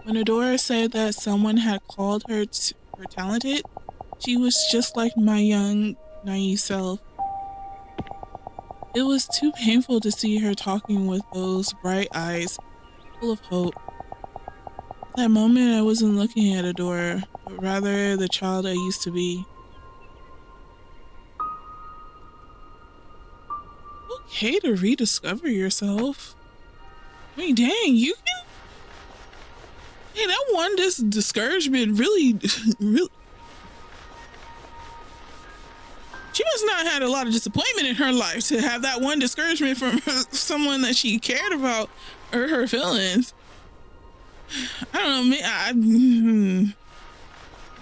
When Adora said that someone had called her talented, she was just like my young, naive self. It was too painful to see her talking with those bright eyes, full of hope. At that moment, I wasn't looking at Adora, but rather the child I used to be. Okay to rediscover yourself. I mean, dang, you can... Hey, that one discouragement really... She must not have had a lot of disappointment in her life to have that one discouragement from someone that she cared about or her feelings. I don't know.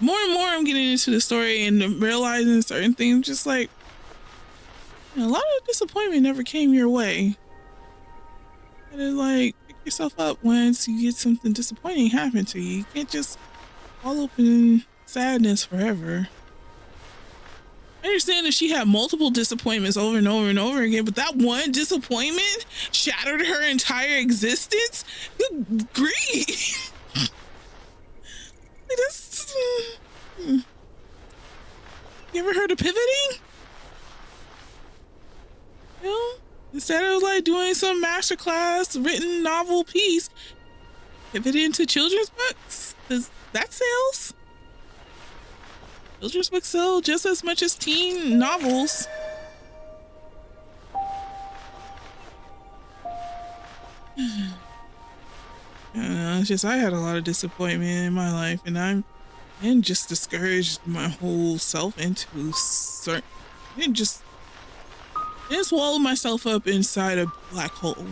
More and more I'm getting into the story and realizing certain things. Just like a lot of disappointment never came your way. And it's like pick yourself up once you get something disappointing happen to you. You can't just all up in sadness forever. I understand that she had multiple disappointments over and over and over again, but that one disappointment shattered her entire existence. Good grief. You ever heard of pivoting? You know, instead of like doing some masterclass written novel piece, pivot into children's books, because that sells. Children's books sell just as much as teen novels. I don't know, it's just I had a lot of disappointment in my life, and I'm just discouraged my whole self into certain. Just swallow myself up inside a black hole.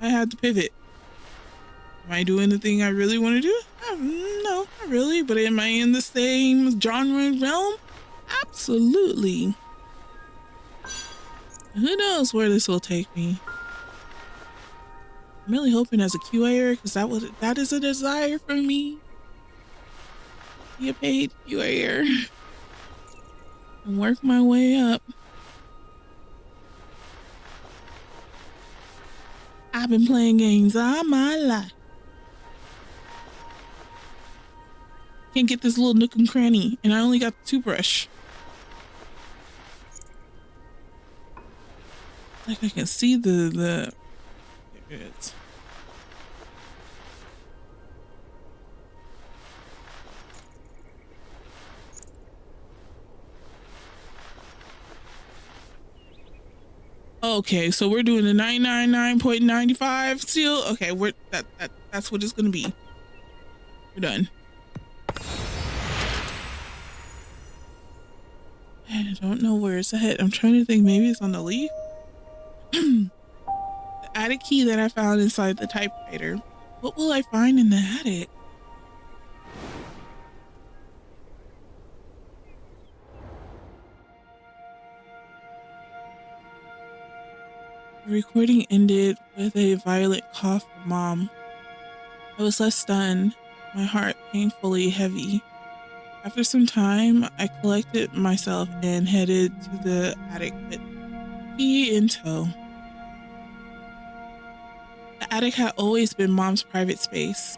I had to pivot. Am I doing the thing I really want to do? No, not really. But am I in the same genre realm? Absolutely. Who knows where this will take me? I'm really hoping as a QAer, because that is a desire for me. Be a paid QAer and work my way up. I've been playing games all my life. Can't get this little nook and cranny, and I only got the toothbrush. Like I can see the there it is. Okay, so we're doing the 999.95 still. Okay, that's what it's gonna be. We're done. I don't know where it's at. I'm trying to think. Maybe it's on the leaf. The attic key that I found inside the typewriter. What will I find in the attic? The recording ended with a violent cough from Mom. I was left stunned, my heart painfully heavy. After some time, I collected myself and headed to the attic with key in tow. The attic had always been Mom's private space.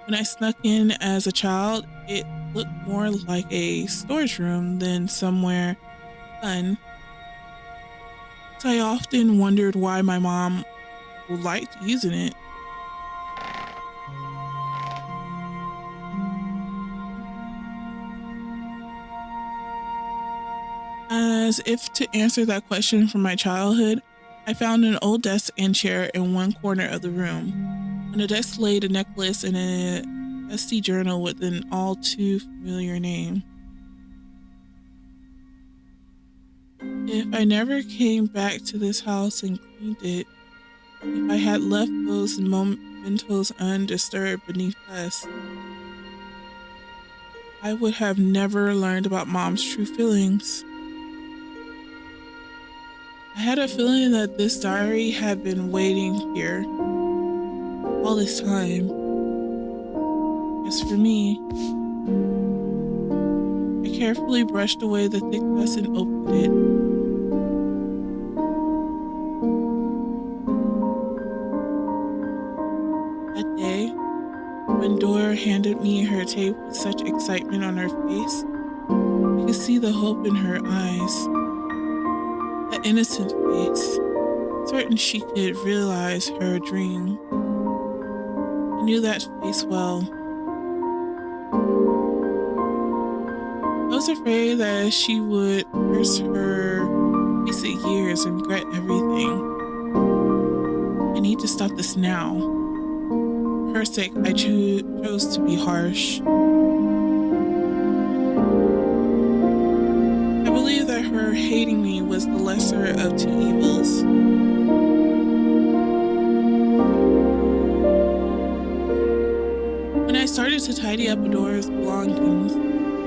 When I snuck in as a child, it looked more like a storage room than somewhere fun. So I often wondered why my mom liked using it. As if to answer that question from my childhood, I found an old desk and chair in one corner of the room. On the desk laid a necklace and a dusty journal with an all too familiar name. If I never came back to this house and cleaned it, if I had left those mementos undisturbed beneath us, I would have never learned about Mom's true feelings. I had a feeling that this diary had been waiting here all this time. As for me, I carefully brushed away the thick dust and opened it. That day, when Dora handed me her tape with such excitement on her face, I could see the hope in her eyes. That innocent face, certain she could realize her dream. I knew that face well. I was afraid that she would curse her wasted years and regret everything. I need to stop this now. For her sake, I chose to be harsh. I believe that her hating me was the lesser of two evils. When When I started to tidy up Adora's belongings,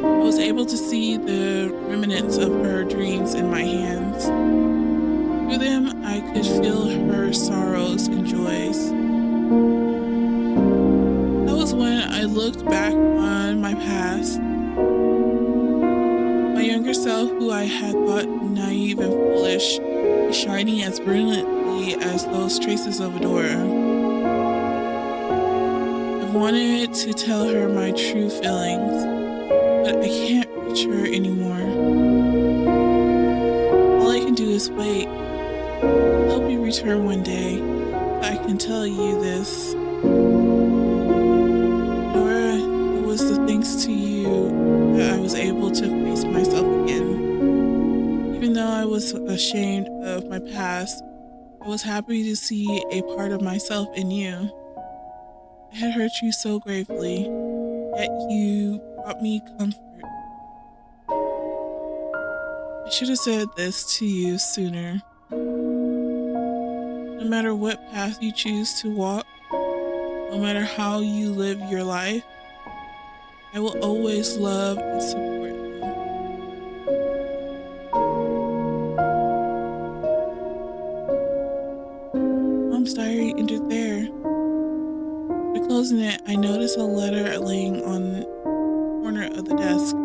I was able to see the remnants of her dreams in my hands. Through them, I could feel her sorrows and joys. That was when I looked back on my past. My younger self, who I had thought naive and foolish, was shining as brilliantly as those traces of Adora. I wanted to tell her my true feelings, but I can't reach her anymore. All I can do is wait. I hope you return one day, so I can tell you this. Dora, it was the thanks to you that I was able to face myself again. Even though I was ashamed of my past, I was happy to see a part of myself in you. I had hurt you so gravely, yet you brought me comfort. I should have said this to you sooner. No matter what path you choose to walk, no matter how you live your life, I will always love and support you. Mom's diary ended there. By closing it, I noticed a letter laying on the corner of the desk.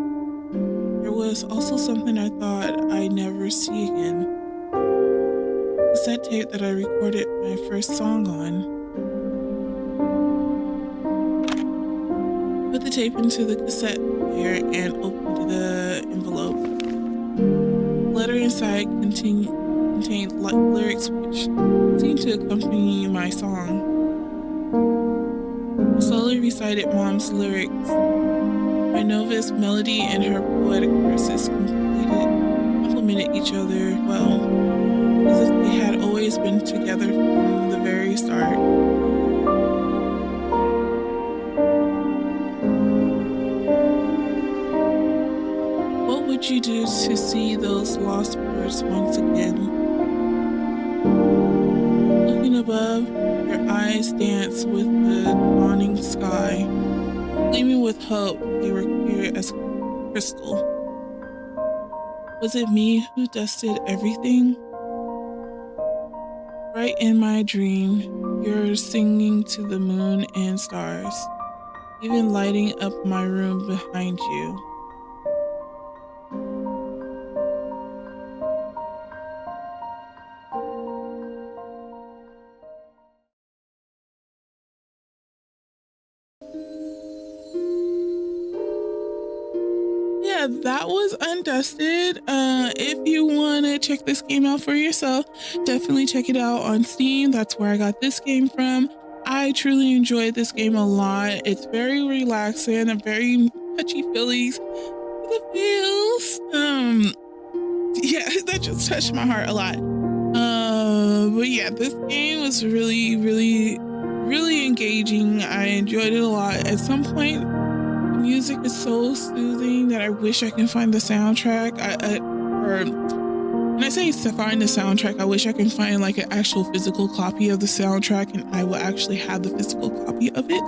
There was also something I thought I'd never see again. A cassette tape that I recorded my first song on. I put the tape into the cassette player and opened the envelope. The letter inside contained lyrics which seemed to accompany my song. I slowly recited Mom's lyrics. My novice melody and her poetic verses complemented each other well, as if they had always been together from the very start. What would you do to see those lost birds once again? Looking above, your eyes danced with the dawning sky. Gleaming with hope, they were clear as crystal. Was it me who dusted everything? Right in my dream, you're singing to the moon and stars, even lighting up my room behind you. Yeah, that was Undusted. If you want to check this game out for yourself, definitely check it out on Steam. That's where I got this game from. I truly enjoyed this game a lot. It's very relaxing and very touchy feelies. The feels. Yeah, that just touched my heart a lot. But yeah, this game was really, really, really engaging. I enjoyed it a lot. At some point, the music is so soothing that I wish I can find the soundtrack. Or when I say to find the soundtrack, I wish I can find like an actual physical copy of the soundtrack, and I will actually have the physical copy of it.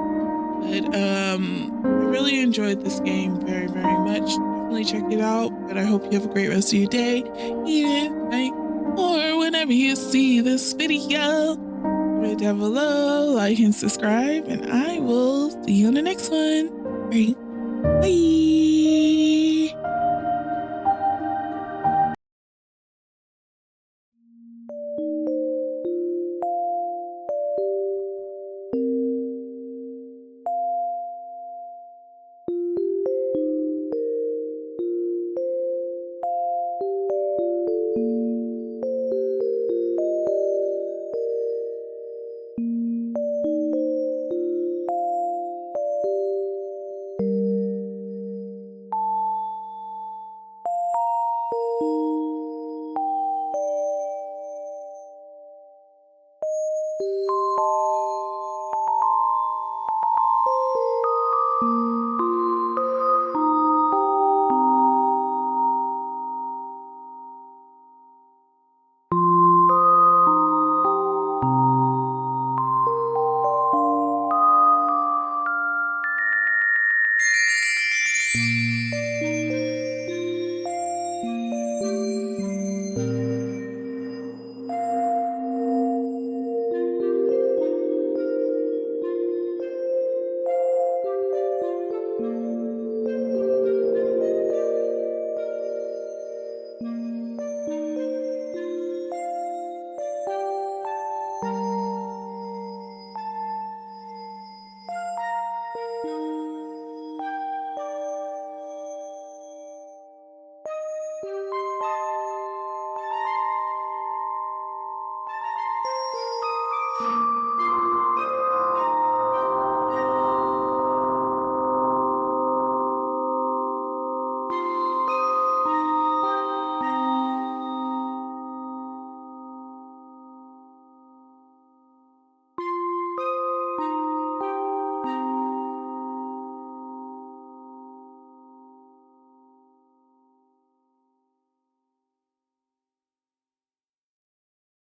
But I really enjoyed this game very, very much. Definitely check it out. But I hope you have a great rest of your day, evening, night, or whenever you see this video. Comment down below, like and subscribe, and I will see you on the next one. All right, bye.